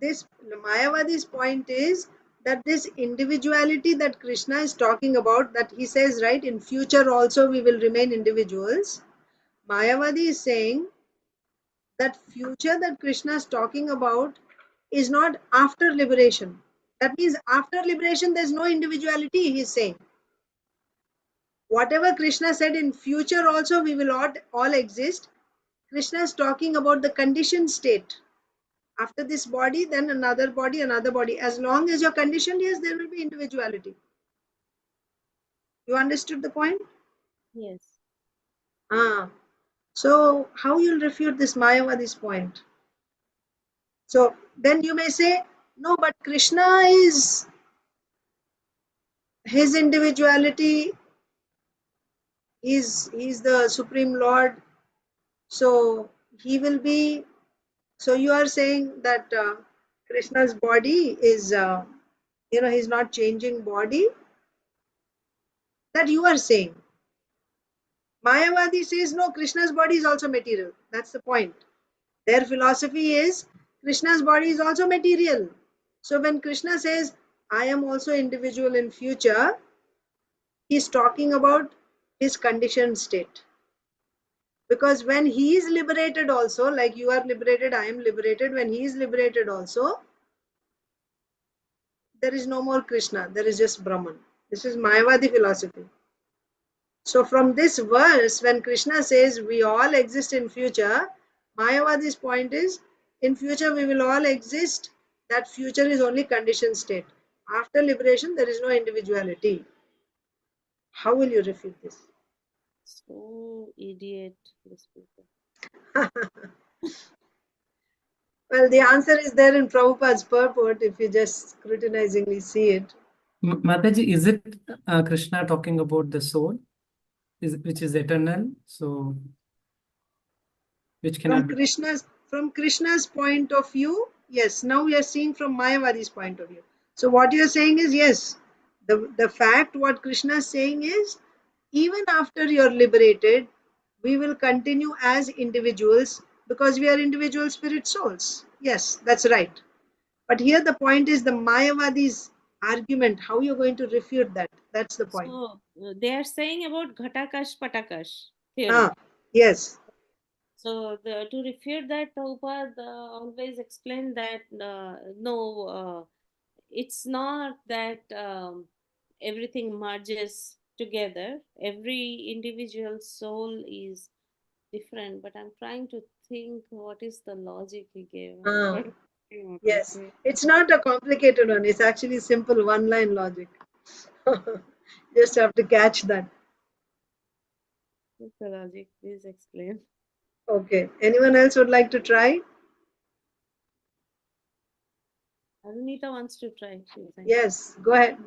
this. Mayavadi's point is that this individuality that Krishna is talking about, that he says, right, in future also we will remain individuals. Mayavadi is saying that future that Krishna is talking about is not after liberation. That means after liberation there is no individuality, he is saying. Whatever Krishna said in future also we will all exist. Krishna is talking about the conditioned state. After this body, then another body, another body. As long as you're conditioned, yes, there will be individuality. You understood the point? yes. So how you'll refute this Mayavadi's point? So then you may say, no, but Krishna is, his individuality, he's the Supreme Lord. So he will be, so you are saying that Krishna's body is, he's not changing body. That you are saying. Mayavadi says, no, Krishna's body is also material. That's the point. Their philosophy is Krishna's body is also material. So when Krishna says, I am also individual in future, he's talking about his conditioned state. Because when he is liberated also, like you are liberated, I am liberated, when he is liberated also, there is no more Krishna, there is just Brahman. This is Mayavadi philosophy. So from this verse, when Krishna says we all exist in future, Mayavadi's point is, in future we will all exist. That future is only conditioned state. After liberation, there is no individuality. How will you refute this? So idiot, this people. Well, the answer is there in Prabhupada's purport if you just scrutinizingly see it. Mataji, is it Krishna talking about the soul, which is eternal? So, which cannot be. From Krishna's point of view, yes. Now we are seeing from Mayavadi's point of view. So what you are saying is, yes, the fact what Krishna is saying is, even after you are liberated, we will continue as individuals because we are individual spirit souls. Yes, that's right. But here the point is the Mayavadi's argument, how you're going to refute that. That's the point. So they are saying about Ghatakash Patakash theory. Yes. So to refute that, Prabhupada always explained that no, it's not that everything merges together. Every individual soul is different, but I'm trying to think what is the logic he gave. I'm Ah, forgetting what he yes. said. It's not a complicated one. It's actually simple one-line logic. Just have to catch that. What's the logic? Please explain. Okay. Anyone else would like to try? Arunita wants to try. She's saying. Yes. Go ahead.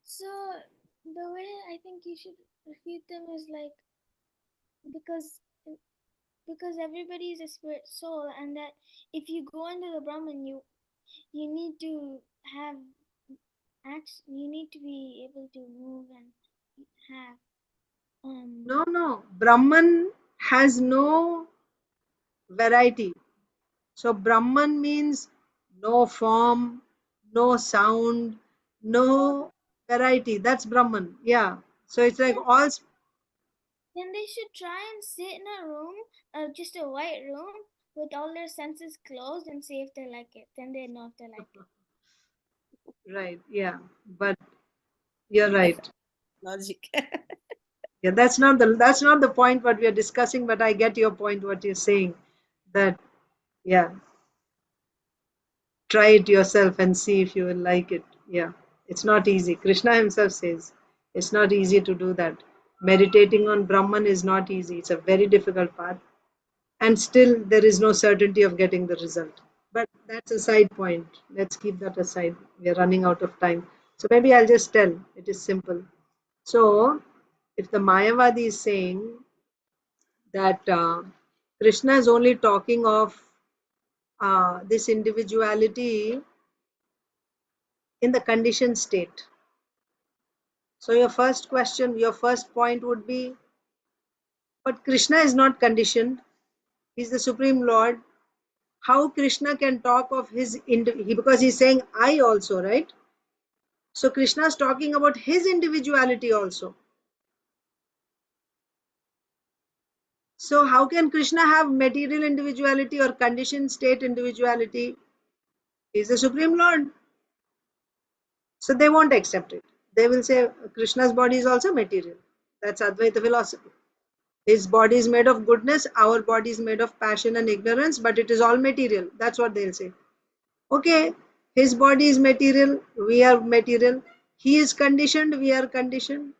So the way I think you should refute them is like because everybody is a spirit soul, and that if you go into the Brahman, you need to have you need to be able to move and have No. Brahman has no variety. So Brahman means no form, no sound, no variety. That's Brahman. Yeah. So it's like all. then they should try and sit in a room, just a white room with all their senses closed and see if they like it. Then they know if they like it. Right. Yeah. But you're right. Logic. Yeah. That's not the point what we are discussing. But I get your point. What you're saying. That yeah. Try it yourself and see if you will like it. Yeah. It's not easy. Krishna himself says it's not easy to do that. Meditating on Brahman is not easy. It's a very difficult path. And still there is no certainty of getting the result. But that's a side point. Let's keep that aside. We are running out of time. So maybe I'll just tell. It is simple. So if the Mayavadi is saying that Krishna is only talking of this individuality in the conditioned state. So your first point would be, but Krishna is not conditioned. He's the Supreme Lord. How Krishna can talk of because he's saying I also, right? So Krishna is talking about his individuality also. So how can Krishna have material individuality or conditioned state individuality? He's the Supreme Lord. So they won't accept it. They will say Krishna's body is also material. That's Advaita philosophy. His body is made of goodness, our body is made of passion and ignorance, but it is all material. That's what they'll say. Okay, his body is material, we are material. He is conditioned, we are conditioned.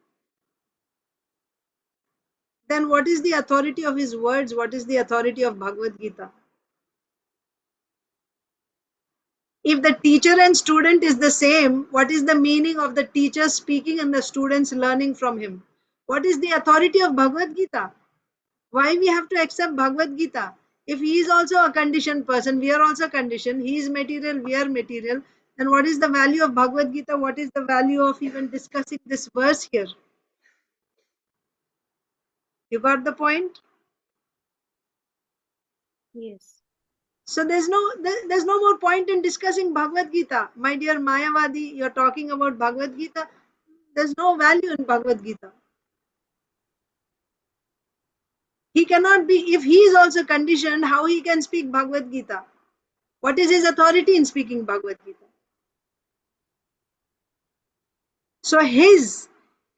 Then what is the authority of his words? What is the authority of Bhagavad Gita? If the teacher and student is the same, what is the meaning of the teacher speaking and the students learning from him? What is the authority of Bhagavad Gita? Why we have to accept Bhagavad Gita? If he is also a conditioned person, we are also conditioned, he is material, we are material, then what is the value of Bhagavad Gita? What is the value of even discussing this verse here? You got the point? Yes. So there's no more point in discussing Bhagavad Gita. My dear Mayavadi, you're talking about Bhagavad Gita. There's no value in Bhagavad Gita. He cannot be, if he is also conditioned, how he can speak Bhagavad Gita? What is his authority in speaking Bhagavad Gita? So his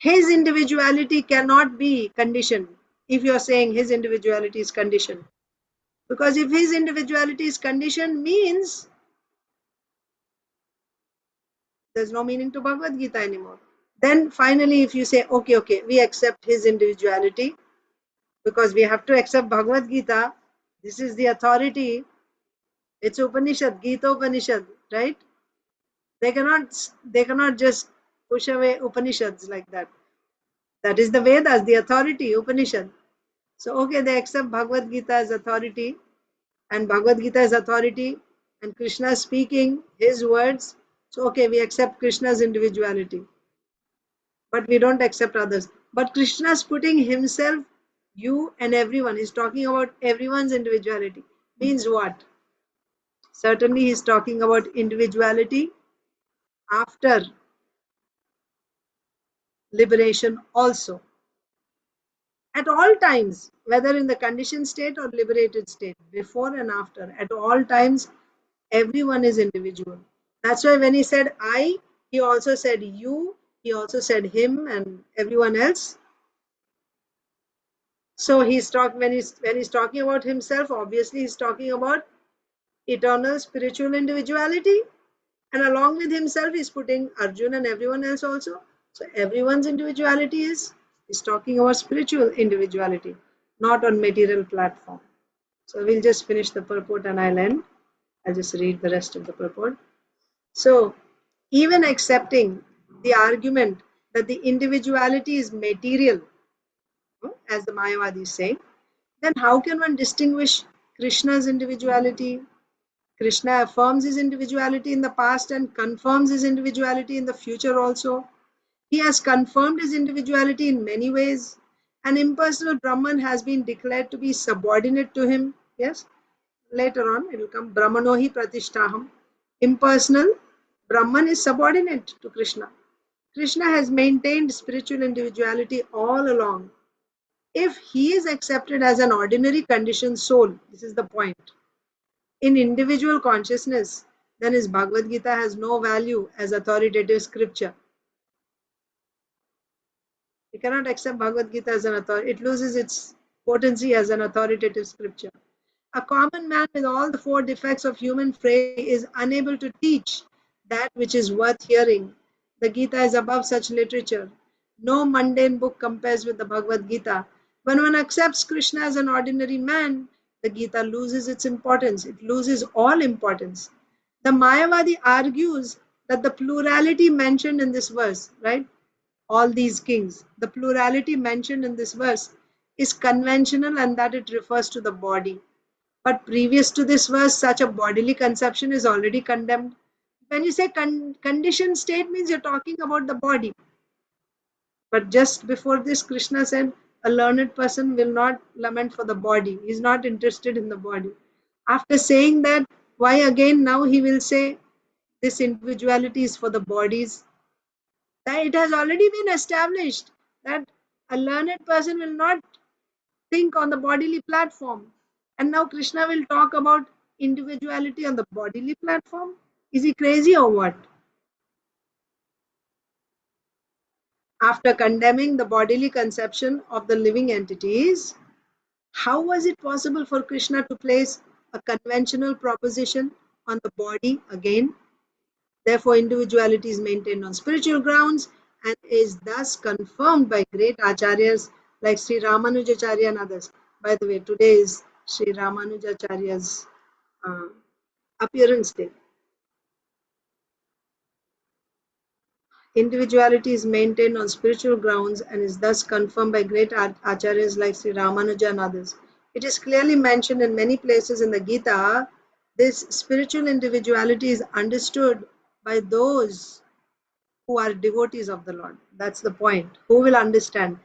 individuality cannot be conditioned if you're saying his individuality is conditioned. Because if his individuality is conditioned means there's no meaning to Bhagavad Gita anymore. Then finally, if you say, okay, we accept his individuality because we have to accept Bhagavad Gita, this is the authority, it's Upanishad, Gita Upanishad, right? They cannot just push away Upanishads like that. That is the Vedas, the authority, Upanishad. So, okay, they accept Bhagavad Gita as authority, and Bhagavad Gita as authority, and Krishna speaking his words. So, okay, we accept Krishna's individuality, but we don't accept others. But Krishna's putting himself, you, and everyone. He's talking about everyone's individuality. Means what? Certainly, he's talking about individuality after liberation also. At all times, whether in the conditioned state or liberated state, before and after, at all times, everyone is individual. That's why when he said I, he also said you, he also said him and everyone else. So when he's talking about himself, obviously he's talking about eternal spiritual individuality, and along with himself he's putting Arjun and everyone else also. So everyone's individuality is talking about spiritual individuality, not on material platform. So we'll just finish the purport and I'll end. I'll just read the rest of the purport. So even accepting the argument that the individuality is material, as the Mayavadi is saying, then how can one distinguish Krishna's individuality? Krishna affirms his individuality in the past and confirms his individuality in the future also. He has confirmed his individuality in many ways. An impersonal Brahman has been declared to be subordinate to him. Yes, later on it will come Brahmanohi Pratishtaham. Impersonal Brahman is subordinate to Krishna. Krishna has maintained spiritual individuality all along. If he is accepted as an ordinary conditioned soul, this is the point, in individual consciousness, then his Bhagavad Gita has no value as authoritative scripture. You cannot accept Bhagavad Gita as an authority. It loses its potency as an authoritative scripture. A common man with all the four defects of human frailty is unable to teach that which is worth hearing. The Gita is above such literature. No mundane book compares with the Bhagavad Gita. When one accepts Krishna as an ordinary man, the Gita loses its importance. It loses all importance. The Mayavadi argues that the plurality mentioned in this verse, right? All these kings, the plurality mentioned in this verse is conventional and that it refers to the body. But previous to this verse, such a bodily conception is already condemned. When you say conditioned state, means you're talking about the body. But just before this, Krishna said, a learned person will not lament for the body. He's not interested in the body. After saying that, why again now he will say this individuality is for the bodies? That it has already been established that a learned person will not think on the bodily platform. And now Krishna will talk about individuality on the bodily platform. Is he crazy or what? After condemning the bodily conception of the living entities, how was it possible for Krishna to place a conventional proposition on the body again? Therefore, individuality is maintained on spiritual grounds and is thus confirmed by great acharyas like Sri Ramanujacharya and others. By the way, today is Sri Ramanujacharya's appearance day. Individuality is maintained on spiritual grounds and is thus confirmed by great acharyas like Sri Ramanuja and others. It is clearly mentioned in many places in the Gita. This spiritual individuality is understood by those who are devotees of the Lord. That's the point. Who will understand?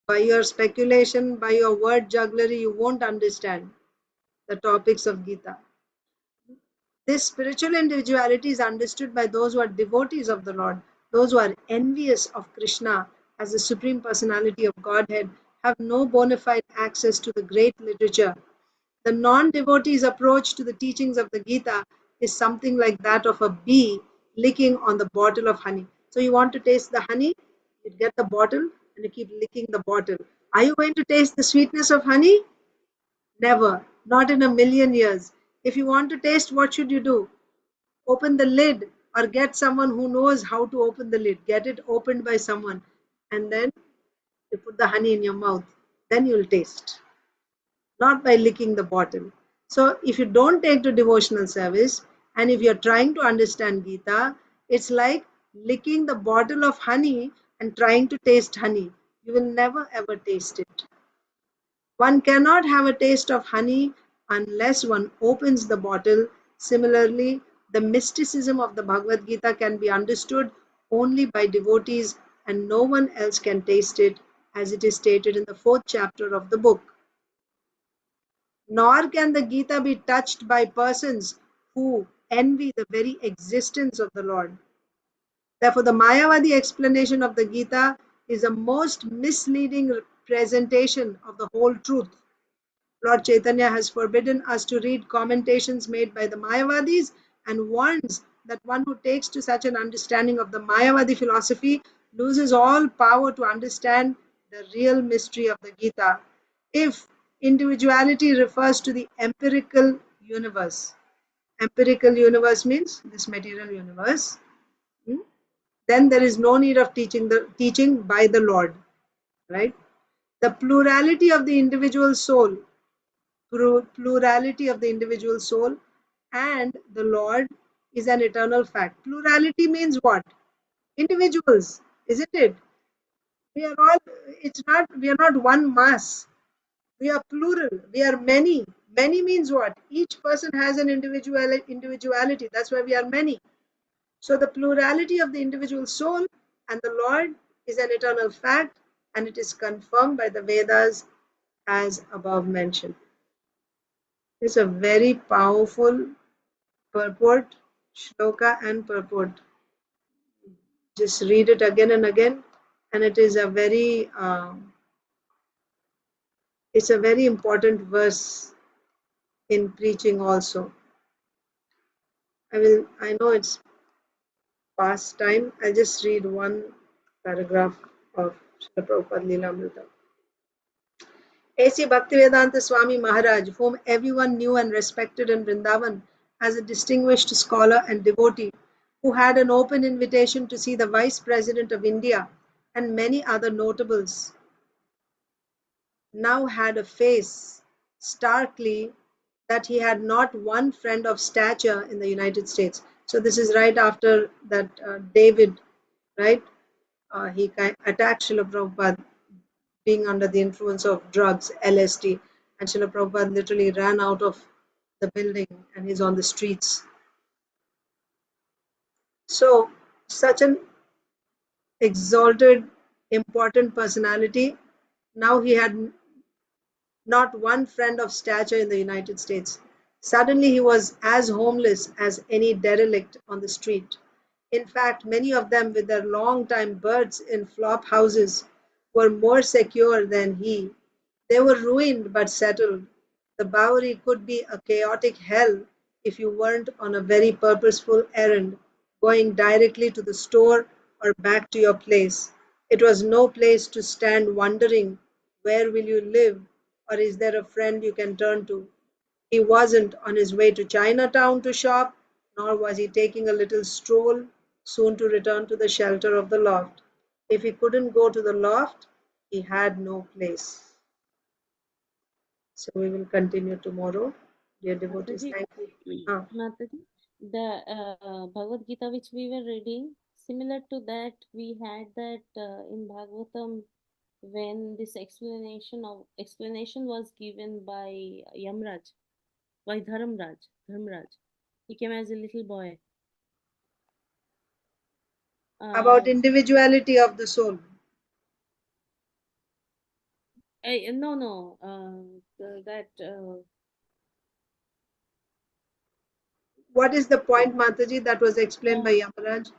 By your speculation, by your word jugglery, you won't understand the topics of Gita. This spiritual individuality is understood by those who are devotees of the Lord. Those who are envious of Krishna as the Supreme Personality of Godhead have no bona fide access to the great literature. The non-devotee's approach to the teachings of the Gita is something like that of a bee licking on the bottle of honey. So you want to taste the honey, you get the bottle and you keep licking the bottle. Are you going to taste the sweetness of honey? Never, not in a million years. If you want to taste, what should you do? Open the lid or get someone who knows how to open the lid. Get it opened by someone and then you put the honey in your mouth. Then you'll taste, not by licking the bottle. So if you don't take to devotional service and if you're trying to understand Gita, it's like licking the bottle of honey and trying to taste honey. You will never ever taste it. One cannot have a taste of honey unless one opens the bottle. Similarly, the mysticism of the Bhagavad Gita can be understood only by devotees and no one else can taste it, as it is stated in the 4th chapter of the book. Nor can the Gita be touched by persons who envy the very existence of the Lord. Therefore, the Mayavadi explanation of the Gita is a most misleading presentation of the whole truth. Lord Chaitanya has forbidden us to read commentations made by the Mayavadis and warns that one who takes to such an understanding of the Mayavadi philosophy loses all power to understand the real mystery of the Gita. If individuality refers to the empirical universe means this material universe, then there is no need of teaching by the Lord, right? The plurality of the individual soul plurality of the individual soul and the Lord is an eternal fact. Plurality means what? Individuals, isn't it? We are all, we are not one mass. We are plural. We are many. Many means what? Each person has an individuality. That's why we are many. So the plurality of the individual soul and the Lord is an eternal fact, and it is confirmed by the Vedas as above mentioned. It's a very powerful purport, shloka and purport. Just read it again and again, and it is it's a very important verse in preaching also. I know it's past time. I'll just read one paragraph of Srila Prabhupada Leelamrita. A.C. Bhaktivedanta Swami Maharaj, whom everyone knew and respected in Vrindavan as a distinguished scholar and devotee, who had an open invitation to see the Vice President of India and many other notables, now had a face starkly that he had not one friend of stature in the United States. So this is right after that David, right? He attacked Srila Prabhupada being under the influence of drugs, LSD, and Srila Prabhupada literally ran out of the building and he's on the streets. So such an exalted, important personality, now he had not one friend of stature in the United States. Suddenly he was as homeless as any derelict on the street. In fact, many of them with their long-time berths in flop houses were more secure than he. They were ruined but settled. The Bowery could be a chaotic hell if you weren't on a very purposeful errand, going directly to the store or back to your place. It was no place to stand wondering, where will you live, or is there a friend you can turn to? He wasn't on his way to Chinatown to shop, nor was he taking a little stroll, soon to return to the shelter of the loft. If he couldn't go to the loft, he had no place. So we will continue tomorrow. Dear devotees, Mataji, thank you. Ah, Mataji, the Bhagavad Gita which we were reading, similar to that, we had that in Bhagavatam when this explanation was given by Yamraj, by Dharmraj. He came as a little boy. about individuality of the soul. No, that What is the point, Mataji, that was explained by Yamaraj?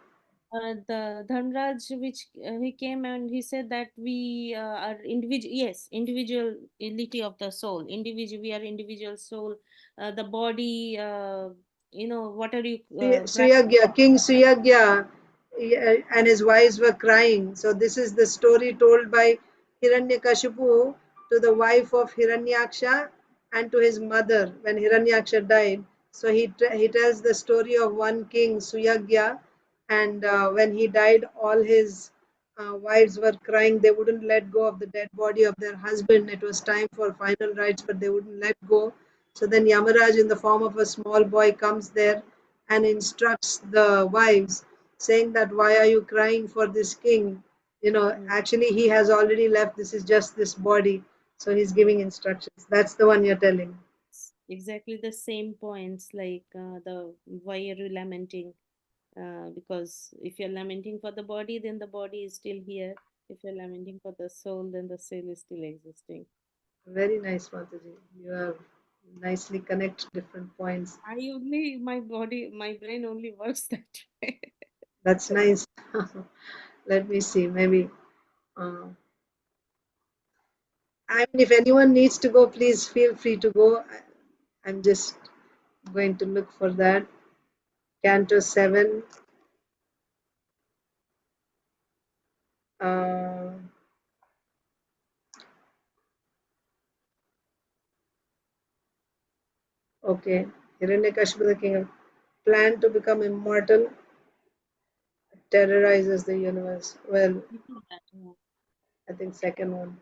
the Dharmraj, which he came and he said that we are individual. Yes, individuality of the soul. We are individual soul. The body. What are you? Suyagya, King Suyagya and his wives were crying. So this is the story told by Hiranyakashipu to the wife of Hiranyaksha and to his mother when Hiranyaksha died. So he tells the story of one king, Suyagya, and when he died, all his wives were crying. They wouldn't let go of the dead body of their husband. It was time for final rites, but they wouldn't let go. So then Yamaraj, in the form of a small boy, comes there and instructs the wives, saying that why are you crying for this king? Actually he has already left. This is just this body. So he's giving instructions. That's the one you're telling. Exactly the same points, like the why are you lamenting? Because if you're lamenting for the body, then the body is still here. If you're lamenting for the soul, then the soul is still existing. Very nice, Mataji. You have nicely connect different points. My brain only works that way. That's nice. Let me see. Maybe. I mean, if anyone needs to go, please feel free to go. I'm just going to look for that. Canto 7. Okay. Hiranyakashipu, the king of plan to become immortal, terrorizes the universe. Well, I think second one.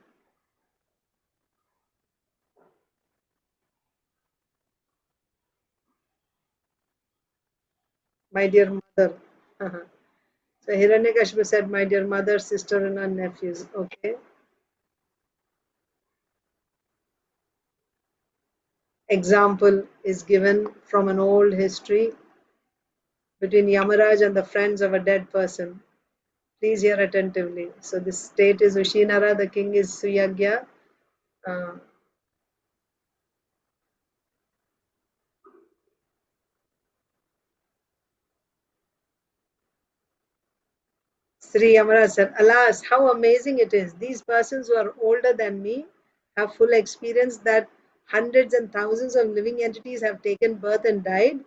My dear mother. So Hiranyakashipu said, my dear mother, sister, and nephews. Okay. Example is given from an old history between Yamaraj and the friends of a dead person. Please hear attentively. So the state is Ushinara, the king is Suyagya. Sri Yamaraj said, alas, how amazing it is. These persons who are older than me have full experience that hundreds and thousands of living entities have taken birth and died.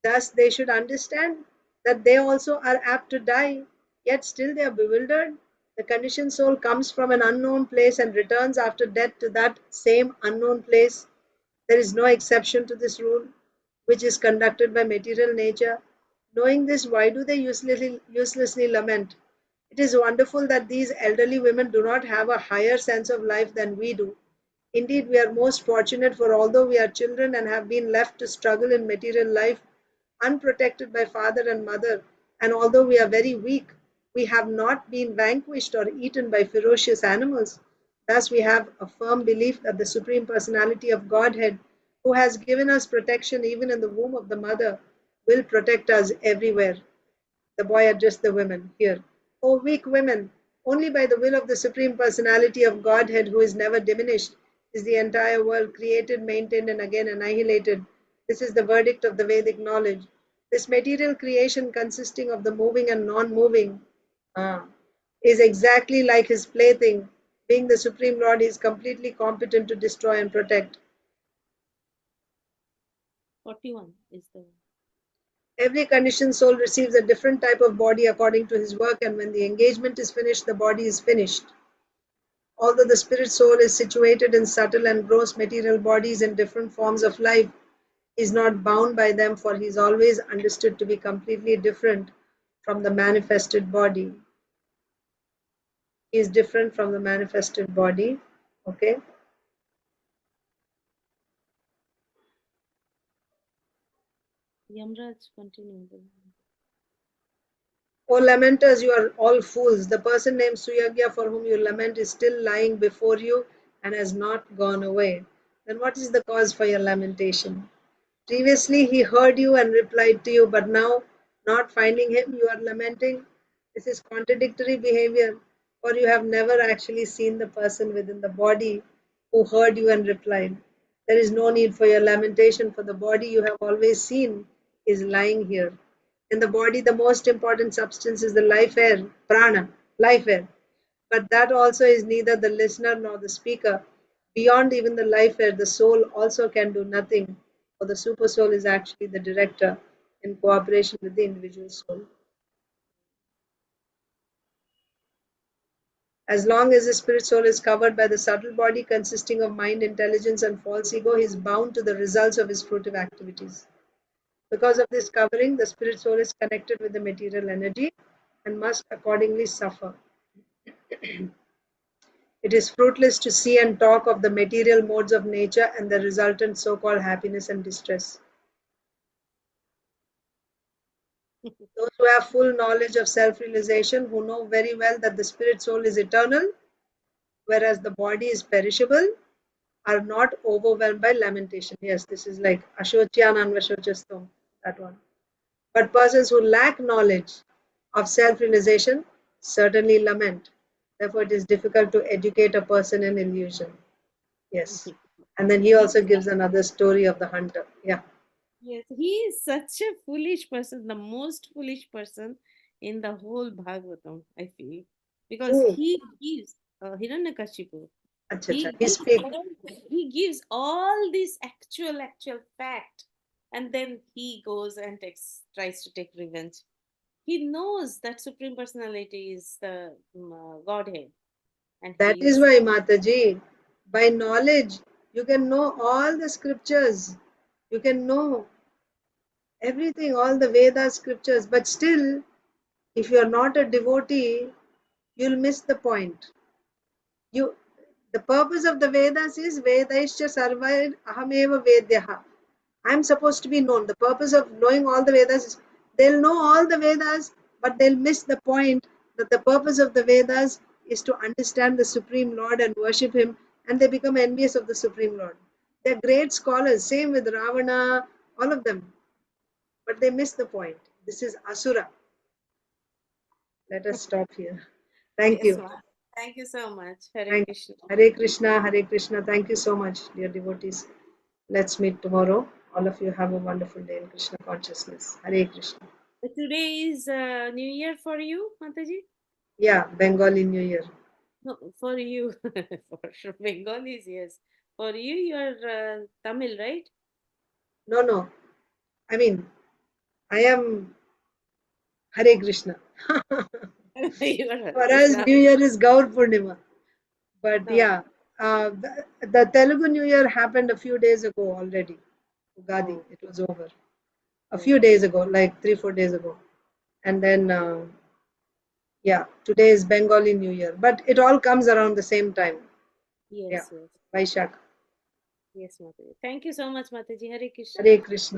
Thus, they should understand that they also are apt to die, yet still they are bewildered. The conditioned soul comes from an unknown place and returns after death to that same unknown place. There is no exception to this rule, which is conducted by material nature. Knowing this, why do they uselessly lament? It is wonderful that these elderly women do not have a higher sense of life than we do. Indeed, we are most fortunate, for although we are children and have been left to struggle in material life, unprotected by father and mother, and although we are very weak, we have not been vanquished or eaten by ferocious animals. Thus, we have a firm belief that the Supreme Personality of Godhead, who has given us protection even in the womb of the mother, will protect us everywhere. The boy addressed the women here. O weak women, only by the will of the Supreme Personality of Godhead, who is never diminished, is the entire world created, maintained, and again annihilated. This is the verdict of the Vedic knowledge. This material creation, consisting of the moving and non moving, is exactly like his plaything. Being the Supreme Lord, he is completely competent to destroy and protect. 41 is the one. Every conditioned soul receives a different type of body according to his work, and when the engagement is finished, the body is finished. Although the spirit soul is situated in subtle and gross material bodies in different forms of life, he is not bound by them, for he is always understood to be completely different from the manifested body. He is different from the manifested body. Okay. Yamraj continue. O lamenters, you are all fools. The person named Suyagya for whom you lament is still lying before you and has not gone away. Then what is the cause for your lamentation? Previously he heard you and replied to you, but now, not finding him, you are lamenting. This is contradictory behavior, for you have never actually seen the person within the body who heard you and replied. There is no need for your lamentation, for the body you have always seen is lying here. In the body, the most important substance is the life air, prana, life air. But that also is neither the listener nor the speaker. Beyond even the life air, the soul also can do nothing, for the super soul is actually the director in cooperation with the individual soul. As long as the spirit soul is covered by the subtle body consisting of mind, intelligence, and false ego, he is bound to the results of his fruitive activities. Because of this covering, the spirit soul is connected with the material energy and must accordingly suffer. It is fruitless to see and talk of the material modes of nature and the resultant so-called happiness and distress. Those who have full knowledge of self-realization, who know very well that the spirit soul is eternal, whereas the body is perishable, are not overwhelmed by lamentation. Yes, this is like Ashocyan Anvashochastam, that one. But persons who lack knowledge of self-realization certainly lament. Therefore, it is difficult to educate a person in illusion. Yes. And then he also gives another story of the hunter. Yeah. Yes, he is such a foolish person, the most foolish person in the whole Bhagavatam, I feel. Because Who? he gives Hiranyakashipu, Acha, acha. he He gives speak. he gives all this actual fact, and then he goes and tries to take revenge. He knows that Supreme Personality is the Godhead, and That he is is why, Mataji, by knowledge, you can know all the scriptures. You can know everything, all the Veda scriptures. But still, if you are not a devotee, you'll miss the point. You, the purpose of the Vedas is Vedaischa Sarvair Ahameva Vedyaha. I'm supposed to be known. The purpose of knowing all the Vedas is they'll know all the Vedas, but they'll miss the point that the purpose of the Vedas is to understand the Supreme Lord and worship Him, and they become envious of the Supreme Lord. They're great scholars, same with Ravana, all of them, but they miss the point. This is Asura. Let us stop here. Thank yes, you. ma'am. Thank you so much. Hare Thank Krishna. Hare Krishna, Hare Krishna. Thank you so much, dear devotees. Let's meet tomorrow. All of you have a wonderful day in Krishna consciousness. Hare Krishna. Today is New Year for you, Mataji? Yeah, Bengali New Year. No, for you. For sure. Bengalis, yes. For you, you're Tamil, right? No, no. I mean, I am Hare Krishna. You are Hare For us, Krishna. New Year is Gaur Purnima. But No. yeah, the Telugu New Year happened a few days ago already. Ugadi, Oh, it was over. A few okay. days ago, like 3, 4 days ago. And then, yeah, today is Bengali New Year. But it all comes around the same time. Yeah, Yes, yes. Vaishak. Yes, Mataji. Thank you so much, Mataji. Hare Krishna. Hare Krishna.